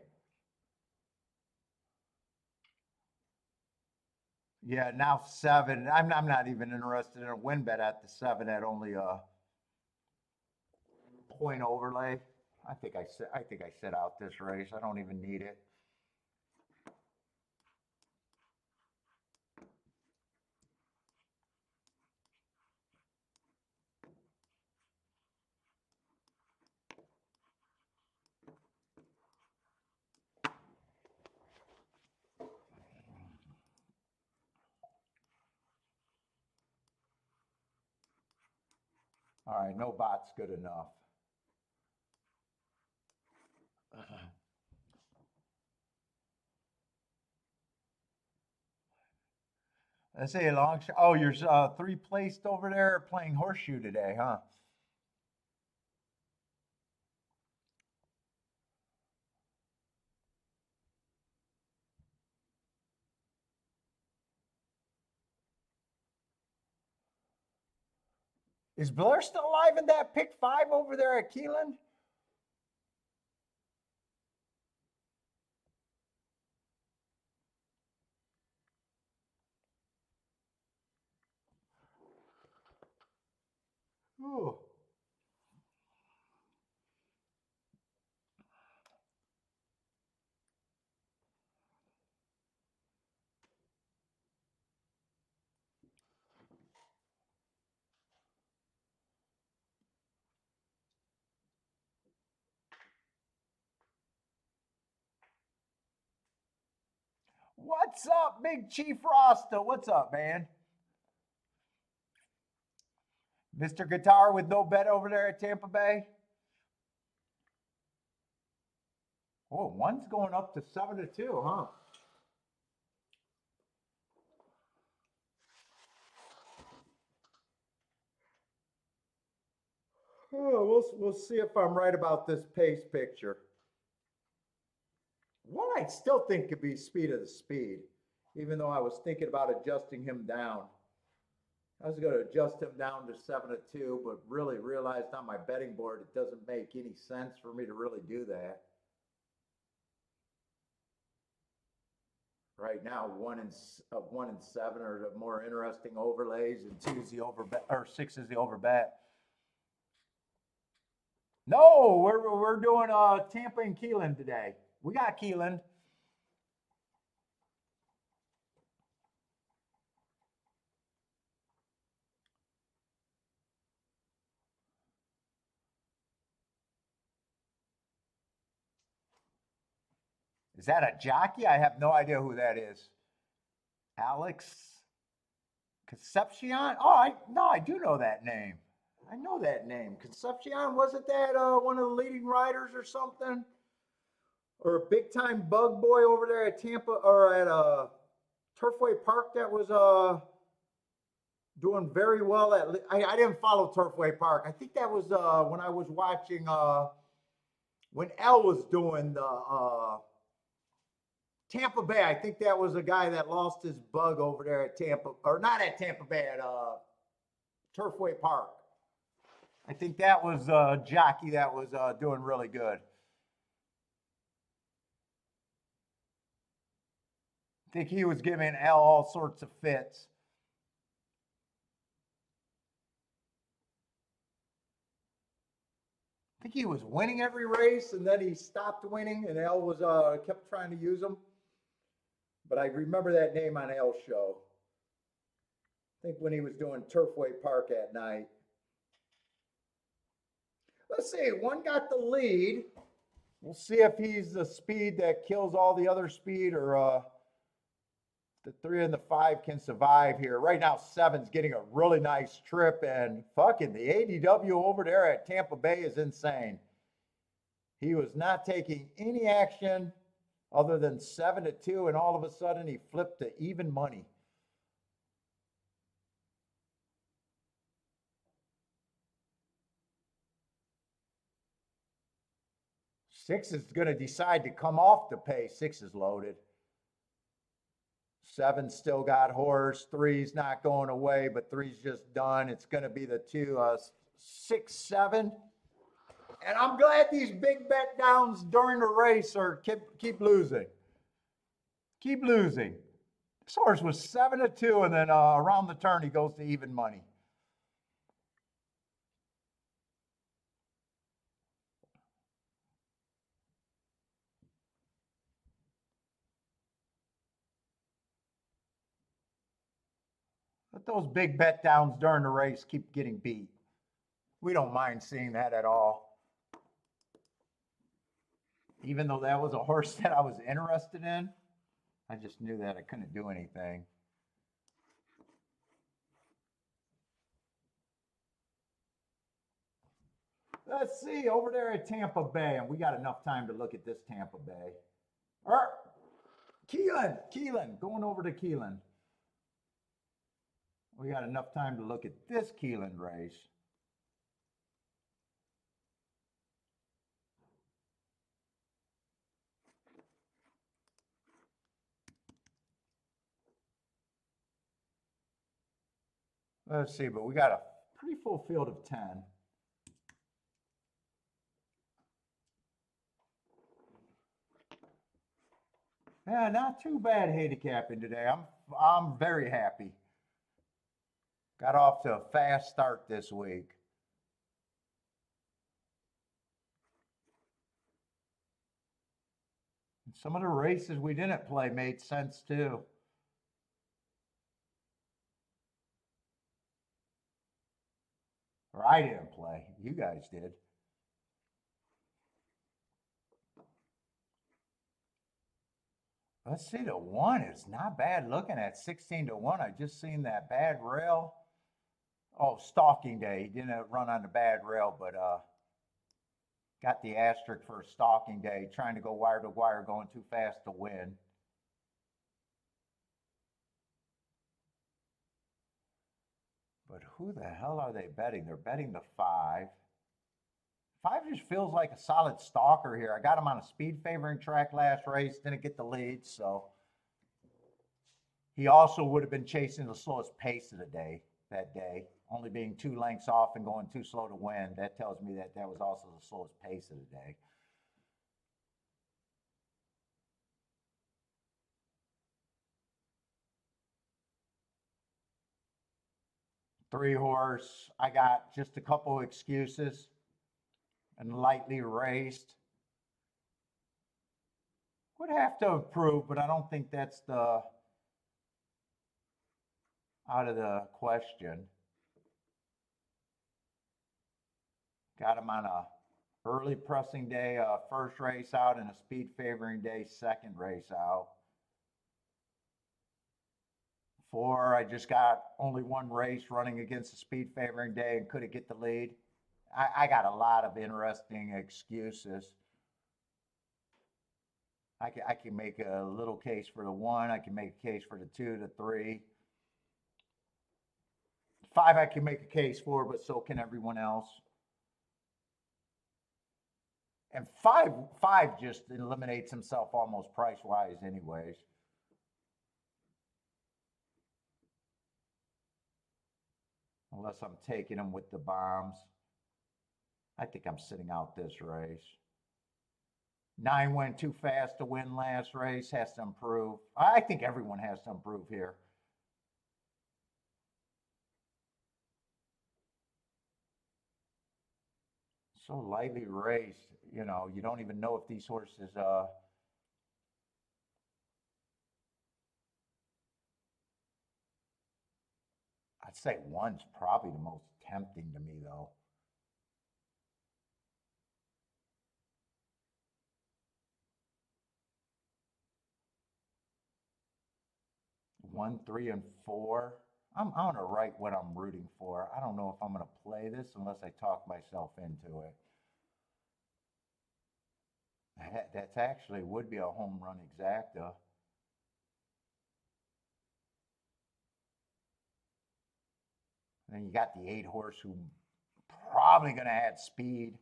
Yeah, now 7. I'm not even interested in a win bet at the 7 at only a point overlay. I think I set out this race. I don't even need it. All right, no bot's good enough. Let's say a long shot. Oh, you're 3 placed over there playing horseshoe today, huh? Is Blair still alive in that pick 5 over there at Keeneland? Ooh. What's up, Big Chief Rasta? What's up, man? Mr. Guitar with no bet over there at Tampa Bay? Oh, one's going up to 7-2, huh? Oh, we'll see if I'm right about this pace picture. One I still think could be speed of the speed, even though I was thinking about adjusting him down. I was going to adjust him down to 7-2, but really realized on my betting board it doesn't make any sense for me to really do that. Right now, 1 and 7 are the more interesting overlays, and 2 is the over bet, or 6 is the over bet. No, we're doing Tampa and Keeneland today. We got Keeneland. Is that a jockey? I have no idea who that is. Alex Concepcion? Oh, I do know that name. I know that name. Concepcion, wasn't that one of the leading riders or something? Or a big time bug boy over there at Tampa or at Turfway Park that was doing very well at. I didn't follow Turfway Park. I think that was when I was watching when L was doing the Tampa Bay. I think that was a guy that lost his bug over there at Tampa, or not at Tampa Bay, at Turfway Park. I think that was a jockey that was doing really good. I think he was giving L all sorts of fits. I think he was winning every race, and then he stopped winning, and L was kept trying to use him. But I remember that name on L's show. I think when he was doing Turfway Park at night. Let's see, one got the lead. We'll see if he's the speed that kills all the other speed, or the 3 and the 5 can survive here. Right now, 7's getting a really nice trip, and fucking the ADW over there at Tampa Bay is insane. He was not taking any action other than 7-2, and all of a sudden he flipped to even money. Six is going to decide to come off the pace. 6 is loaded. 7 still got horse. 3's not going away, but 3's just done. It's going to be the 2, 6, 7. And I'm glad these big bet downs during the race are keep losing. Keep losing. This horse was 7-2, and then around the turn he goes to even money. But those big bet downs during the race keep getting beat. We don't mind seeing that at all. Even though that was a horse that I was interested in, I just knew that I couldn't do anything. Let's see, over there at Tampa Bay, and we got enough time to look at this Tampa Bay. Keeneland, going over to Keeneland. We got enough time to look at this Keeneland race. Let's see, but we got a pretty full field of 10. Yeah, not too bad handicapping today. I'm very happy. Got off to a fast start this week. And some of the races we didn't play made sense too. Or I didn't play. You guys did. Let's see, the one is not bad looking at 16-1. I just seen that bad rail. Oh, stalking day. He didn't run on the bad rail, but got the asterisk for a stalking day, trying to go wire to wire, going too fast to win. But who the hell are they betting? They're betting the 5. 5 just feels like a solid stalker here. I got him on a speed favoring track last race, didn't get the lead, so he also would have been chasing the slowest pace of the day that day, only being 2 lengths off and going too slow to win. That tells me that that was also the slowest pace of the day. Three horse, I got just a couple excuses and lightly raced. Would have to improve, but I don't think that's the out of the question. Got him on a early pressing day, first race out, and a speed favoring day, second race out. 4, I just got only one race running against the speed favoring day and couldn't get the lead. I got a lot of interesting excuses. I can make a little case for the 1. I can make a case for the 2, the 3. 5 I can make a case for, but so can everyone else. And five just eliminates himself almost price-wise anyways. Unless I'm taking him with the bombs. I think I'm sitting out this race. 9 went too fast to win last race, has to improve. I think everyone has to improve here. So lightly raced, you know, you don't even know if these horses, I'd say 1's probably the most tempting to me though. 1, 3, and 4. I'm gonna write what I'm rooting for. I don't know if I'm gonna play this unless I talk myself into it. That's actually would be a home run exacta. And then you got the 8 horse who probably gonna add speed.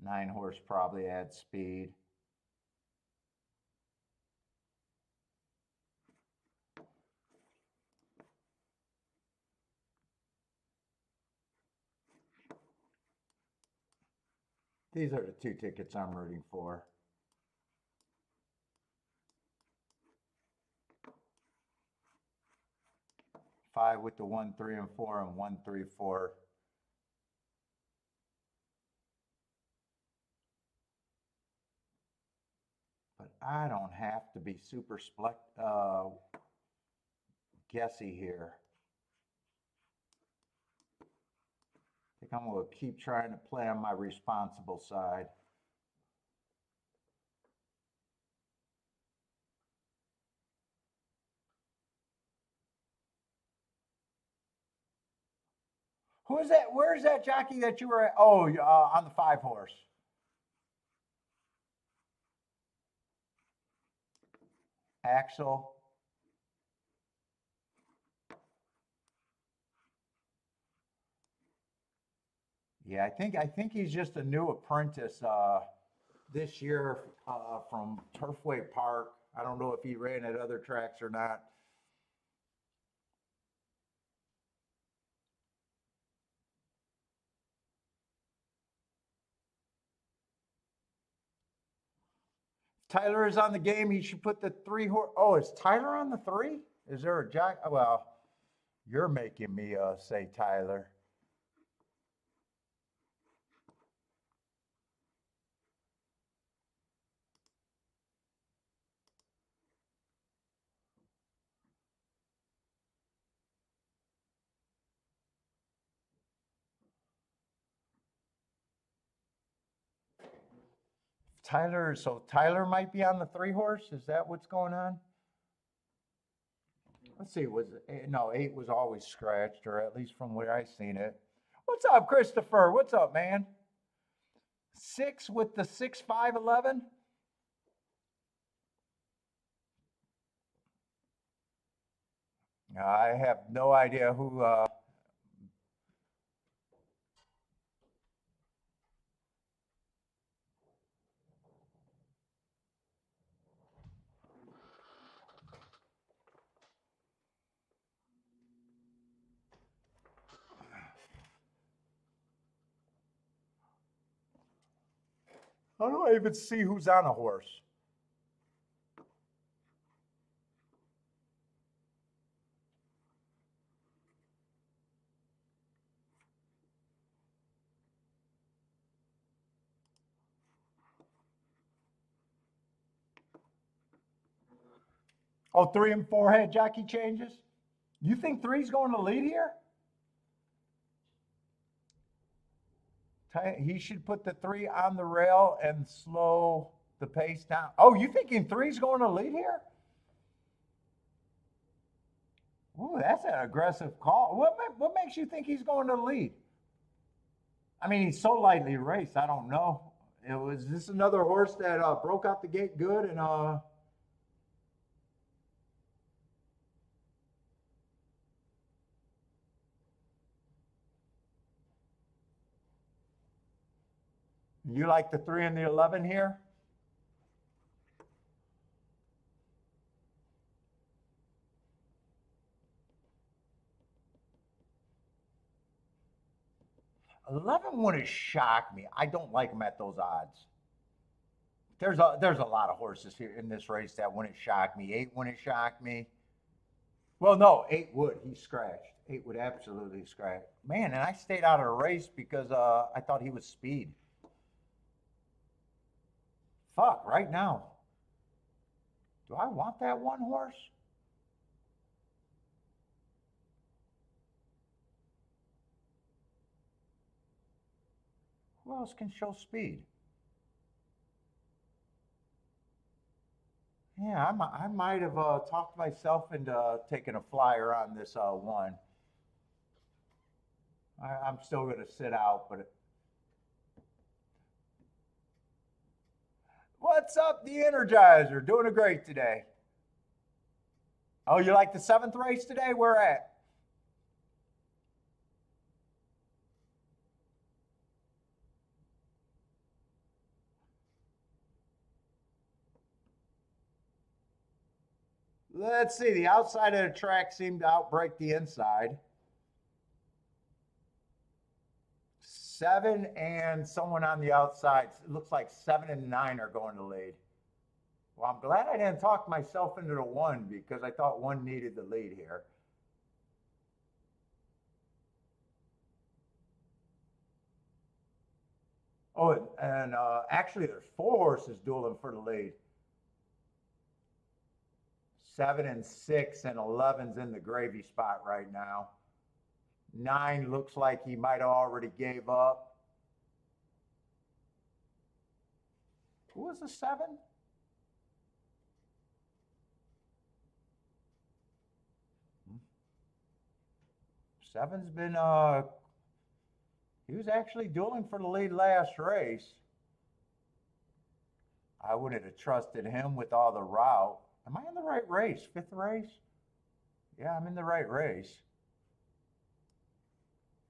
9 horse probably adds speed. These are the 2 tickets I'm rooting for. 5 with the 1, 3, and 4, and 1, 3, 4. But I don't have to be super guessy here. I think I'm going to keep trying to play on my responsible side. Who is that? Where's that jockey that you were at? Oh, on the 5 horse. Axel. Yeah, I think he's just a new apprentice this year from Turfway Park. I don't know if he ran at other tracks or not. Tyler is on the game. He should put the 3 horse. Oh, is Tyler on the 3? Is there a jock? Well, you're making me say Tyler. So Tyler might be on the 3 horse. Is that what's going on? Let's see. Was it, no 8 was always scratched, or at least from where I seen it. What's up, Christopher? What's up, man? 6 with the 6, 5, 11. I have no idea who. How do I even see who's on a horse? Oh, 3 and 4 had jockey changes? You think 3's going to lead here? He should put the 3 on the rail and slow the pace down. Oh, you thinking 3's going to lead here? Ooh, that's an aggressive call. What makes you think he's going to lead? I mean, he's so lightly raced. I don't know. Was this another horse that broke out the gate good and you like the 3 and the 11 here? $11 wouldn't shock me. I don't like him at those odds. There's a lot of horses here in this race that wouldn't shock me. 8 wouldn't shock me. Well, no, 8 would. He scratched. 8 would absolutely scratch. Man, and I stayed out of the race because I thought he was speed. Fuck, right now. Do I want that 1 horse? Who else can show speed? Yeah, I might have talked myself into taking a flyer on this 1. I'm still going to sit out, but. What's up, the Energizer? Doing a great today. Oh, you like the 7th race today? Where at? Let's see. The outside of the track seemed to outbreak the inside. 7 and someone on the outside. It looks like 7 and 9 are going to lead. Well, I'm glad I didn't talk myself into the 1 because I thought 1 needed the lead here. Oh, and actually, there's 4 horses dueling for the lead. 7 and 6 and 11's in the gravy spot right now. 9 looks like he might have already gave up. Who was the 7? Seven's been he was actually dueling for the lead last race. I wouldn't have trusted him with all the route. Am I in the right race? 5th race? Yeah, I'm in the right race.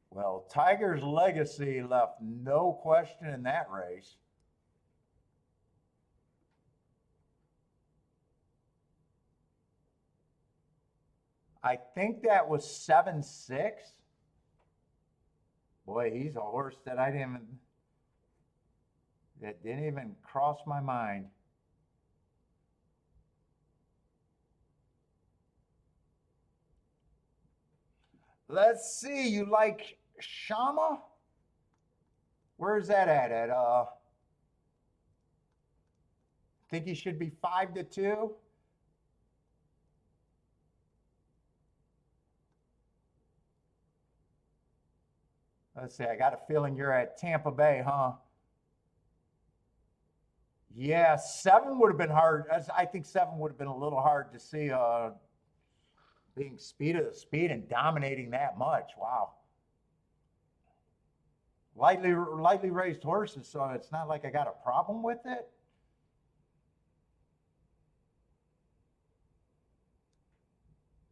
Well, Tiger's Legacy left no question in that race. I think that was 7-6. Boy, he's a horse that that didn't even cross my mind. Let's see, you like Shama? Where's that at? Think he should be 5-2? Let's see, I got a feeling you're at Tampa Bay, huh? Yeah, 7 would have been hard. I think 7 would have been a little hard to see being speed of the speed and dominating that much. Wow. Lightly raised horses, so it's not like I got a problem with it.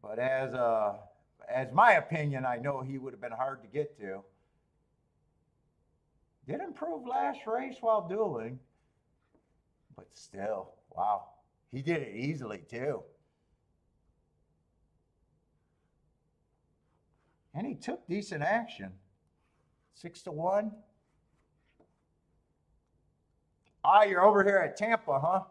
But as my opinion, I know he would have been hard to get to. Did improve last race while dueling, but still, wow. He did it easily too. And he took decent action. 6-1. Ah, you're over here at Tampa, huh?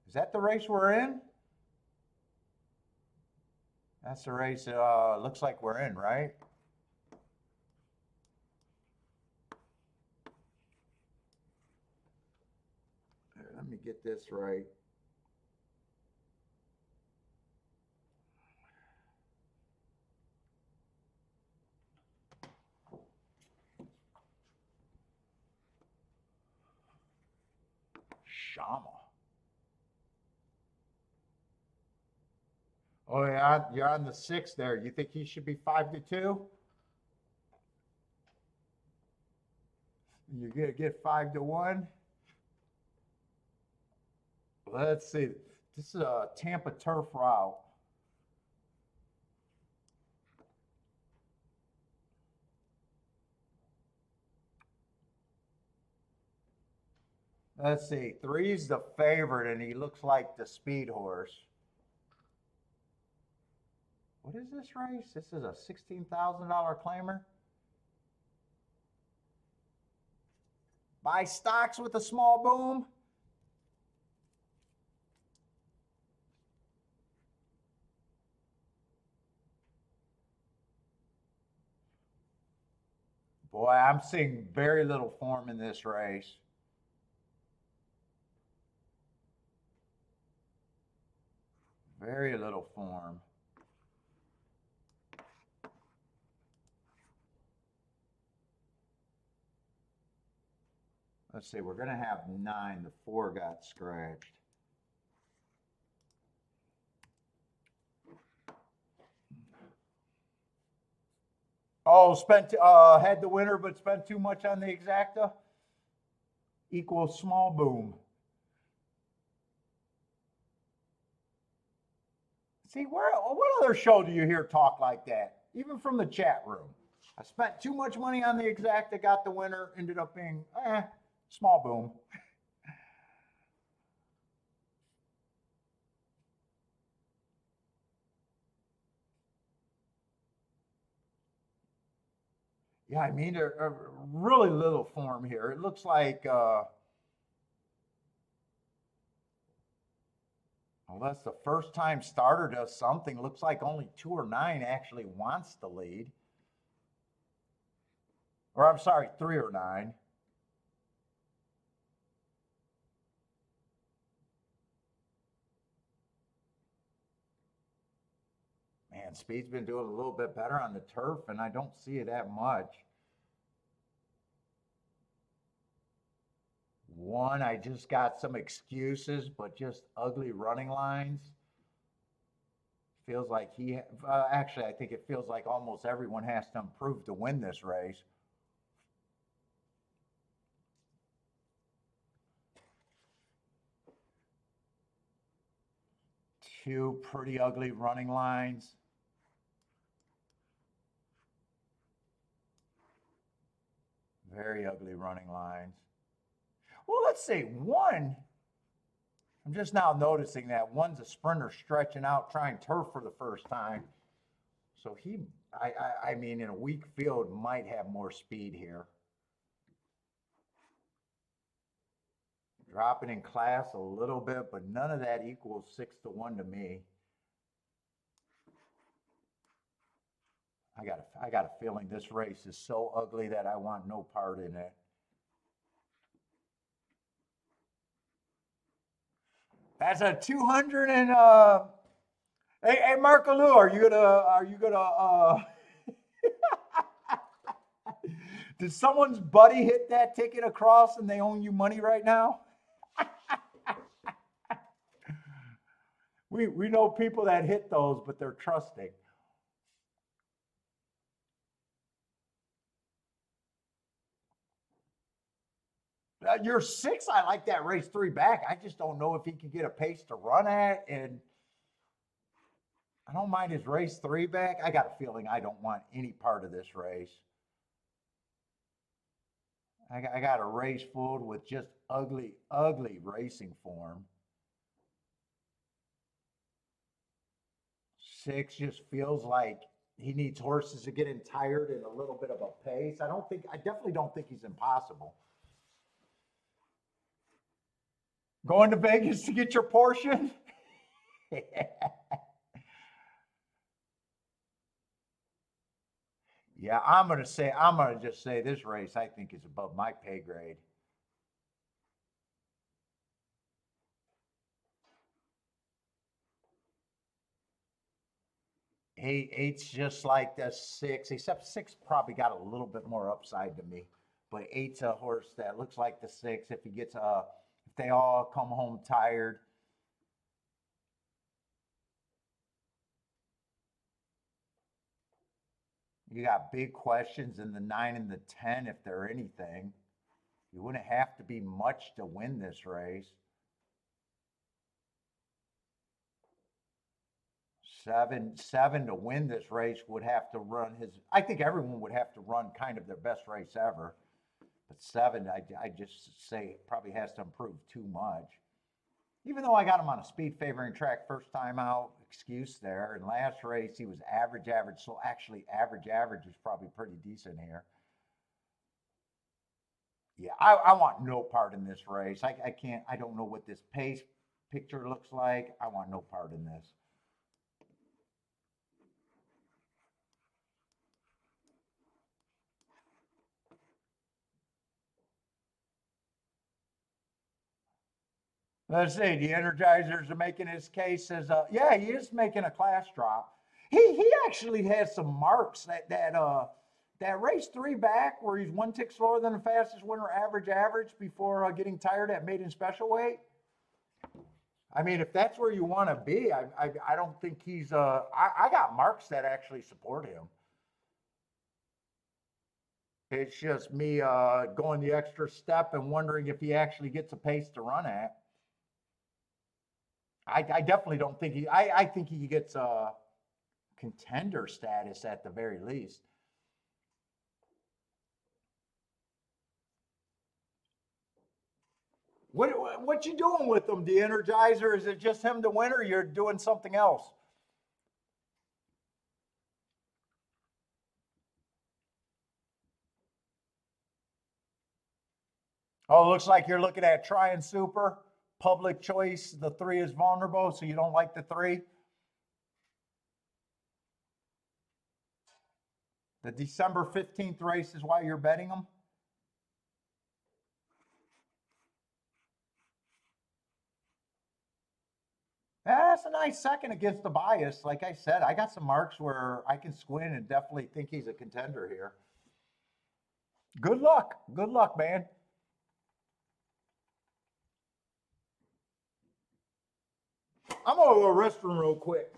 Is that the race we're in? That's the race looks like we're in, right? Here, let me get this right. Shama. Oh yeah, you're on the 6 there. You think he should be 5-2? You're gonna get 5-1. Let's see. This is a Tampa turf route. Let's see. 3's the favorite, and he looks like the speed horse. What is this race? This is a $16,000 claimer. Buy stocks with a small boom. Boy, I'm seeing very little form in this race. Very little form. Let's see, we're going to have 9. The 4 got scratched. Oh, had the winner, but spent too much on the exacta. Equals small boom. See, what other show do you hear talk like that? Even from the chat room. I spent too much money on the exacta, got the winner, ended up being small boom. Yeah, I mean, there's really little form here. It looks like, oh, Unless the first time starter does something, looks like only 2 or 9 actually wants the lead. Or I'm sorry, 3 or 9. Man, Speed's been doing a little bit better on the turf, and I don't see it that much. 1, I just got some excuses, but just ugly running lines. Feels like actually, I think it feels like almost everyone has to improve to win this race. Two pretty ugly running lines. Very ugly running lines. Well, let's see. 1, I'm just now noticing that 1's a sprinter stretching out, trying turf for the first time. So I mean, in a weak field, might have more speed here. Dropping in class a little bit, but none of that equals 6-1 to me. I got a feeling this race is so ugly that I want no part in it. That's a 200 and hey Marco Lou, are you gonna did someone's buddy hit that ticket across and they owe you money right now? We know people that hit those, but they're trusting. You're 6. I like that race 3 back. I just don't know if he can get a pace to run at, and I don't mind his race 3 back. I got a feeling I don't want any part of this race. I got a race full with just ugly, ugly racing form. 6 just feels like he needs horses to get him tired and a little bit of a pace. I definitely don't think he's impossible. Going to Vegas to get your portion? Yeah, I'm gonna just say this race I think is above my pay grade. 8's just like the 6, except 6 probably got a little bit more upside to me. But 8's a horse that looks like the 6. If they all come home tired. You got big questions in the 9 and the 10 if they're anything. You wouldn't have to be much to win this race. 7 to win this race would have to run his. I think everyone would have to run kind of their best race ever. But 7, I just say probably has to improve too much. Even though I got him on a speed favoring track first time out, excuse there. In last race, he was average, average. So actually, average, average is probably pretty decent here. Yeah, I want no part in this race. I can't, I don't know what this pace picture looks like. I want no part in this. Let's see. The Energizers are making his case as yeah, he is making a class drop. He actually has some marks that race 3 back where he's 1 tick slower than the fastest winner, average average before getting tired at maiden special weight. I mean, if that's where you want to be, I don't think he's I got marks that actually support him. It's just me going the extra step and wondering if he actually gets a pace to run at. I definitely don't think I think he gets contender status at the very least. What you doing with them? The Energizer? Is it just him to win, or you're doing something else? Oh, it looks like you're looking at Trying Super public choice, the 3 is vulnerable, so you don't like the 3? The December 15th race is why you're betting them? That's a nice second against the bias. Like I said, I got some marks where I can squint and definitely think he's a contender here. Good luck. Good luck, man. I'm going to go to the restroom real quick.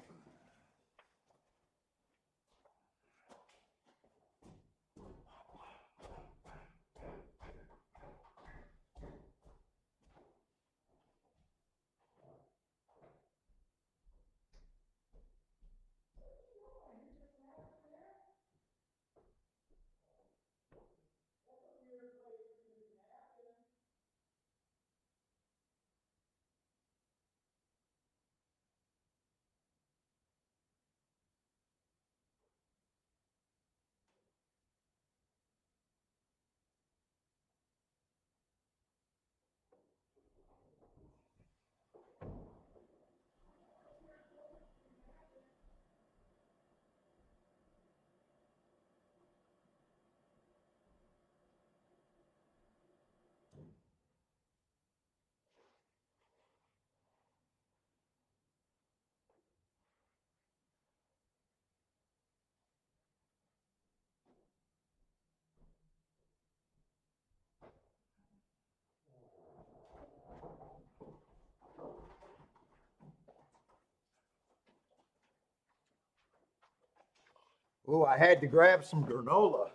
Oh, I had to grab some granola.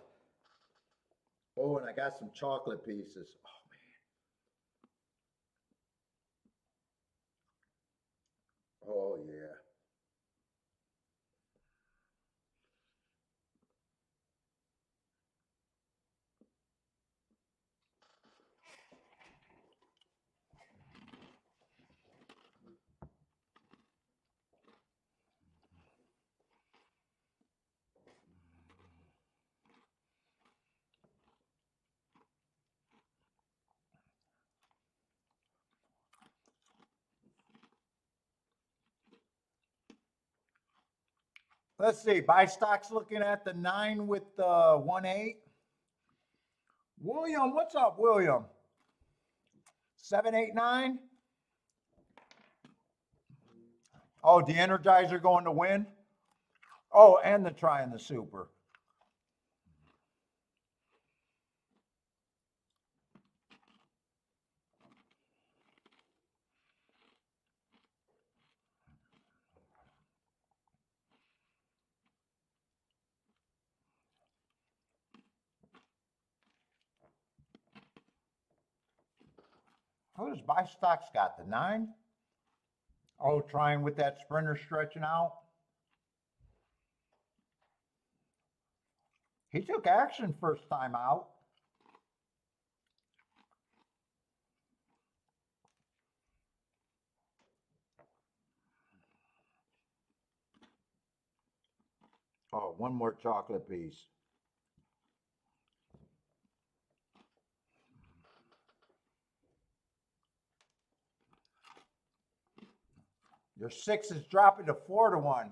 Oh, and I got some chocolate pieces. Oh, yeah. Let's see. Buy stocks looking at the 9 with the 1-8. William, what's up, William? 7-8-9. Oh, the Energizer going to win? Oh, and the try and the super. Who does buy stocks got? The 9? Oh, trying with that sprinter stretching out. He took action first time out. Oh, one more chocolate piece. Your 6 is dropping to 4-1.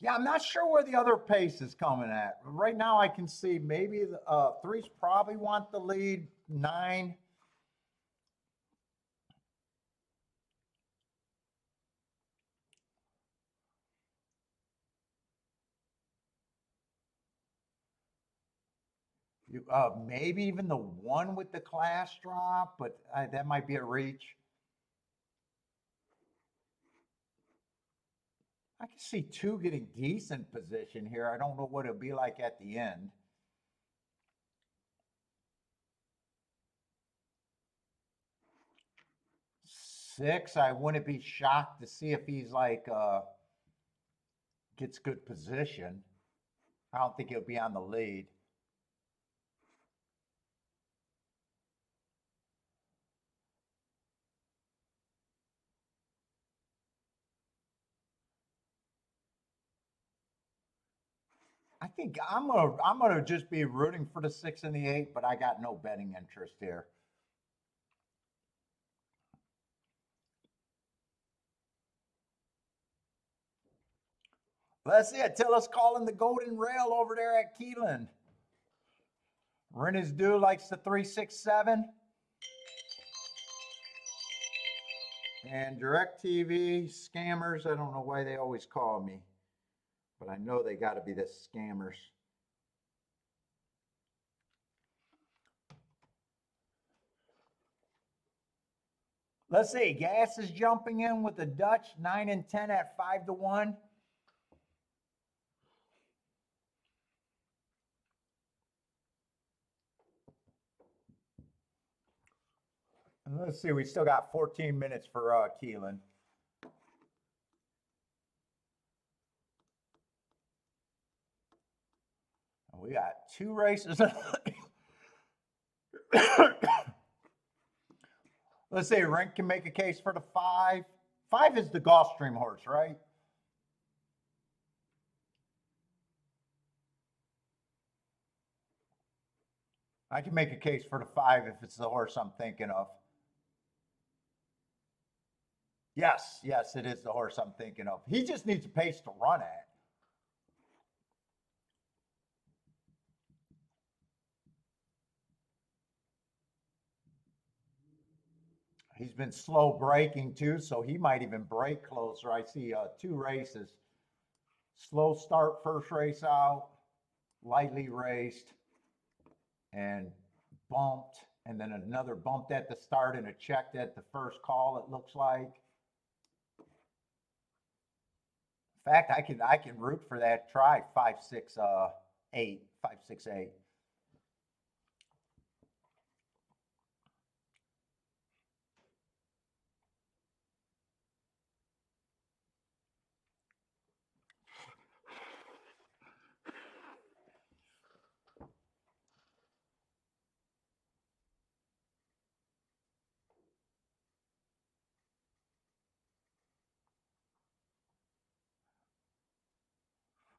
Yeah, I'm not sure where the other pace is coming at. Right now, I can see maybe the 3's probably want the lead. 9. Maybe even the 1 with the class drop, but that might be a reach. I can see 2 getting decent position here. I don't know what it'll be like at the end. 6, I wouldn't be shocked to see if he's like gets good position. I don't think he'll be on the lead. I think I'm gonna just be rooting for the 6 and the 8, but I got no betting interest here. Let's see it. Tell us calling the golden rail over there at Keeneland. Rent is due likes the 367. And DirecTV scammers, I don't know why they always call me, but I know they got to be the scammers. Let's see. Gas is jumping in with the Dutch 9 and 10 at 5-1. And let's see. We still got 14 minutes for Keeneland. We got 2 races. Let's say Rank can make a case for the 5. 5 is the Gulfstream horse, right? I can make a case for the 5 if it's the horse I'm thinking of. Yes, yes, it is the horse I'm thinking of. He just needs a pace to run at. He's been slow breaking too, so he might even break closer. I see 2 races. Slow start first race out, lightly raced, and bumped, and then another bumped at the start and a checked at the first call, it looks like. In fact, I can root for that try 5-6-8, 5-6-8.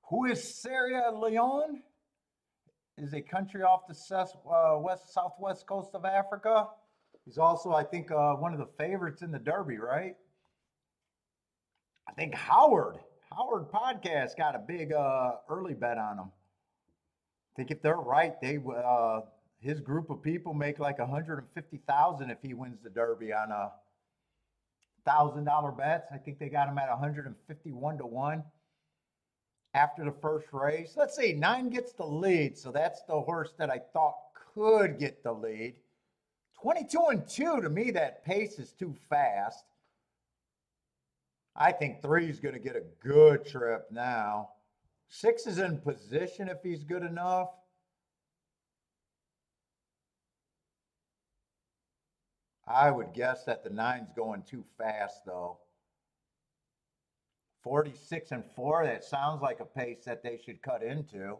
Who is Sierra Leone? Is a country off the southwest coast of Africa. He's also, I think, one of the favorites in the Derby, right? I think Howard Podcast got a big early bet on him. I think if they're right, they his group of people make like 150,000 if he wins the Derby on a $1,000 bets. I think they got him at 151-1 after the first race. Let's see, 9 gets the lead, so that's the horse that I thought could get the lead. 22-2, to me, that pace is too fast. I think 3 is going to get a good trip now. 6 is in position if he's good enough. I would guess that the 9's going too fast, though. 46-4, that sounds like a pace that they should cut into.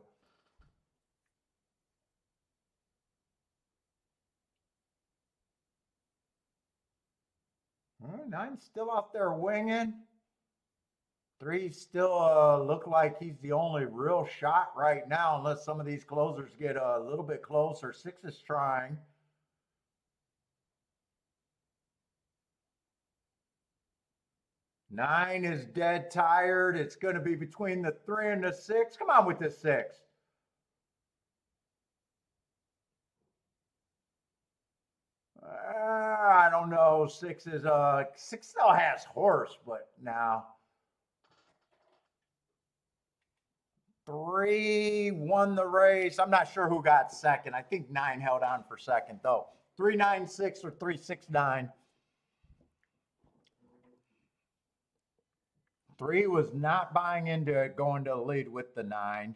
Nine's still out there winging. 3 still look like he's the only real shot right now, unless some of these closers get a little bit closer. 6 is trying. 9 is dead tired. It's going to be between the 3 and the 6. Come on with the 6. I don't know. 6 is 6 still has horse, but now 3 won the race. I'm not sure who got second. I think 9 held on for second though. 3-9-6 or 3-6-9. 3 was not buying into it, going to the lead with the 9.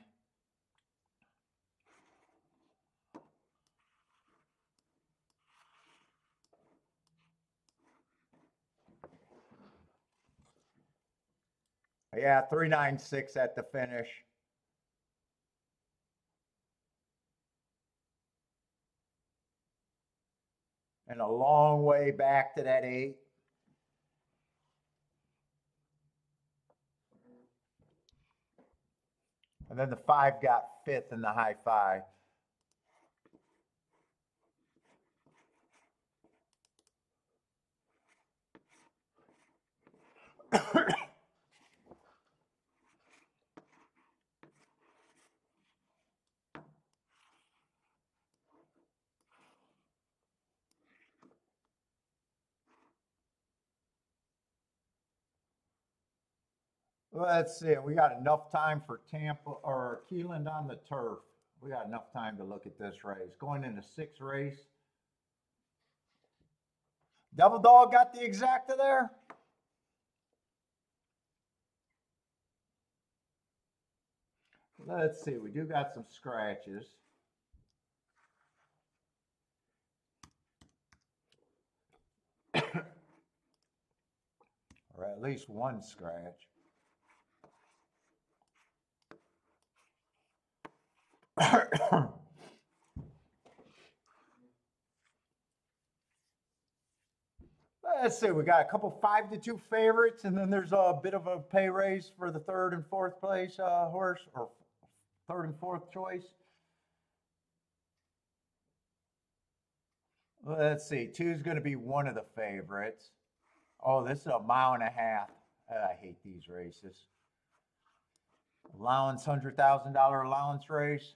Yeah, 396 at the finish. And a long way back to that 8. And then the 5 got 5th in the high 5. Let's see. We got enough time for Tampa or Keeneland on the turf. We got enough time to look at this race. Going into 6th race. Devil Dog got the exacta there. Let's see. We do got some scratches. Or at least one scratch. Let's see, we got a couple 5-2 favorites, and then there's a bit of a pay raise for the 3rd and 4th place horse, or 3rd and 4th choice. Let's see, 2's going to be one of the favorites. Oh, this is a 1.5 miles. I hate these races. Allowance, $100,000 allowance race.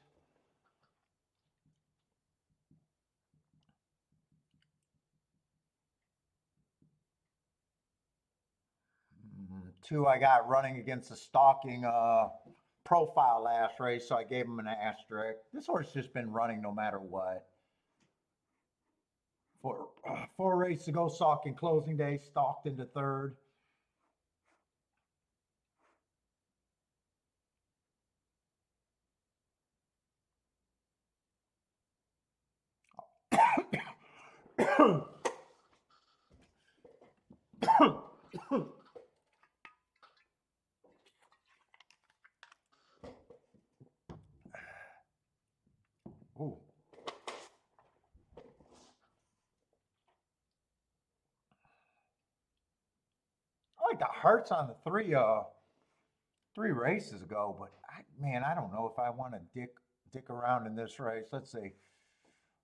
Two I got running against a stalking profile last race, so I gave him an asterisk. This horse just been running no matter what. Four races to go, stalking closing day, stalked into 3rd. Ooh. I like the hearts on the three races ago, but man, I don't know if I want to dick around in this race. Let's see.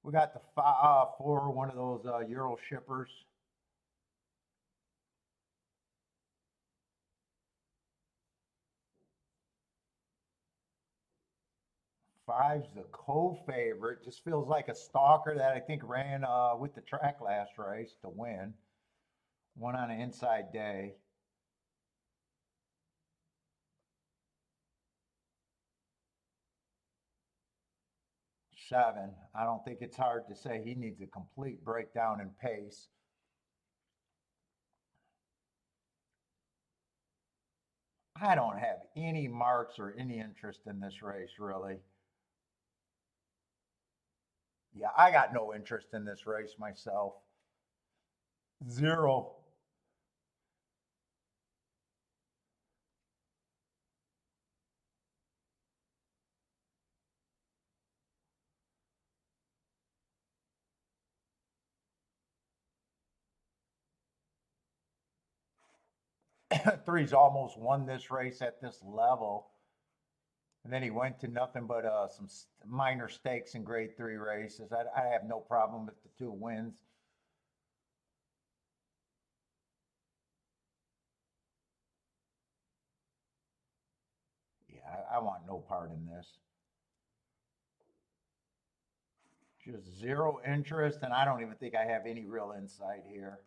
We got the 4, one of those Euro shippers. 5's the co-favorite. Just feels like a stalker that I think ran with the track last race to win. Won on an inside day. 7. I don't think it's hard to say he needs a complete breakdown in pace. I don't have any marks or any interest in this race, really. Yeah, I got no interest in this race myself. Zero. Three's almost won this race at this level. And then he went to nothing but some minor stakes in grade 3 races. I have no problem with the 2 wins. Yeah, I want no part in this. Just zero interest, and I don't even think I have any real insight here.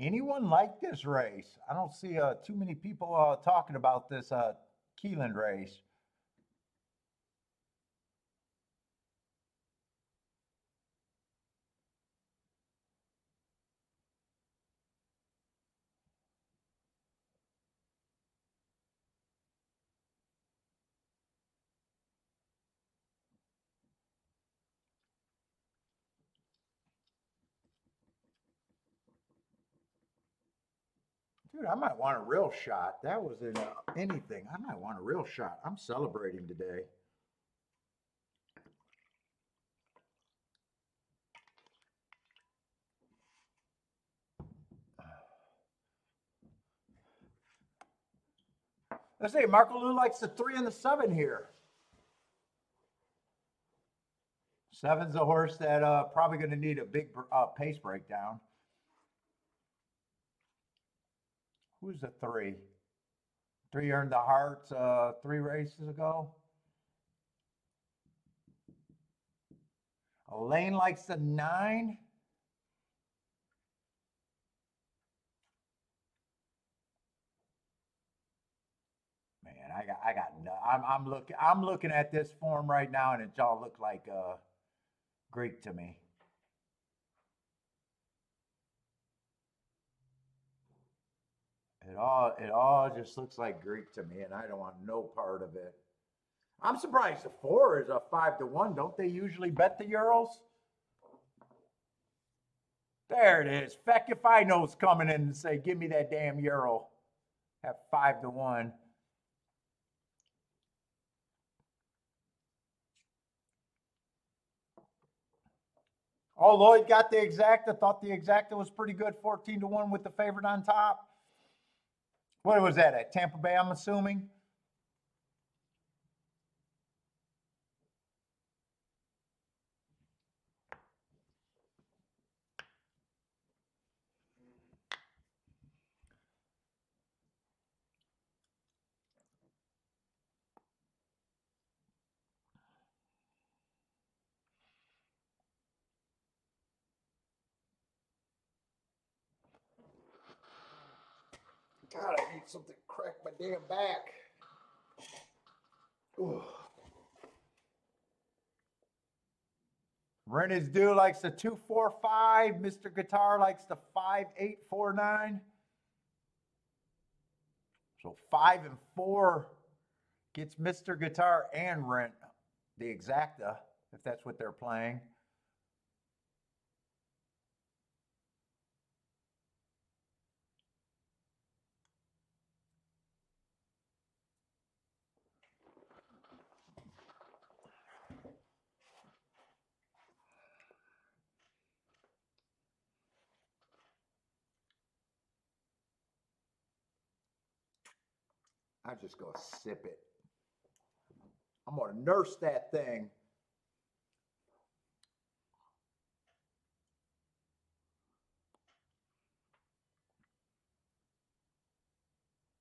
Anyone like this race? I don't see too many people talking about this Keeneland race. Dude, I might want a real shot. That was in anything. I might want a real shot. I'm celebrating today. Let's say Marco Lou likes the 3 and the 7 here. 7's a horse that probably going to need a big pace breakdown. Who's the 3? 3 earned the hearts 3 races ago. Elaine likes the 9. Man, I'm looking at this form right now, and it all look like Greek to me. It all just looks like Greek to me, and I don't want no part of it. I'm surprised the 4 is a 5-1. Don't they usually bet the Euros? There it is. Feck if I know's coming in and say, give me that damn Euro at 5-1. Oh, Lloyd got the exacta. Thought the exacta was pretty good, 14-1 with the favorite on top. What was that at Tampa Bay, I'm assuming? God, I need something to crack my damn back. Ooh. Rent is due likes the 2-4-5. Mr. Guitar likes the 5-8-4-9. So 5 and 4 gets Mr. Guitar and Rent the exacta, if that's what they're playing. I'm just going to sip it. I'm going to nurse that thing.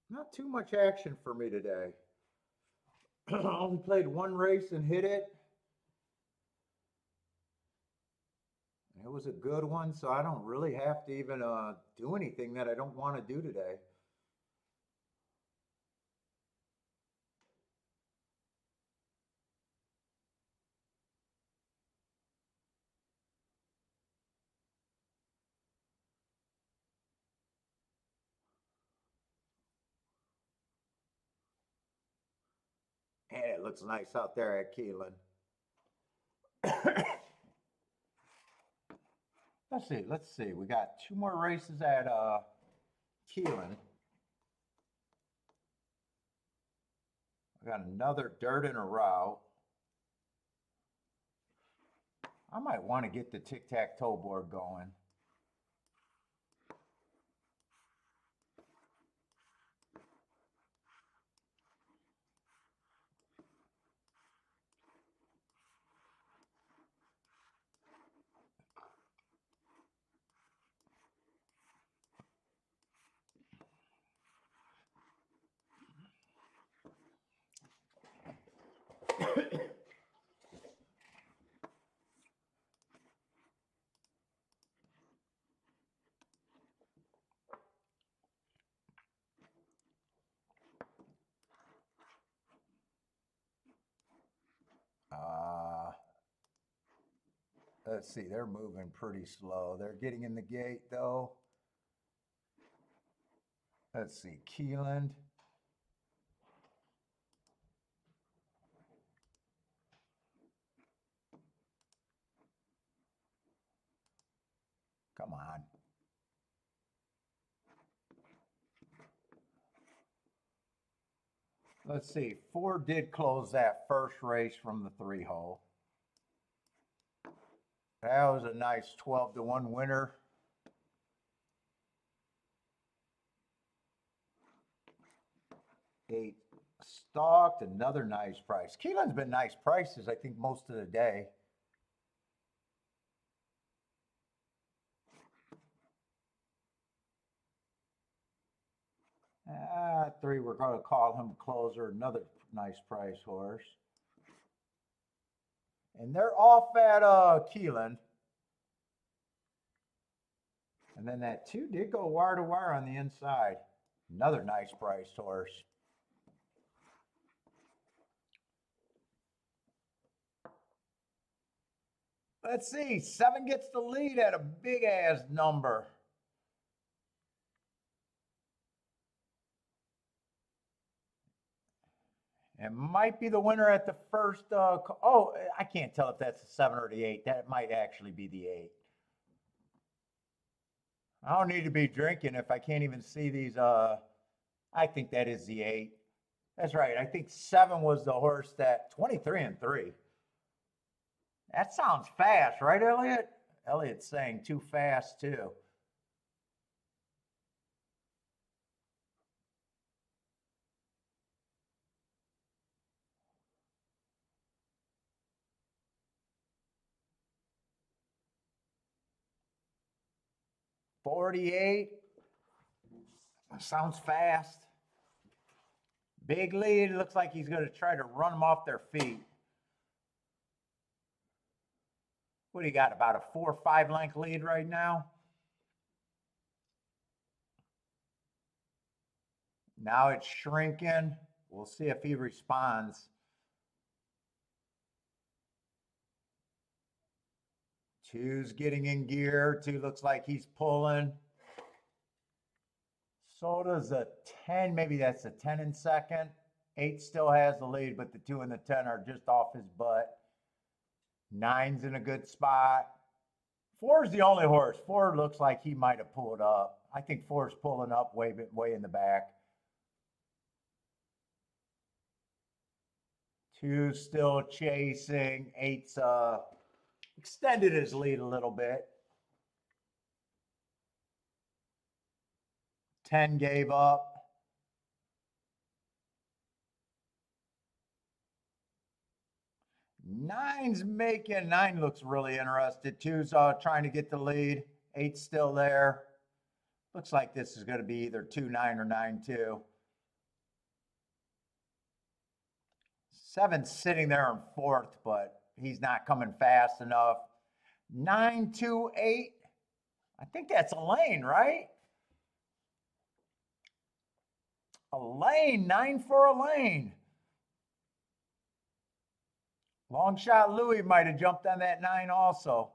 Not too much action for me today. Only played 1 race and hit it. It was a good one, so I don't really have to even do anything that I don't want to do today. And it looks nice out there at Keeneland. Let's see. We got 2 more races at Keeneland. We got another dirt in a row. I might want to get the tic-tac-toe board going. Let's see, they're moving pretty slow. They're getting in the gate though. Let's see, Keeneland. Come on. Let's see, 4 did close that first race from the 3-hole. That was a nice 12-1 winner. Eight stalked, another nice price. Keeneland's been nice prices, I think, most of the day. Three, we're going to call him closer, another nice price horse. And they're off at Keeneland. And then that 2 did go wire to wire on the inside. Another nice priced horse. Let's see, 7 gets the lead at a big ass number. It might be the winner at the first. Oh, I can't tell if that's the 7 or the 8. That might actually be the 8. I don't need to be drinking if I can't even see these. I think that is the 8. That's right. I think 7 was the horse that 23-3. That sounds fast, right, Elliot? Elliot's saying too fast too. $48. Sounds fast. Big lead. Looks like he's going to try to run them off their feet. What do you got? About a 4 or 5 length lead right now? Now it's shrinking. We'll see if he responds. 2's getting in gear. 2 looks like he's pulling. So does a 10. Maybe that's a 10 in second. 8 still has the lead, but the 2 and the 10 are just off his butt. 9's in a good spot. 4's the only horse. 4 looks like he might have pulled up. I think 4's pulling up way in the back. 2's still chasing. 8's extended his lead a little bit. 10 gave up. 9's making. 9 looks really interested. 2's trying to get the lead. 8's still there. Looks like this is going to be either 2-9 or 9-2. 7's sitting there in 4th, but he's not coming fast enough. 9-2-8. I think that's a lane, right? A lane. 9 for a lane. Long shot Louis might have jumped on that 9 also.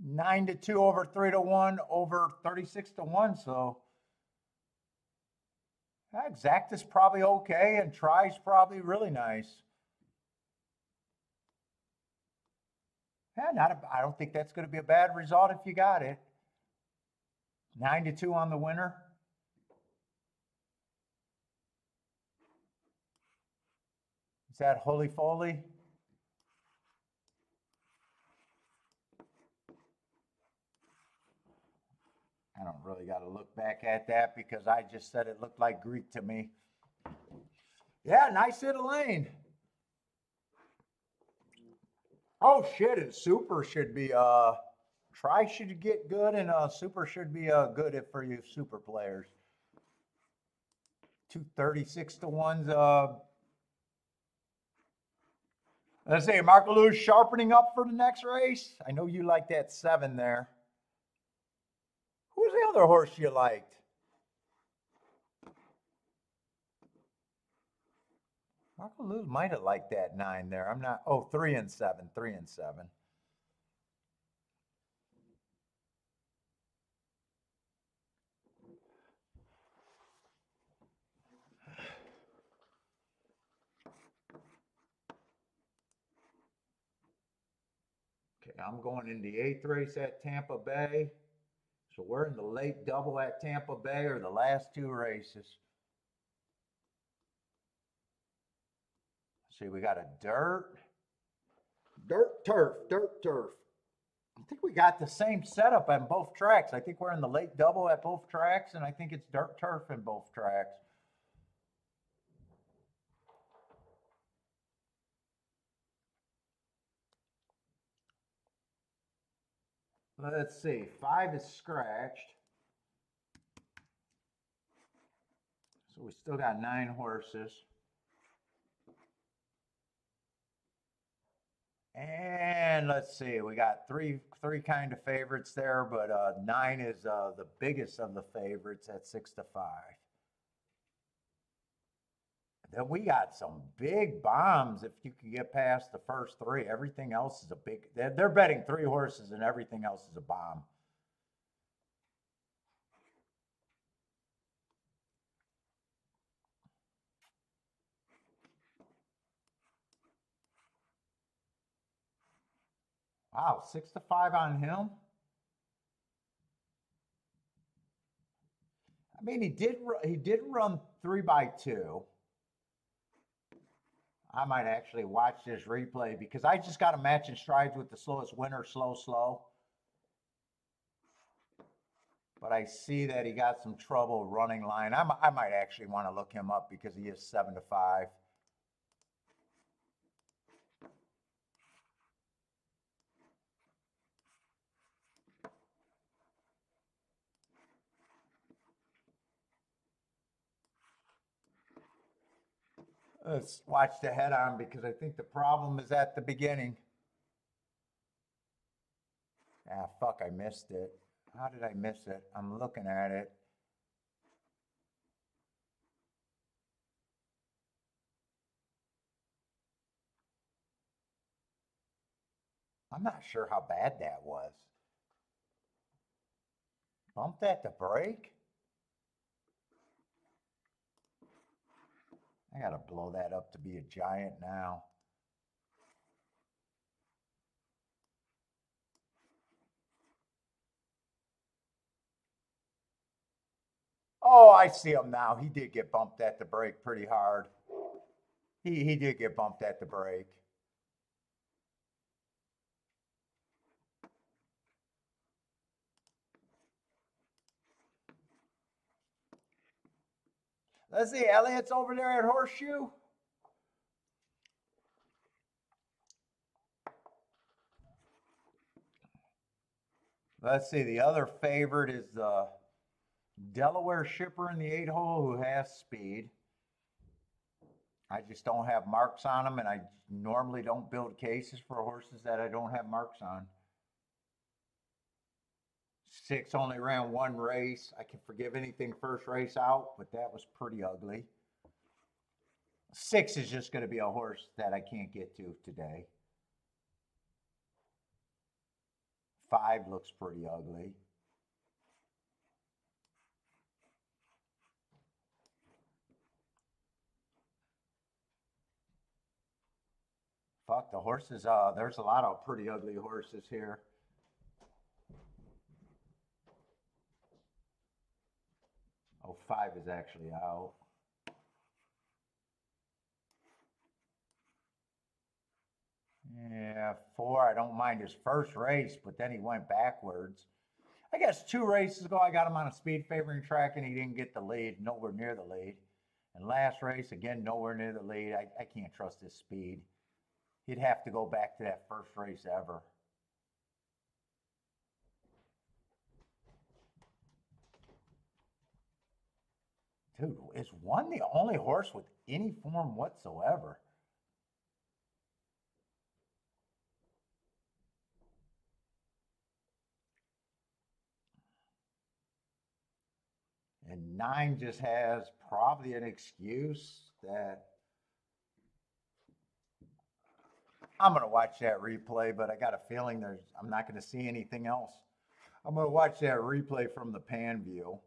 Nine to 2 over 3 to 1 over 36 to 1. So exact is probably okay, and try's probably really nice. Yeah, I don't think that's going to be a bad result if you got it. 9 to 2 on the winner. Is that Holy Foley? I don't really got to look back at that because I just said it looked like Greek to me. Yeah, nice hit of lane. Oh shit, and super should be try should get good, and super should be good if for you super players. 236 to 1's let's say Marco Lewis sharpening up for the next race. I know you like that 7 there. other horse you liked? Marco Luz might have liked that 9 there. I'm not. Oh, 3 and 7. 3 and 7. Okay, I'm going in the 8th race at Tampa Bay. So we're in the late double at Tampa Bay or the last 2 races. See, we got a dirt turf. I think we got the same setup on both tracks. I think we're in the late double at both tracks, and I think it's dirt turf in both tracks. Let's see, 5 is scratched. So we still got 9 horses. And let's see, we got three kind of favorites there, but 9 is the biggest of the favorites at 6 to 5. Then we got some big bombs if you can get past the first 3. Everything else is a big. They're betting 3 horses, and everything else is a bomb. Wow, 6 to 5 on him. I mean, he did run 3 by 2. I might actually watch this replay because I just got a match in strides with the slowest winner, slow. But I see that he got some trouble running line. I might actually want to look him up because he is 7 to 5. Let's watch the head on because I think the problem is at the beginning. Ah, fuck, I missed it. How did I miss it? I'm looking at it. I'm not sure how bad that was. Bumped at the brake? I gotta blow that up to be a giant now. Oh, I see him now. He did get bumped at the brake pretty hard. He did get bumped at the brake. Let's see, Elliot's over there at Horseshoe. Let's see, the other favorite is the Delaware Shipper in the 8 hole who has speed. I just don't have marks on them, and I normally don't build cases for horses that I don't have marks on. 6 only ran 1 race. I can forgive anything first race out, but that was pretty ugly. 6 is just going to be a horse that I can't get to today. 5 looks pretty ugly. Fuck, the horses, there's a lot of pretty ugly horses here. Oh, 5 is actually out. Yeah, 4, I don't mind his first race, but then he went backwards. I guess 2 races ago, I got him on a speed favoring track and he didn't get the lead, nowhere near the lead. And last race, again, nowhere near the lead. I can't trust his speed. He'd have to go back to that first race ever. Dude, is 1 the only horse with any form whatsoever? And 9 just has probably an excuse that I'm going to watch that replay, but I got a feeling I'm not going to see anything else. I'm going to watch that replay from the pan view.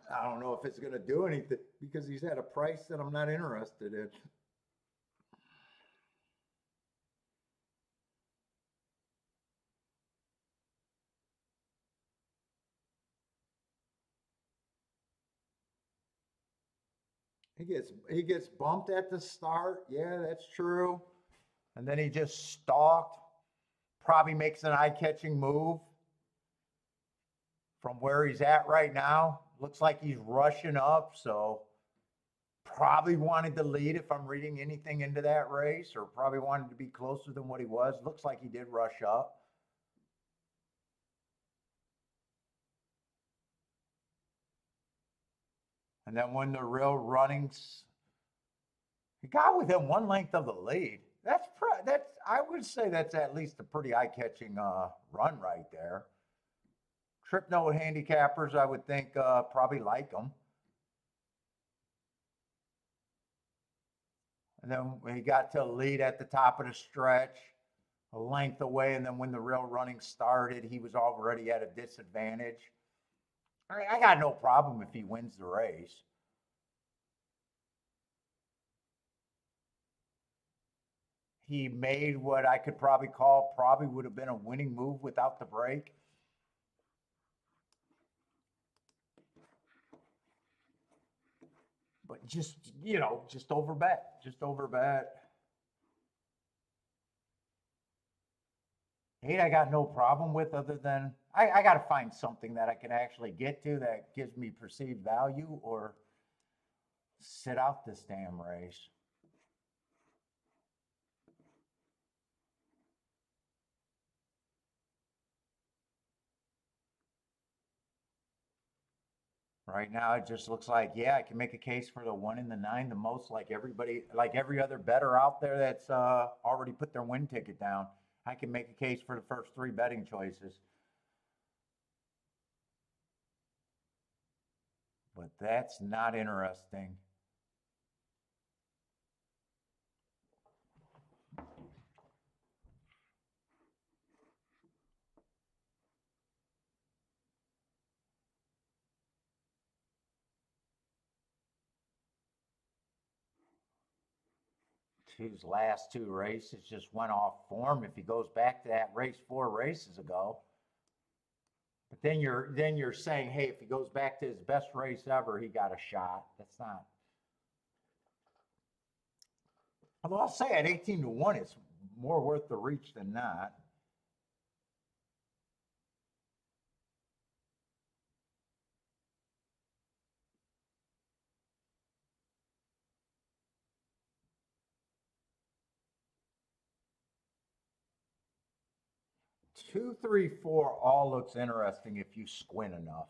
I don't know if it's going to do anything because he's at a price that I'm not interested in. He gets bumped at the start. Yeah, that's true. And then he just stalked. Probably makes an eye-catching move from where he's at right now. Looks like he's rushing up, so probably wanted to lead if I'm reading anything into that race, or probably wanted to be closer than what he was. Looks like he did rush up. And then when the real runnings, he got within 1 length of the lead. That's I would say that's at least a pretty eye-catching run right there. Trip note handicappers, I would think probably like him. And then when he got to a lead at the top of the stretch, a length away, and then when the real running started, he was already at a disadvantage. I got no problem if he wins the race. He made what I could probably would have been a winning move without the break. But just over bet. 8, I got no problem with, other than I got to find something that I can actually get to that gives me perceived value, or sit out this damn race. Right now, it just looks like, yeah, I can make a case for the 1 and the 9 the most, like every other bettor out there that's already put their win ticket down. I can make a case for the first 3 betting choices. But that's not interesting. His last 2 races just went off form. If he goes back to that race 4 races ago, but then you're saying, hey, if he goes back to his best race ever, he got a shot. That's not. Although I'll say at 18-1, it's more worth the reach than not. Two, three, four all looks interesting if you squint enough.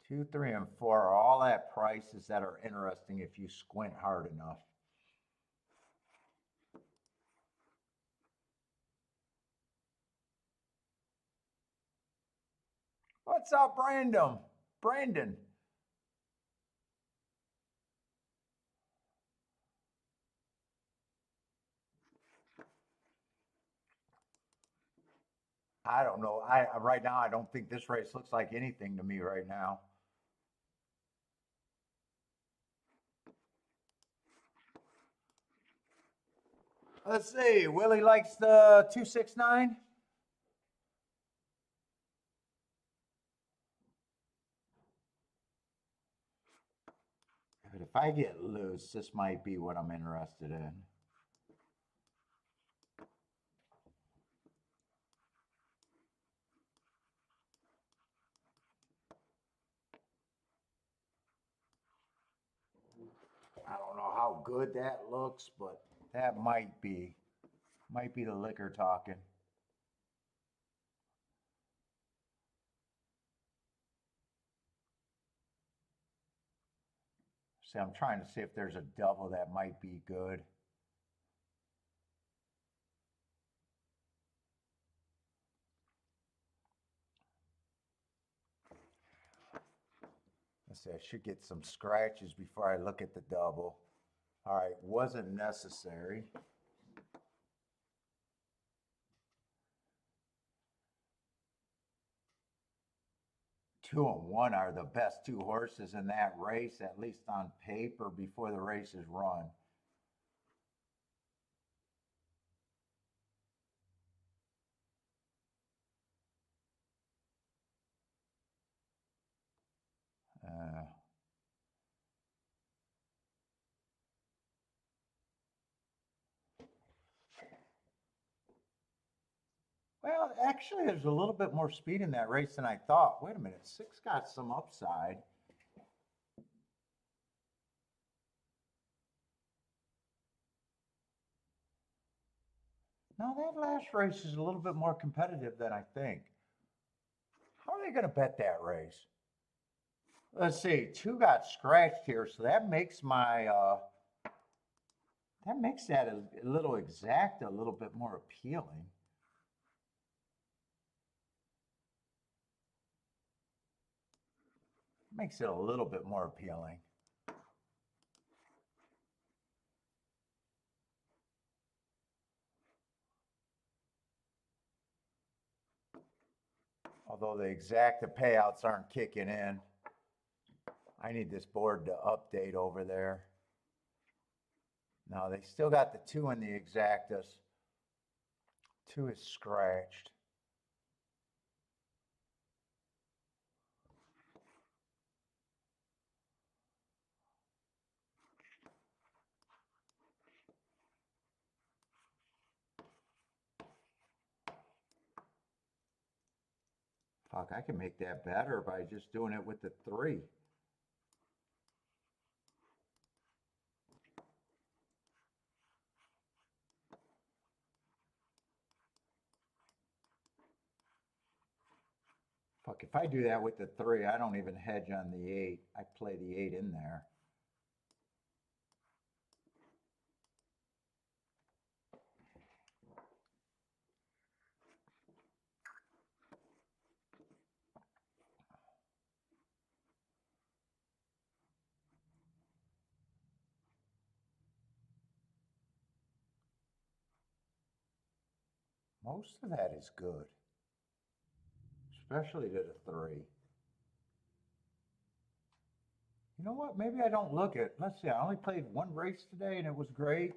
Two, 3, and 4 are all at prices that are interesting if you squint hard enough. What's up, Brandon? Brandon. I don't know. Right now I don't think this race looks like anything to me right now. Let's see. Willie likes the 269. But if I get loose, this might be what I'm interested in. I don't know how good that looks, but that might be the liquor talking. See, I'm trying to see if there's a double that might be good. see, I should get some scratches before I look at the double. All right, wasn't necessary. Two and one are the best two horses in that race, at least on paper, before the race is run. Well, actually, there's a little bit more speed in that race than I thought. Wait a minute, six got some upside. No, that last race is a little bit more competitive than I think. How are they going to bet that race? Let's see, two got scratched here, so that makes my that makes that a little exact, a little bit more appealing. Makes it a little bit more appealing. Although the exacta payouts aren't kicking in. I need this board to update over there. No, they still got the two in the exactas. Two is scratched. Fuck, I can make that better by just doing it with the three. Fuck, if I do that with the three, I don't even hedge on the eight. I play the eight in there. Most of that is good, especially to the three. You know what? Maybe I don't look at, let's see, I only played one race today and it was great.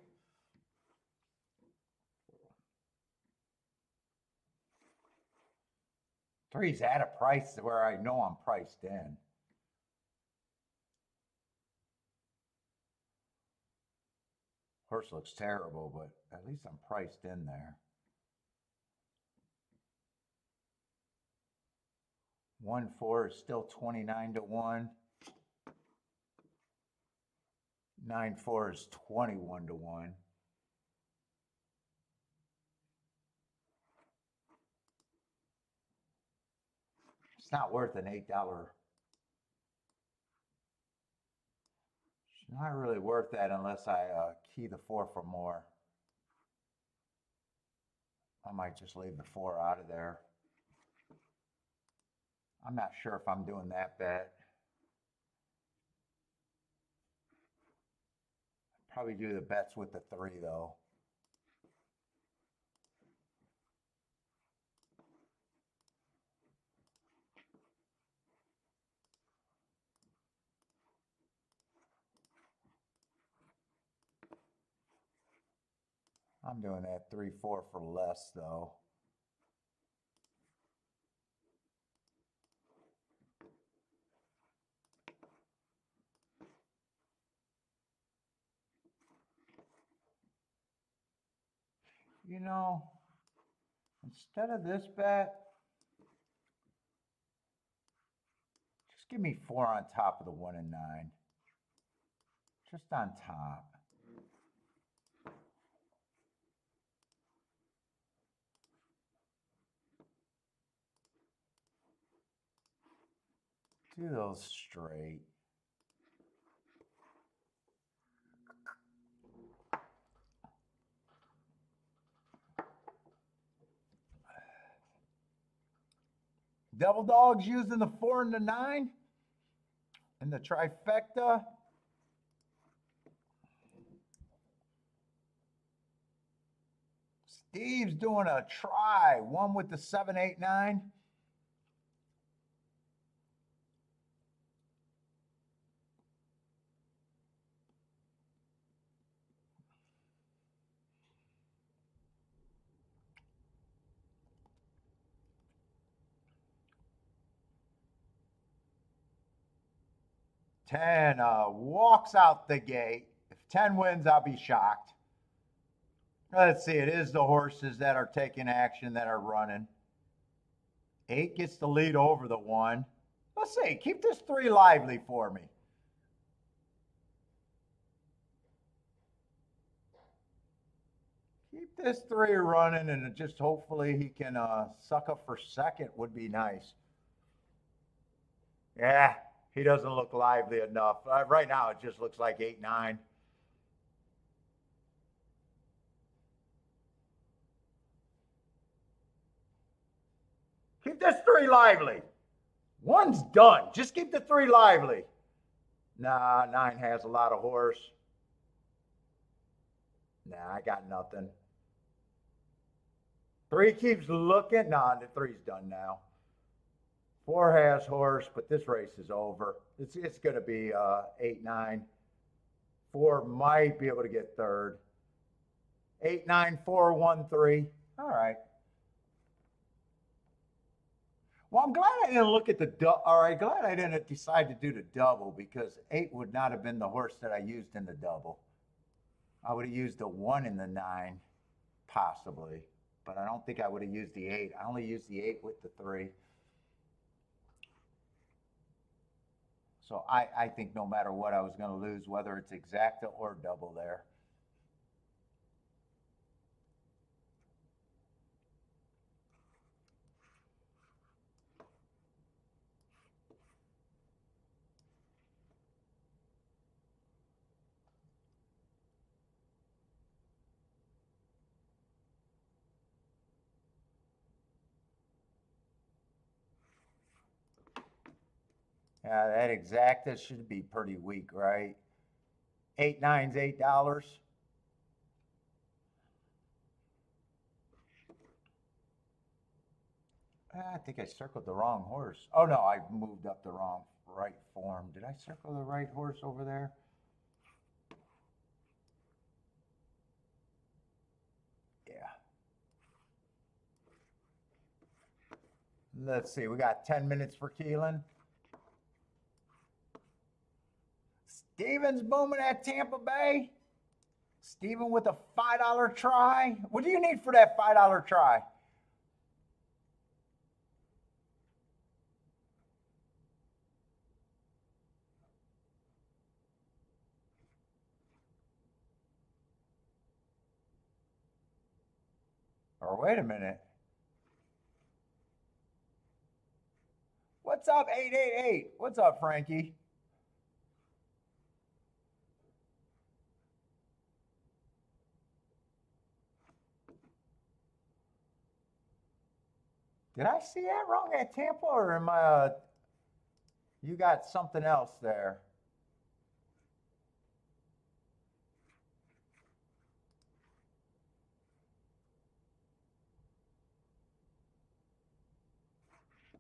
Three's at a price where I know I'm priced in. Horse looks terrible, but at least I'm priced in there. 1-4 is still 29 to 1. 9-4 is 21 to 1. It's not worth an $8. It's not really worth that unless I key the 4 for more. I might just leave the 4 out of there. I'm not sure if I'm doing that bet. Probably do the bets with the 3 though. I'm doing that 3-4 for less though. You know, instead of this bet, just give me 4 on top of the 1 and 9. Just on top. Do those straight. Double dogs using the 4 and the 9. in the trifecta. Steve's doing a try. One with the 7, 8, 9. Ten walks out the gate. If 10 wins, I'll be shocked. Let's see, it is the horses that are taking action that are running. 8 gets the lead over the 1. Let's see, keep this 3 lively for me. Keep this 3 running, and just hopefully he can suck up for second would be nice. Yeah, he doesn't look lively enough. Right now, it just looks like 8, 9. Keep this 3 lively. 1's done. Just keep the 3 lively. Nah, 9 has a lot of horse. Nah, I got nothing. 3 keeps looking. Nah, the 3's done now. 4 has horse, but this race is over. It's going to be 8, 9. 4 might be able to get third. 8, 9, 4, 1, 3. All right. Well, I'm glad I didn't look at the all right, glad I didn't decide to do the double, because 8 would not have been the horse that I used in the double. I would have used the 1 in the 9, possibly, but I don't think I would have used the 8. I only used the 8 with the 3. So I think no matter what, I was going to lose, whether it's exacta or double there. Yeah, that exacta should be pretty weak, right? 8, 9's $8. I think I circled the wrong horse. Oh no, I moved up the wrong right form. Did I circle the right horse over there? Yeah. Let's see, we got 10 minutes for Keeneland. Steven's booming at Tampa Bay. Steven with a $5 try. What do you need for that $5 try? Or wait a minute. What's up, 888? What's up, Frankie? Did I see that wrong at Tampa, or am I? You got something else there?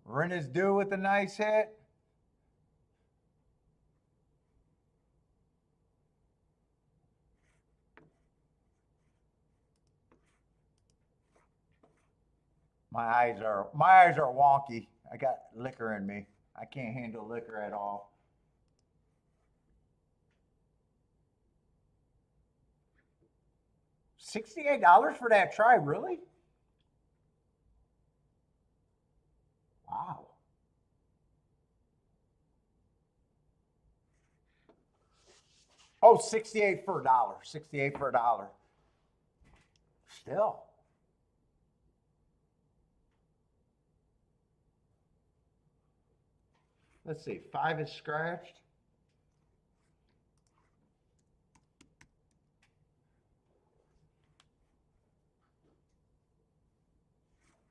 Rin is due with a nice hit. My eyes are wonky. I got liquor in me. I can't handle liquor at all. $68 for that try, really? Wow. Oh, 68 for a dollar. 68 for a dollar. Still. Let's see. 5 is scratched.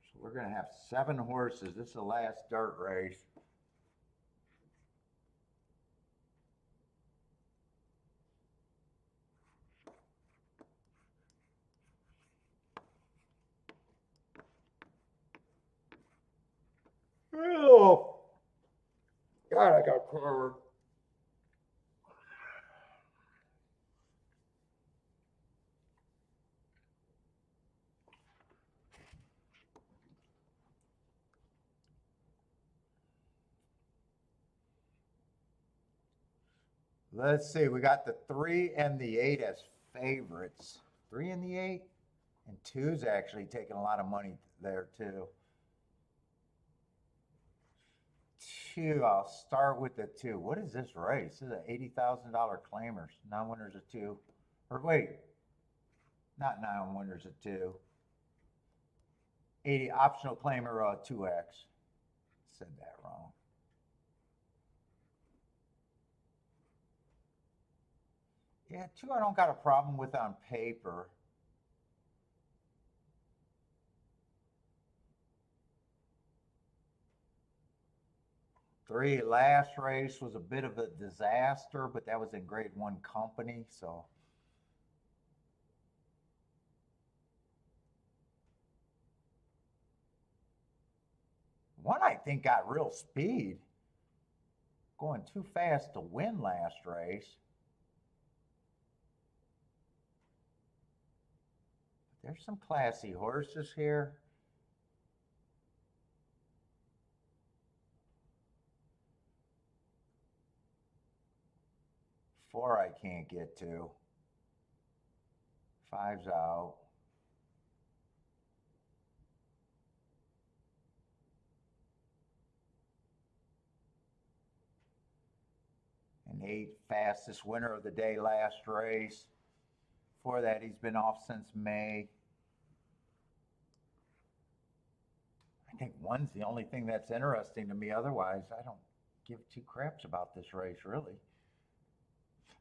So we're going to have 7 horses. This is the last dirt race. God, I got covered. Let's see. We got the 3 and the 8 as favorites. 3 and the 8, and 2's actually taking a lot of money there too. 2. I'll start with the 2. What is this race? This is an $80,000 claimers. Non-winners of 2. Or wait, not non-winners of 2. 80 optional claimer 2X. Said that wrong. Yeah, 2 I don't got a problem with on paper. Three, last race was a bit of a disaster, but that was in grade 1 company, so. One, I think, got real speed. Going too fast to win last race. There's some classy horses here. Four I can't get to. Five's out. And 8, fastest winner of the day last race. Before that, he's been off since May. I think 1's the only thing that's interesting to me. Otherwise, I don't give 2 craps about this race, really.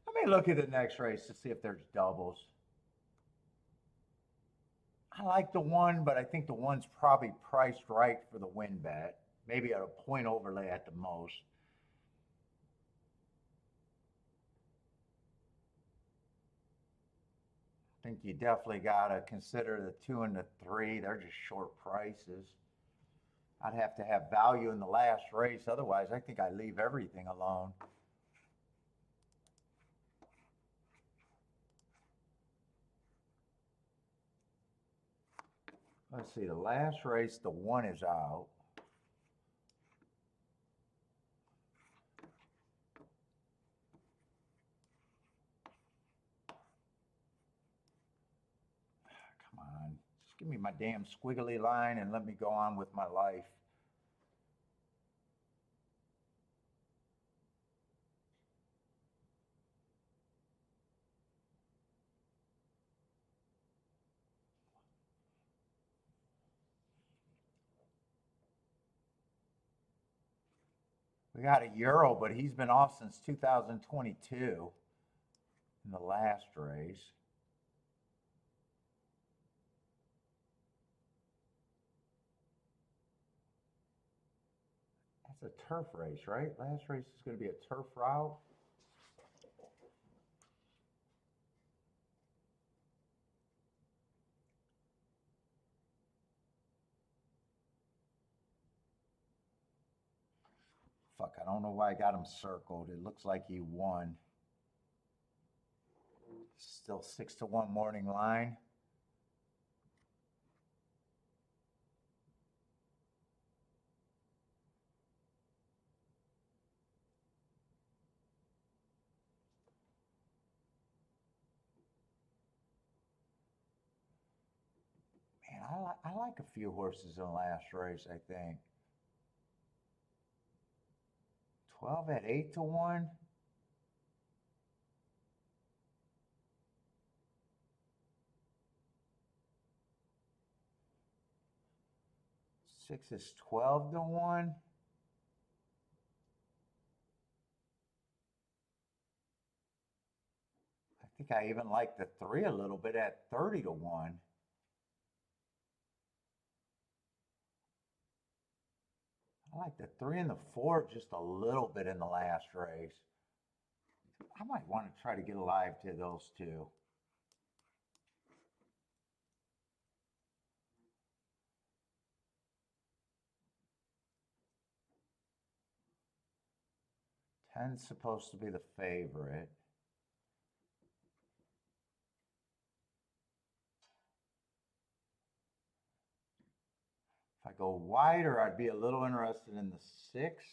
Let me look at the next race to see if there's doubles. I like the 1, but I think the 1's probably priced right for the win bet. Maybe at a point overlay at the most. I think you definitely got to consider the 2 and the 3. They're just short prices. I'd have to have value in the last race. Otherwise, I think I leave everything alone. Let's see, the last race, the 1 is out. Come on, just give me my damn squiggly line and let me go on with my life. We got a Euro, but he's been off since 2022 in the last race. That's a turf race, right? Last race is going to be a turf route. Fuck, I don't know why I got him circled. It looks like he won. Still 6-1 morning line. Man, I like a few horses in the last race, I think. 12 at 8-1. Six is 12-1. I think I even like the 3 a little bit at 30-1. I like the 3 and the 4 just a little bit in the last race. I might want to try to get alive to those 2. 10's supposed to be the favorite. If I go wider, I'd be a little interested in the 6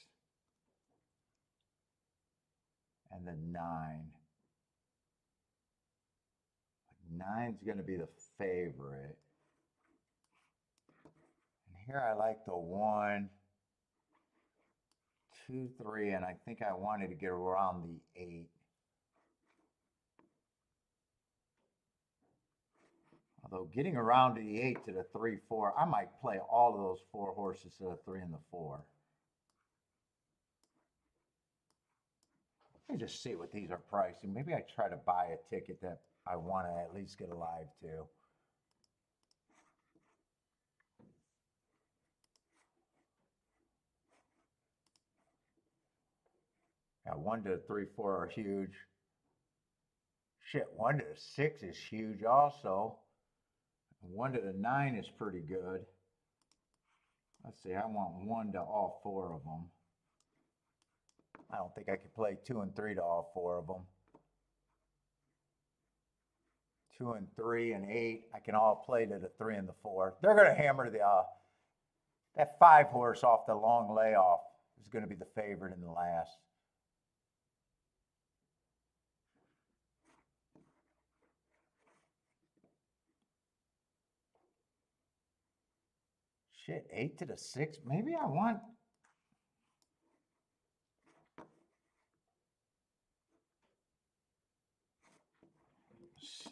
and the 9. 9's going to be the favorite. And here I like the 1, 2, 3, and I think I wanted to get around the 8. Although getting around to the 8 to the 3, 4, I might play all of those 4 horses to the 3 and the 4. Let me just see what these are pricing. Maybe I try to buy a ticket that I want to at least get alive to. Yeah, 1 to the 3, 4 are huge. Shit, 1 to the 6 is huge also. 1 to the 9 is pretty good. Let's see, I want 1 to all 4 of them. I don't think I could play 2 and 3 to all 4 of them. 2 and 3 and 8, I can all play to the 3 and the 4. They're going to hammer that 5 horse off the long layoff is going to be the favorite in the last. Shit, 8 to the 6. Maybe I want.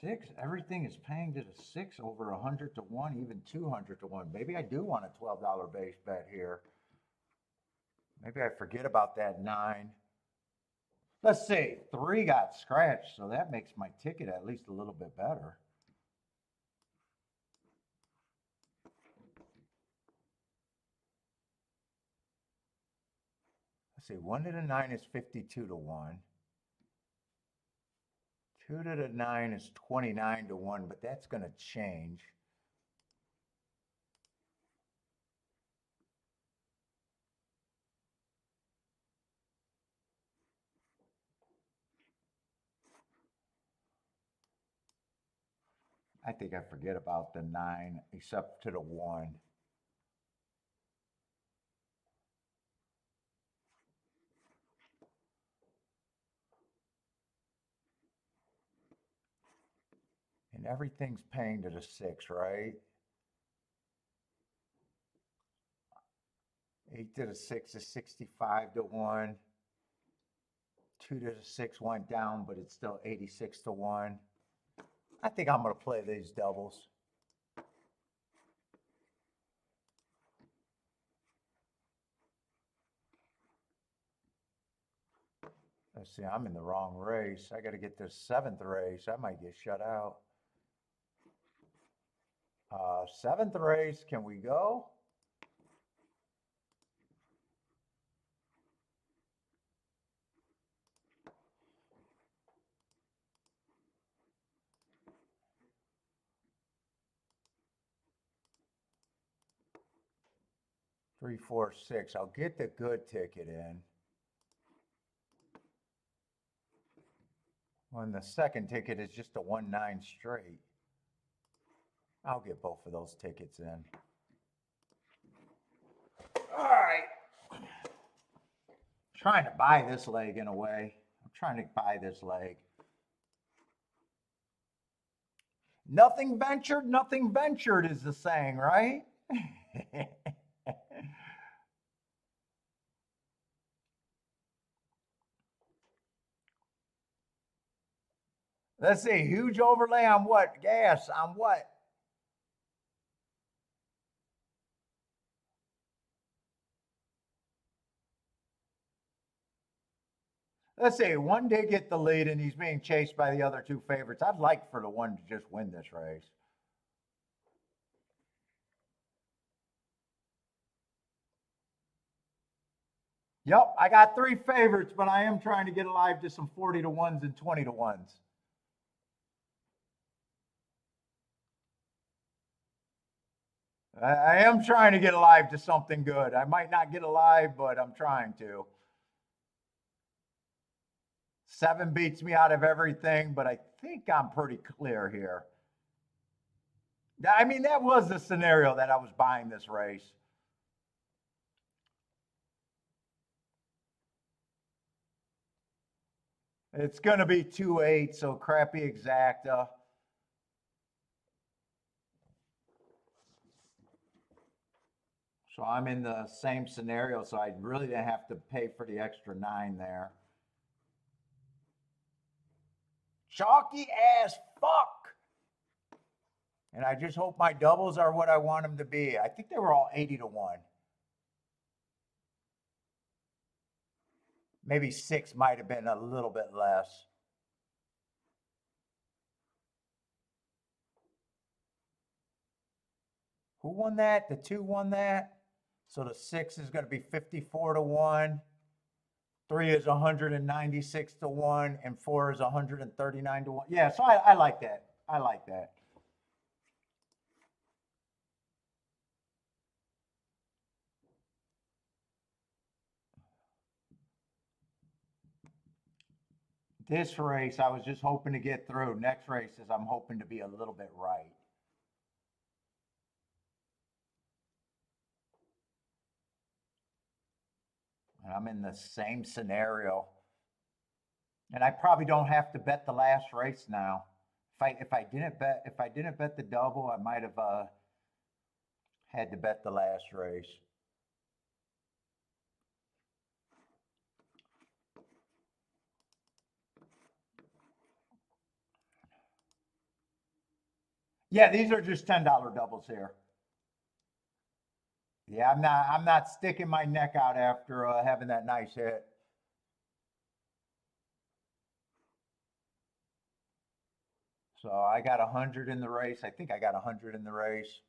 Six, everything is paying to the 6 over 100 to 1, even 200 to 1. Maybe I do want a $12 base bet here. Maybe I forget about that 9. Let's see, 3 got scratched, so that makes my ticket at least a little bit better. Let's see, 1 to the 9 is 52 to 1. 2 to the 9 is 29 to 1, but that's going to change. I think I forget about the 9, except to the 1. And everything's paying to the 6, right? 8 to the 6 is 65 to 1. 2 to the 6 went down, but it's still 86 to 1. I think I'm going to play these doubles. Let's see, I'm in the wrong race. I got to get this 7th race. I might get shut out. 7th race, can we go? Three, 4, 6. I'll get the good ticket in. When the second ticket is just a 1-9 straight. I'll get both of those tickets in. All right. Trying to buy this leg in a way. I'm trying to buy this leg. Nothing ventured is the saying, right? Let's see, huge overlay on what? Gas on what? Let's say 1 did get the lead and he's being chased by the other 2 favorites. I'd like for the 1 to just win this race. Yep, I got 3 favorites, but I am trying to get alive to some 40 to 1s and 20 to 1s. I am trying to get alive to something good. I might not get alive, but I'm trying to. 7 beats me out of everything, but I think I'm pretty clear here. I mean, that was the scenario that I was buying this race. It's going to be 2-8, so crappy exacta. So I'm in the same scenario, so I really didn't have to pay for the extra 9 there. Chalky as fuck. And I just hope my doubles are what I want them to be. I think they were all 80 to 1. Maybe 6 might have been a little bit less. Who won that? The 2 won that. So the 6 is going to be 54 to 1. 3 is 196 to 1. And 4 is 139 to 1. Yeah, so I like that. I like that. This race, I was just hoping to get through. Next races, I'm hoping to be a little bit right. And I'm in the same scenario. And I probably don't have to bet the last race now. If I didn't bet the double, I might have had to bet the last race. Yeah, these are just $10 doubles here. Yeah, I'm not sticking my neck out after having that nice hit. So I got 100 in the race. I think I got 100 in the race.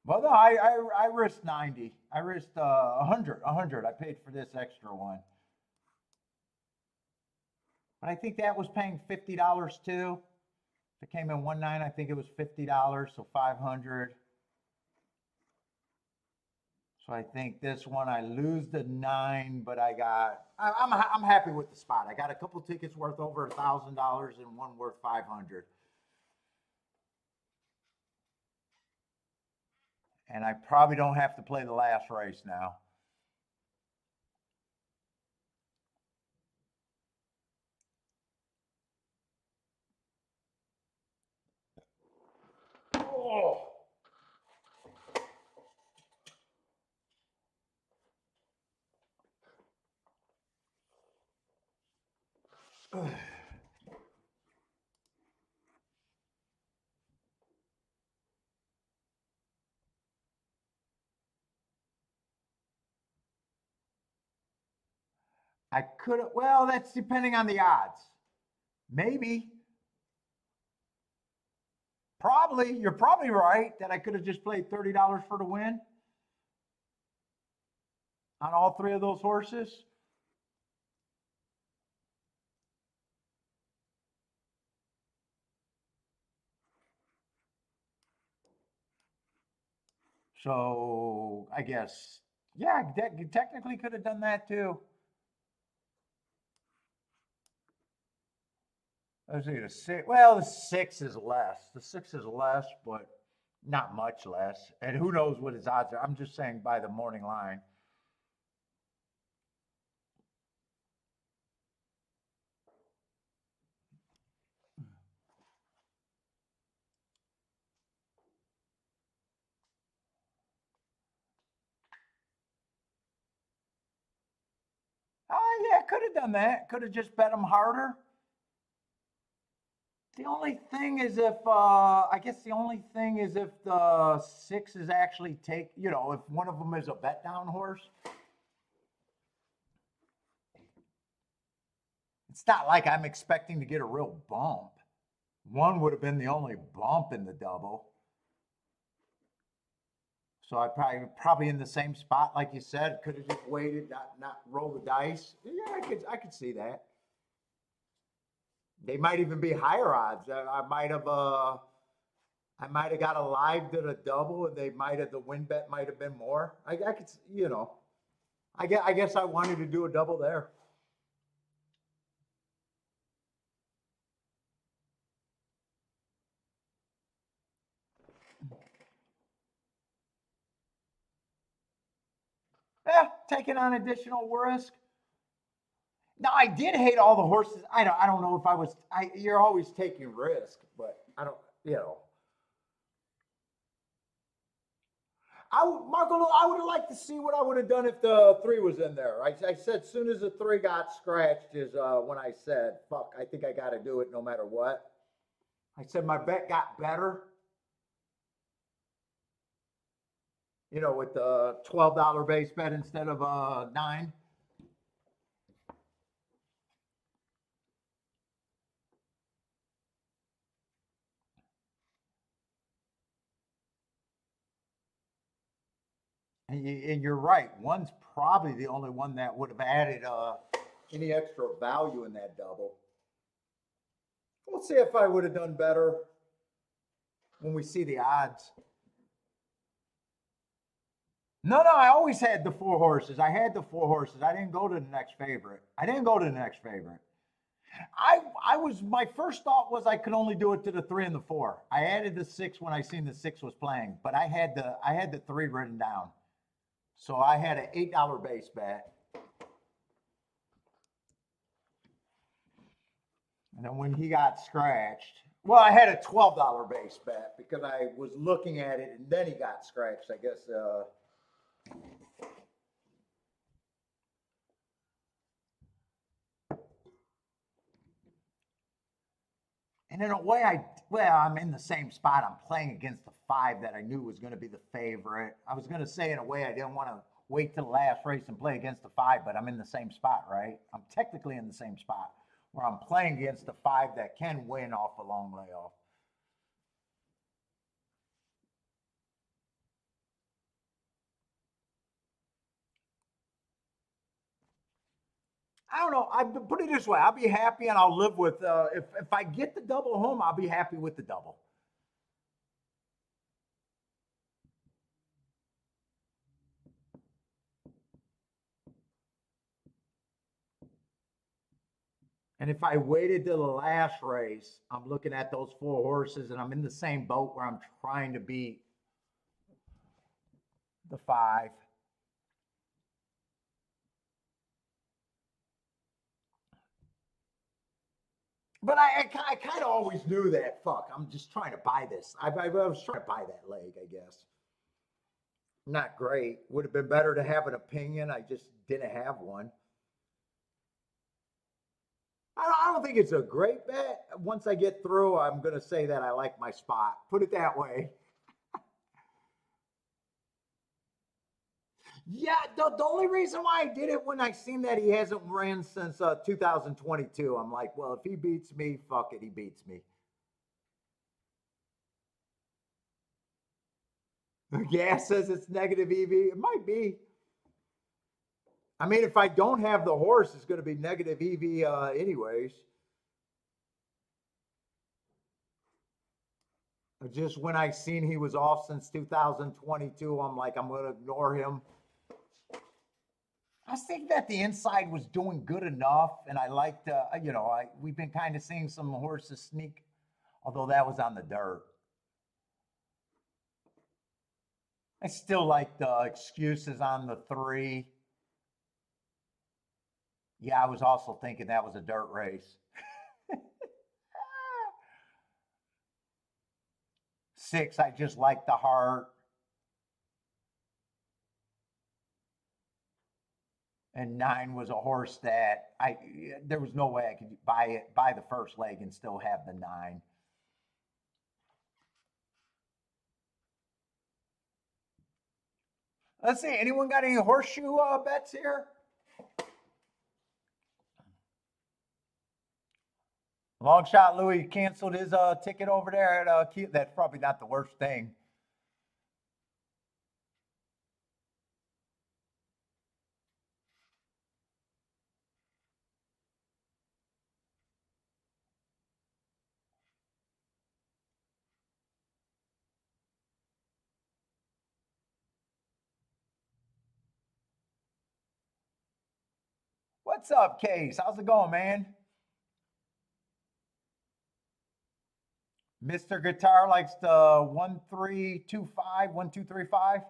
Well, no, I risked 90. I risked 100. I paid for this extra one. But I think that was paying $50 too. If it came in 1.9, I think it was $50, so 500. So I think this one I lose the 9, but I'm happy with the spot. I got a couple tickets worth over $1,000 and one worth 500. And I probably don't have to play the last race now. Oh. I could have, well, that's depending on the odds. Maybe. Probably. You're probably right that I could have just played $30 for the win on all 3 of those horses. So I guess, yeah, you technically could have done that too. Let's see, the 6. Well, the 6 is less. The 6 is less, but not much less. And who knows what his odds are? I'm just saying by the morning line. Oh, yeah, could have done that. Could have just bet him harder. The only thing is if, I guess the only thing is if the 6 is actually if one of them is a bet down horse. It's not like I'm expecting to get a real bump. 1 would have been the only bump in the double. So I probably in the same spot, like you said, could have just waited, not roll the dice. Yeah, I could see that. They might even be higher odds. I might have I might have got a live to the double, and the win bet might have been more. I could, I guess I wanted to do a double there. Yeah, taking on additional risk. Now I did hate all the horses. I don't know if I was. You're always taking risk, but I don't. You know, Marco, I would have liked to see what I would have done if the three was in there. I said as soon as the three got scratched is when I said, "Fuck, I think I got to do it no matter what." I said my bet got better. With the $12 base bet instead of nine. And you're right. One's probably the only one that would have added any extra value in that double. We'll see if I would have done better when we see the odds. No, I always had the four horses. I had the four horses. I didn't go to the next favorite. I didn't go to the next favorite. I was my first thought was I could only do it to the three and the four. I added the six when I seen the six was playing, but I had the three written down. So I had an $8 base bet. And then when he got scratched, well, I had a $12 base bet because I was looking at it and then he got scratched, I guess. And in a way, I'm in the same spot. I'm playing against the five that I knew was going to be the favorite. I was going to say, in a way, I didn't want to wait till the last race and play against the five, but I'm in the same spot, right? I'm technically in the same spot where I'm playing against the five that can win off a long layoff. I don't know. I put it this way: I'll be happy and I'll live with. If I get the double home, I'll be happy with the double. And if I waited till the last race, I'm looking at those four horses, and I'm in the same boat where I'm trying to beat the five. But I kind of always knew that. Fuck, I'm just trying to buy this. I was trying to buy that leg, I guess. Not great. Would have been better to have an opinion. I just didn't have one. I don't think it's a great bet. Once I get through, I'm going to say that I like my spot. Put it that way. Yeah, the only reason why I did it when I seen that he hasn't ran since 2022, I'm like, well, if he beats me, fuck it, he beats me. Gas says it's negative EV. It might be. I mean, if I don't have the horse, it's going to be negative EV anyways. Just when I seen he was off since 2022, I'm like, I'm going to ignore him. I think that the inside was doing good enough, and I liked, we've been kind of seeing some horses sneak, although that was on the dirt. I still like the excuses on the three. Yeah, I was also thinking that was a dirt race. Six, I just like the heart. And nine was a horse that there was no way I could buy the first leg and still have the nine. Let's see. Anyone got any horseshoe bets here? Long shot Louis canceled his ticket over there at that's probably not the worst thing. What's up, Case? How's it going, man? Mr. Guitar likes the 1325, 1235.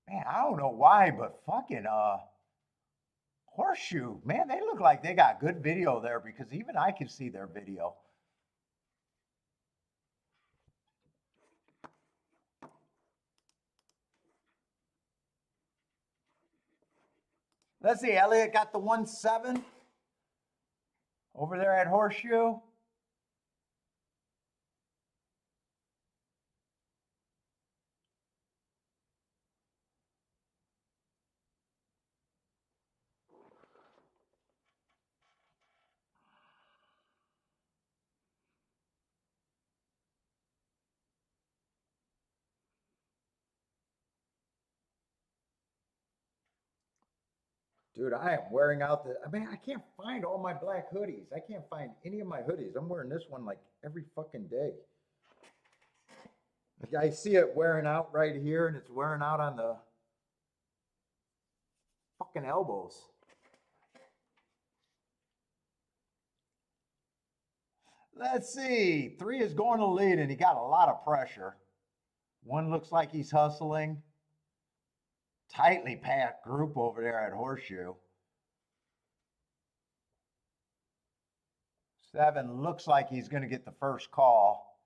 Man, I don't know why, but fucking Horseshoe, man, they look like they got good video there because even I can see their video. Let's see, Elliot got the 1-7 over there at Horseshoe. Dude, I am wearing out I mean, I can't find all my black hoodies. I can't find any of my hoodies. I'm wearing this one like every fucking day. I see it wearing out right here and it's wearing out on the fucking elbows. Let's see. 3 is going to lead and he got a lot of pressure. 1 looks like he's hustling. Tightly packed group over there at Horseshoe. 7 looks like he's going to get the first call.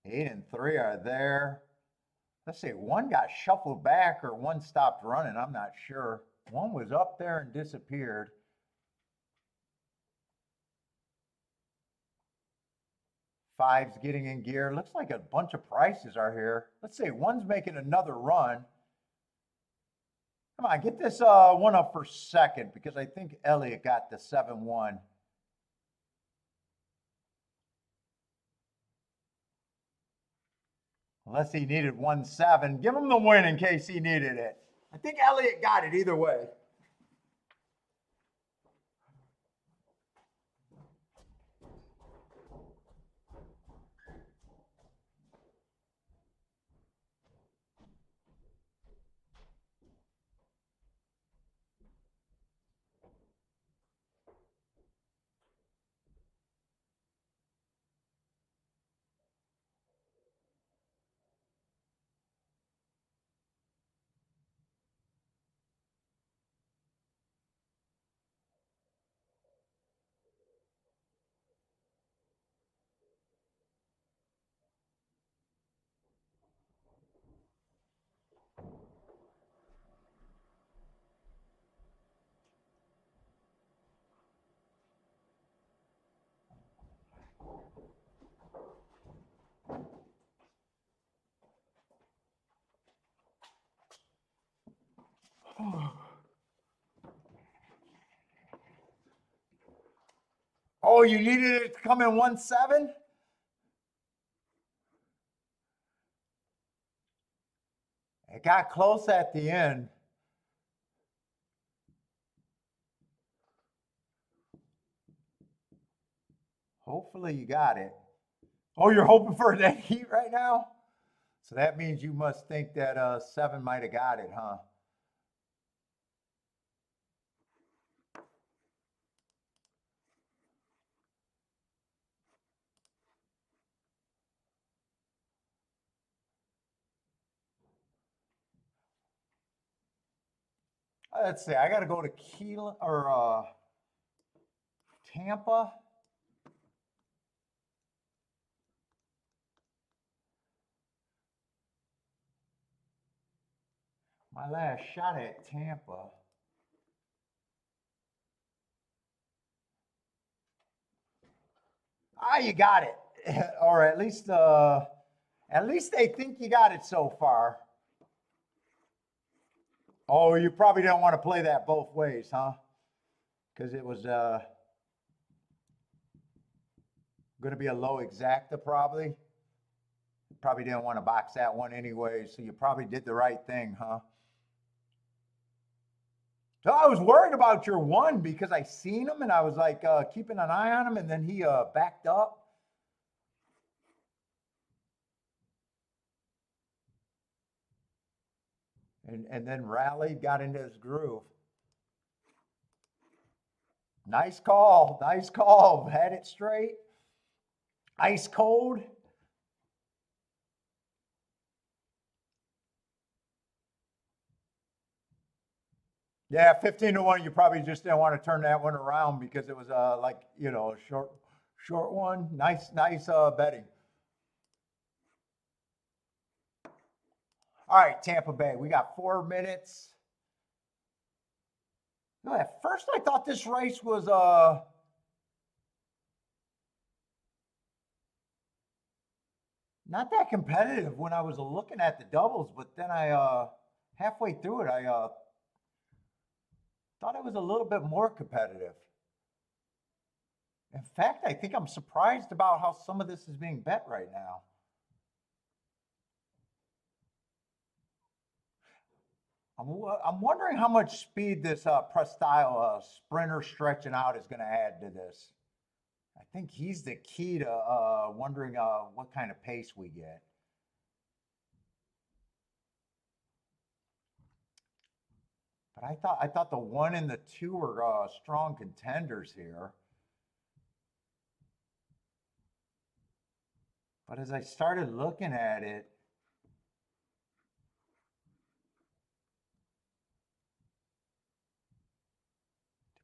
Eight and 3 are there. Let's see, 1 got shuffled back or 1 stopped running. I'm not sure. 1 was up there and disappeared. 5's getting in gear. Looks like a bunch of prices are here. Let's see, 1's making another run. Come on, get this 1 up for second because I think Elliot got the 7-1. Unless he needed 1-7. Give him the win in case he needed it. I think Elliot got it either way. Oh, you needed it to come in 1-7? It got close at the end. Hopefully you got it. Oh, you're hoping for that heat right now? So that means you must think that 7 might have got it, huh? Let's see. I got to go to Keeneland or Tampa. My last shot at Tampa. Ah, you got it. Or at least they think you got it so far. Oh, you probably don't want to play that both ways, huh? Because it was going to be a low exacta probably. Probably didn't want to box that one anyway, so you probably did the right thing, huh? No, I was worried about your one because I seen him and I was like keeping an eye on him, and then he backed up. And then rallied, got into his groove. Nice call. Nice call. Had it straight. Ice cold. Yeah, 15-1. You probably just didn't want to turn that one around because it was like, a short one. Nice betting. All right, Tampa Bay. We got 4 minutes. No, at first I thought this race was not that competitive when I was looking at the doubles, but then I halfway through it I thought it was a little bit more competitive. In fact, I think I'm surprised about how some of this is being bet right now. I'm wondering how much speed this press style sprinter stretching out is going to add to this. I think he's the key to wondering what kind of pace we get. But I thought the 1 and the 2 were strong contenders here. But as I started looking at it,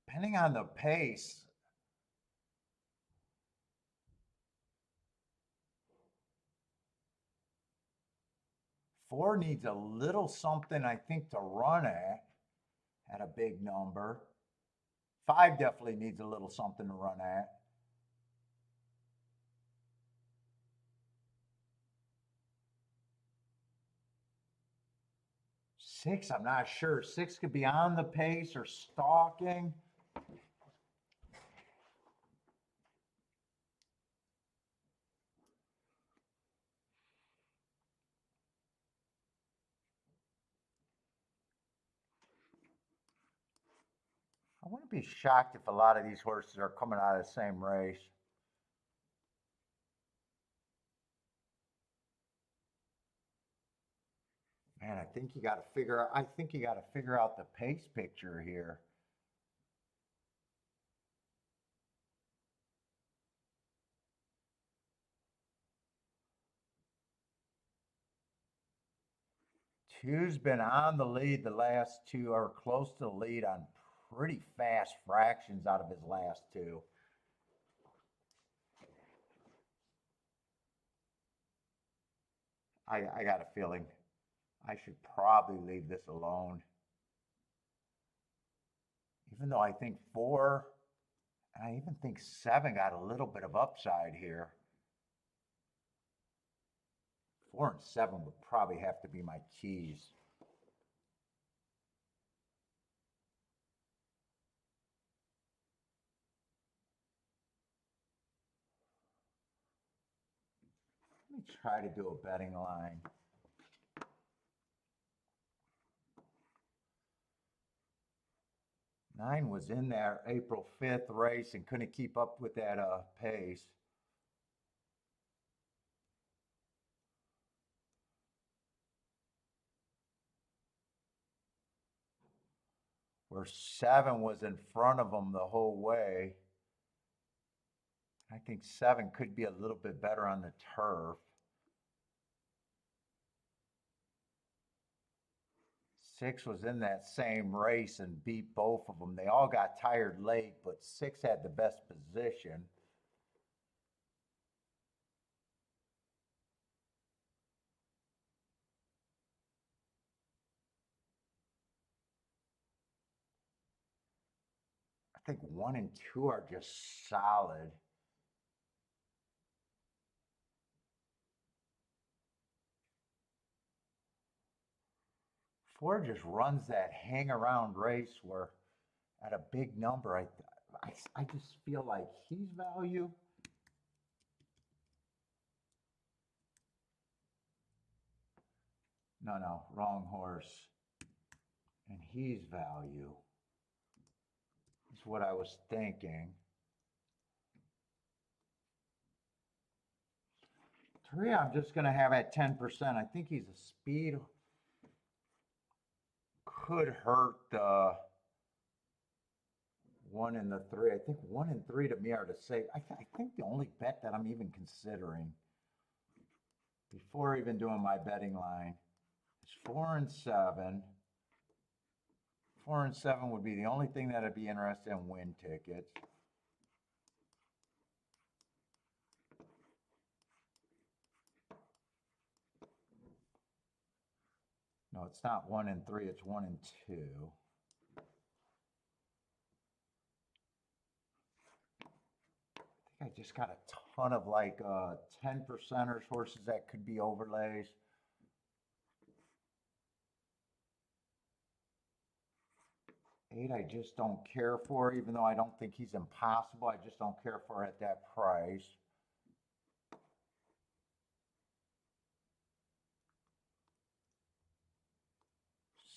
depending on the pace, 4 needs a little something, I think, to run at a big number. 5 definitely needs a little something to run at. 6, I'm not sure. 6 could be on the pace or stalking. I wouldn't be shocked if a lot of these horses are coming out of the same race. Man, I think you got to figure out the pace picture here. Two's been on the lead the last two, or close to the lead on pretty fast fractions out of his last two. I got a feeling I should probably leave this alone. Even though I think 4, and I even think 7 got a little bit of upside here. 4 and 7 would probably have to be my keys. Let me try to do a betting line. Nine was in there April 5th race and couldn't keep up with that pace. Where 7 was in front of him the whole way. I think 7 could be a little bit better on the turf. 6 was in that same race and beat both of them. They all got tired late, but 6 had the best position. I think 1 and 2 are just solid. Four just runs that hang around race where at a big number, I just feel like he's value. No, wrong horse. And he's value. That's what I was thinking. 3, I'm just going to have at 10%. I think he's a speed. Could hurt the 1 and the 3. I think 1 and 3 to me are the safe. I think the only bet that I'm even considering before even doing my betting line is 4 and 7. 4 and 7 would be the only thing that I'd be interested in win tickets. No, it's not 1 and 3, it's 1 and 2. I think I just got a ton of like 10%ers horses that could be overlays. Eight, I just don't care for, even though I don't think he's impossible. I just don't care for at that price.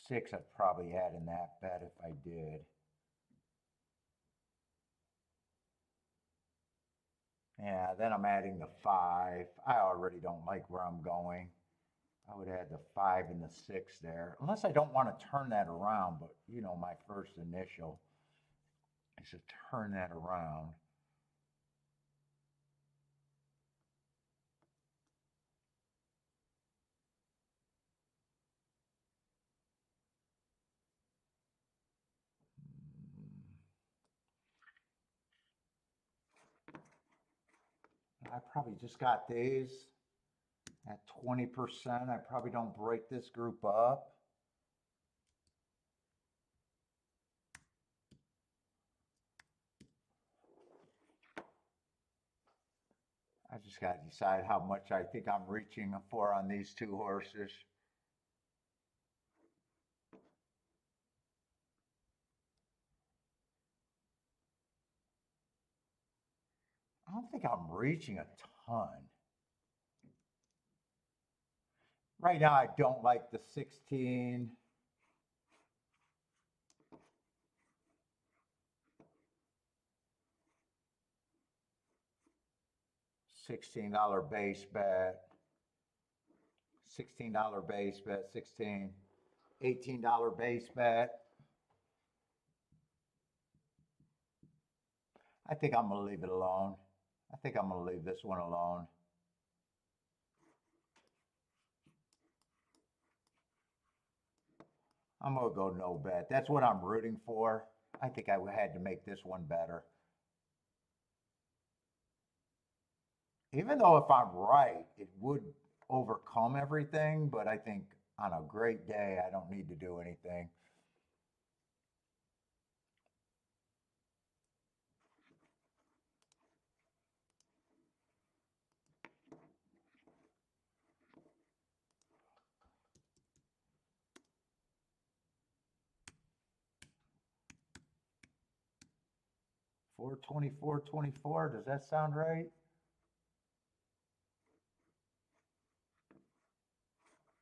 Six, I'd probably add in that bet if I did. Yeah, then I'm adding the 5. I already don't like where I'm going. I would add the 5 and the 6 there, unless I don't want to turn that around. But you know, my first initial is to turn that around. I probably just got these at 20%. I probably don't break this group up. I just got to decide how much I think I'm reaching for on these two horses. I don't think I'm reaching a ton. Right now, I don't like the 16. $16 base bet. $16 base bet, 16. $18 base bet. I think I'm going to leave it alone. I think I'm going to leave this one alone. I'm going to go no bet. That's what I'm rooting for. I think I had to make this one better. Even though if I'm right, it would overcome everything, but I think on a great day, I don't need to do anything. $424.24. Does that sound right?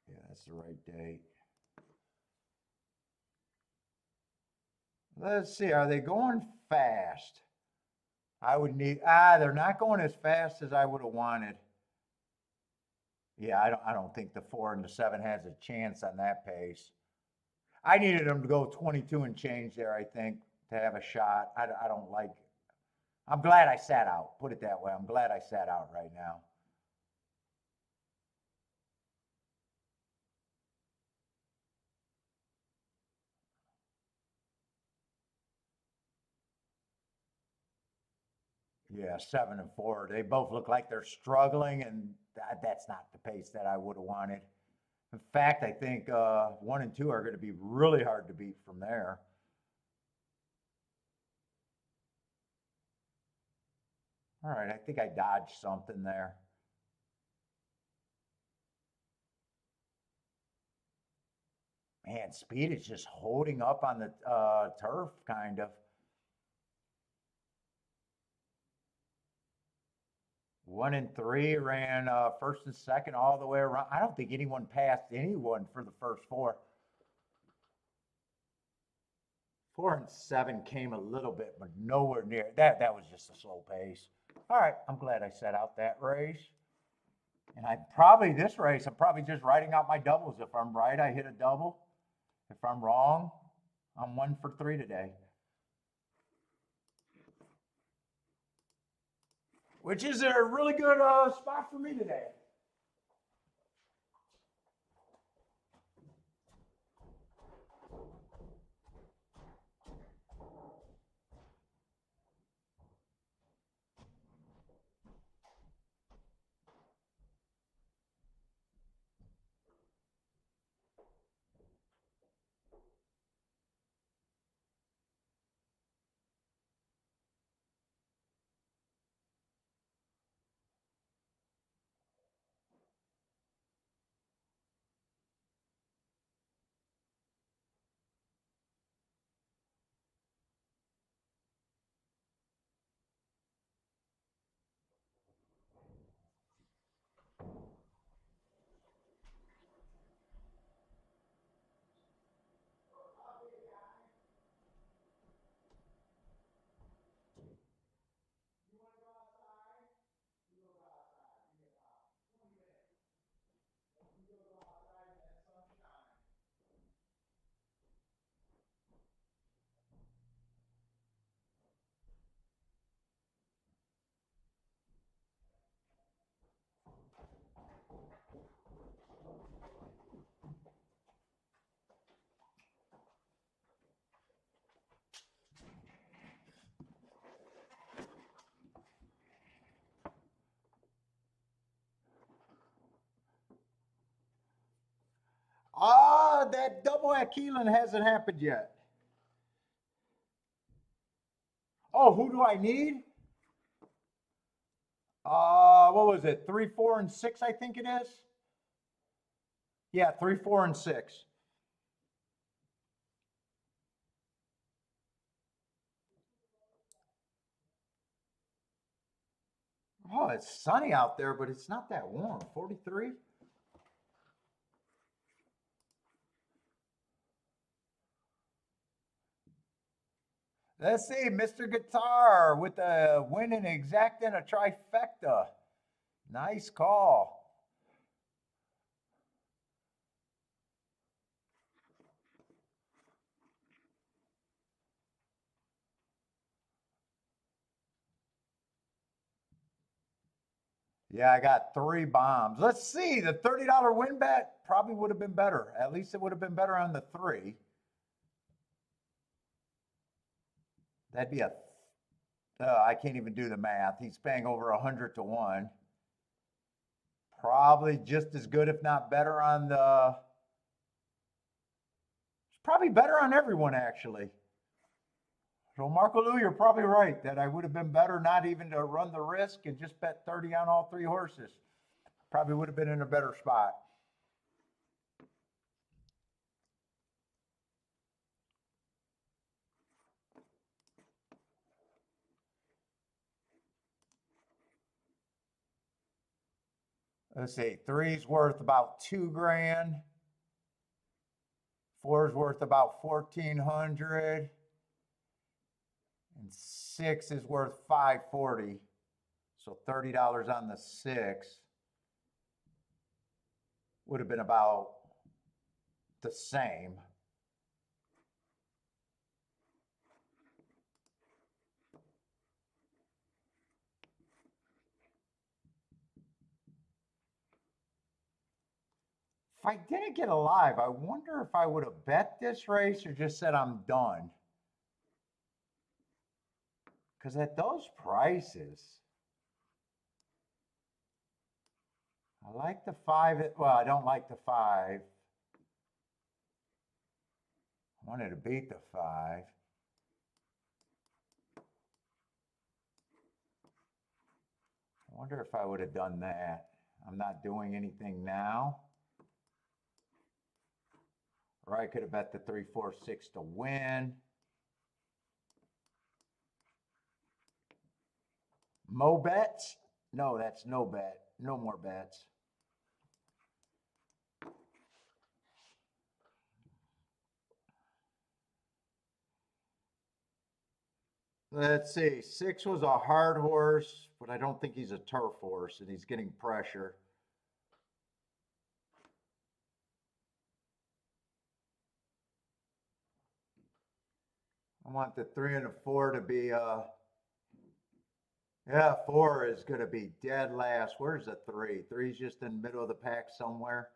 Yeah, that's the right date. Let's see. Are they going fast? I would need. They're not going as fast as I would have wanted. Yeah, I don't think the 4 and the 7 has a chance on that pace. I needed them to go 22 and change there, I think, to have a shot. I don't like. I'm glad I sat out. Put it that way. I'm glad I sat out right now. Yeah, 7 and 4. They both look like they're struggling, and that's not the pace that I would have wanted. In fact, I think 1 and 2 are going to be really hard to beat from there. All right, I think I dodged something there. Man, speed is just holding up on the turf, kind of. 1 and 3 ran first and second all the way around. I don't think anyone passed anyone for the first 4. 4 and 7 came a little bit, but nowhere near that. That was just a slow pace. All right, I'm glad I set out that race. And this race, I'm probably just writing out my doubles. If I'm right, I hit a double. If I'm wrong, I'm 1 for 3 today. Which is a really good spot for me today. That double at Keeneland hasn't happened yet. Oh, who do I need? What was it? 3, 4, and 6, I think it is. Yeah, 3, 4, and 6. Oh, it's sunny out there, but it's not that warm. 43. Let's see, Mr. Guitar with a win and exact and a trifecta. Nice call. Yeah, I got 3 bombs. Let's see, the $30 win bet probably would have been better. At least it would have been better on the 3. That'd be I can't even do the math. He's paying over 100 to 1. Probably just as good, if not better on the, it's probably better on everyone actually. So Marco Lou, you're probably right that I would have been better not even to run the risk and just bet 30 on all 3 horses. Probably would have been in a better spot. Let's see, 3's worth about 2 grand. 4's worth about 1,400. And 6 is worth 540. So $30 on the 6 would have been about the same. If I didn't get alive, I wonder if I would have bet this race or just said I'm done. Because at those prices, I like the 5. Well, I don't like the 5. I wanted to beat the 5. I wonder if I would have done that. I'm not doing anything now. Or I could have bet the 3, 4, 6 to win. Mo bets? No, that's no bet. No more bets. Let's see. 6 was a hard horse, but I don't think he's a turf horse, and he's getting pressure. I want the 3 and the 4 to be yeah, 4 is going to be dead last. Where's the 3? 3's just in the middle of the pack somewhere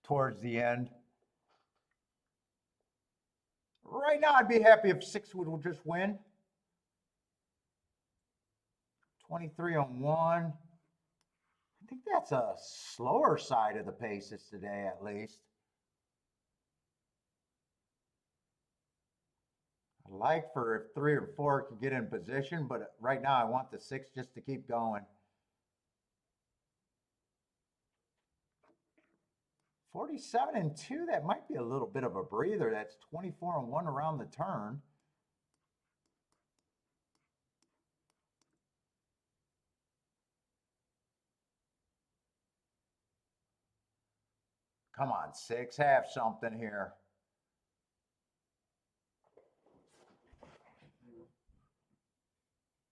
towards the end. Right now, I'd be happy if 6 would just win. 23 on 1. I think that's a slower side of the paces today, at least. I'd like for if 3 or 4 could get in position, but right now I want the 6 just to keep going. 47 and 2, that might be a little bit of a breather. That's 24 and 1 around the turn. Come on, 6, have something here.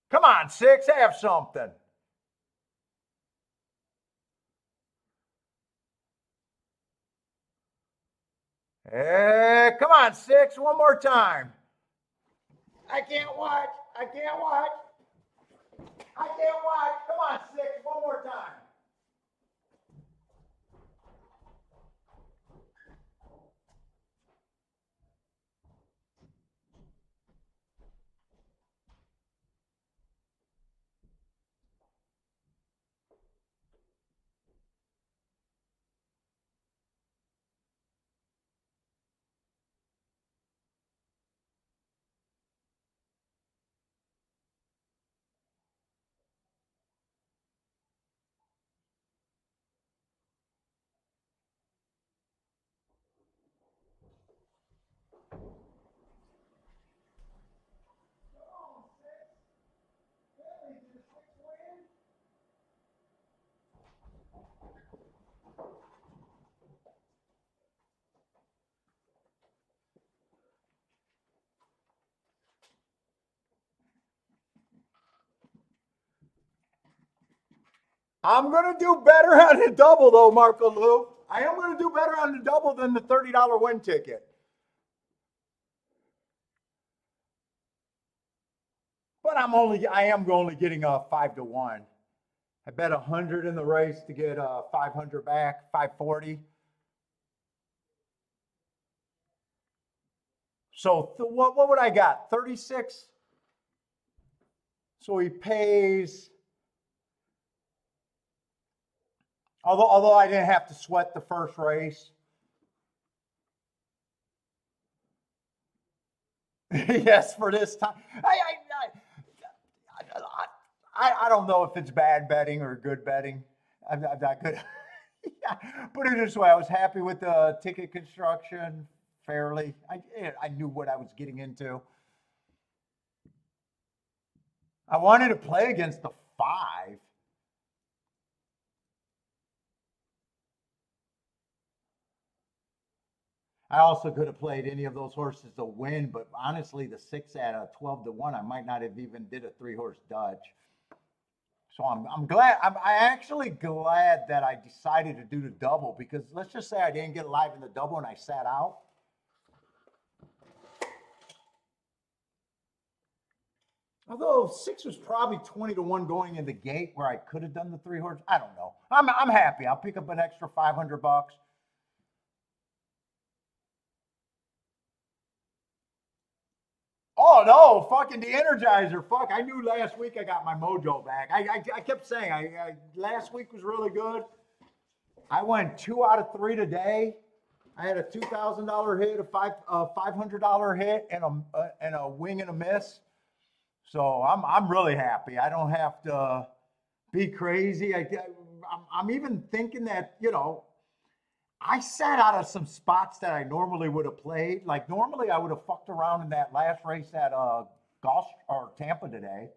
Come on, 6, have something. Hey, come on, 6, one more time. I can't watch. I can't watch. I can't watch. Come on, 6, one more time. I'm going to do better on the double, though, Marco Lou. I am going to do better on the double than the $30 win ticket. But I am only getting a 5 to 1. I bet 100 in the race to get 500 back, 540. So what would I got? 36. So he pays. Although I didn't have to sweat the first race. Yes, for this time. I don't know if it's bad betting or good betting. I'm not good. Yeah, put it this way, I was happy with the ticket construction fairly. I knew what I was getting into. I wanted to play against the 5. I also could have played any of those horses to win, but honestly, the 6 at a 12 to 1, I might not have even did a 3-horse Dutch. So I'm glad. I'm actually glad that I decided to do the double, because let's just say I didn't get live in the double and I sat out. Although 6 was probably 20 to 1 going in the gate where I could have done the 3-horse. I don't know. I'm happy. I'll pick up an extra $500. Oh no, fucking the Energizer. Fuck, I knew last week I got my mojo back. I kept saying last week was really good. I went 2 out of 3 today. I had a $2,000 hit, a $500 hit, and a wing and a miss. So I'm really happy. I don't have to be crazy. I'm even thinking that, I sat out of some spots that I normally would have played. Like normally I would have fucked around in that last race at Golf or Tampa today.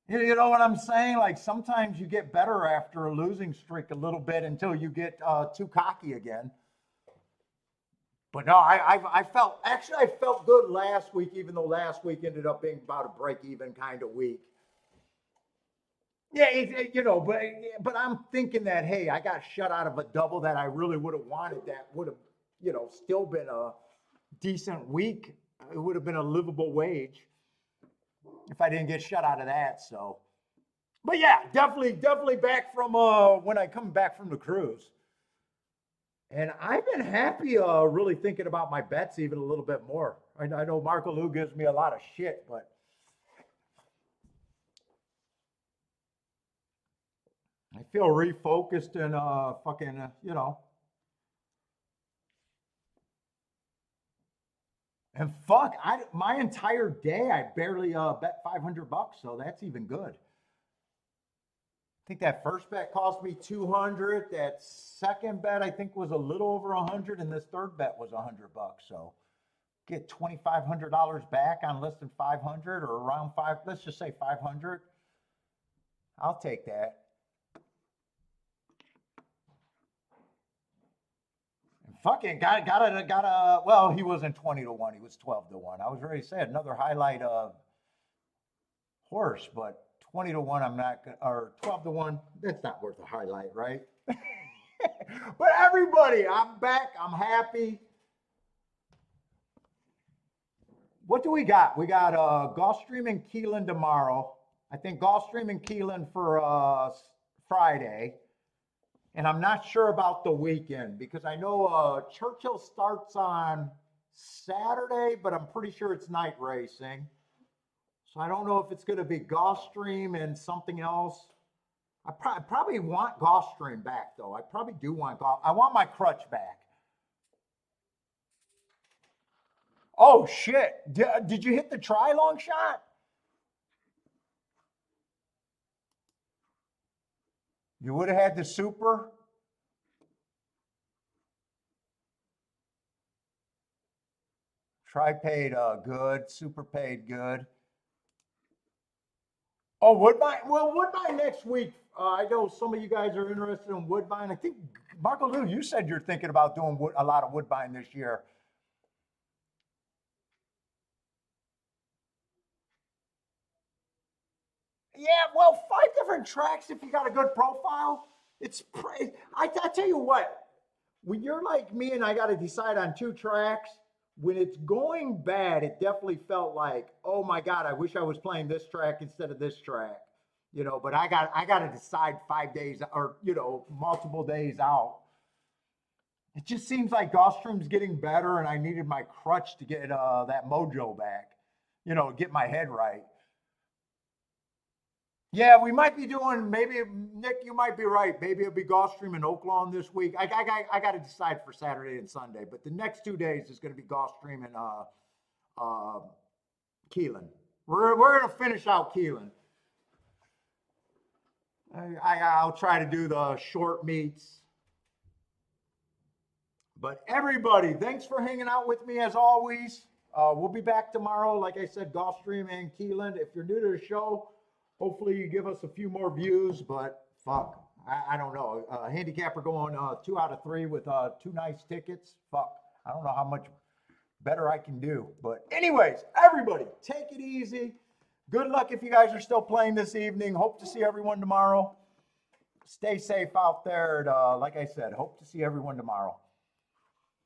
You know what I'm saying? Like sometimes you get better after a losing streak a little bit until you get too cocky again. But no, I felt good last week, even though last week ended up being about a break-even kind of week. Yeah, but I'm thinking that, hey, I got shut out of a double that I really would have wanted. That would have, still been a decent week. It would have been a livable wage if I didn't get shut out of that. So, but yeah, definitely back from when I come back from the cruise. And I've been happy, really thinking about my bets even a little bit more. I know Marco Lou gives me a lot of shit, but I feel refocused and and fuck, my entire day I barely bet $500, so that's even good. I think that first bet cost me 200. That second bet I think was a little over 100, and this third bet was $100. So get $2,500 back on less than 500 or around five. Let's just say 500. I'll take that. Fucking got. Well, he wasn't 20-1. He was 12-1. I was ready to say another highlight horse, but 20-1. I'm not gonna, or 12-1. That's not worth a highlight, right? But everybody, I'm back. I'm happy. What do we got? We got Gulfstream and Keeneland tomorrow. I think Gulfstream and Keeneland for Friday. And I'm not sure about the weekend because I know Churchill starts on Saturday, but I'm pretty sure it's night racing. So I don't know if it's going to be Gulfstream and something else. I probably want Gulfstream back, though. I probably do want Gulf. I want my crutch back. Oh, shit. Did you hit the tri-long shot? You would have had the super. Tri paid good. Super paid good. Oh, Woodbine. Well, Woodbine next week. I know some of you guys are interested in Woodbine. I think, Marco Lou, you said you're thinking about doing a lot of Woodbine this year. Yeah, well, 5 different tracks if you got a good profile. I tell you what, when you're like me and I got to decide on 2 tracks, when it's going bad, it definitely felt like, oh my God, I wish I was playing this track instead of this track. But I got to decide 5 days or, multiple days out. It just seems like Gulfstream's getting better and I needed my crutch to get that mojo back, get my head right. Yeah, we might be doing, maybe, Nick, you might be right. Maybe it'll be Gulfstream and Oaklawn this week. I got to decide for Saturday and Sunday, but the next 2 days is going to be Gulfstream and Keeneland. We're going to finish out Keeneland. I'll try to do the short meets. But everybody, thanks for hanging out with me as always. We'll be back tomorrow. Like I said, Gulfstream and Keeneland. If you're new to the show, hopefully you give us a few more views, but fuck, I don't know. Handicapper going 2 out of 3 with 2 nice tickets. Fuck, I don't know how much better I can do. But anyways, everybody, take it easy. Good luck if you guys are still playing this evening. Hope to see everyone tomorrow. Stay safe out there. And, like I said, hope to see everyone tomorrow.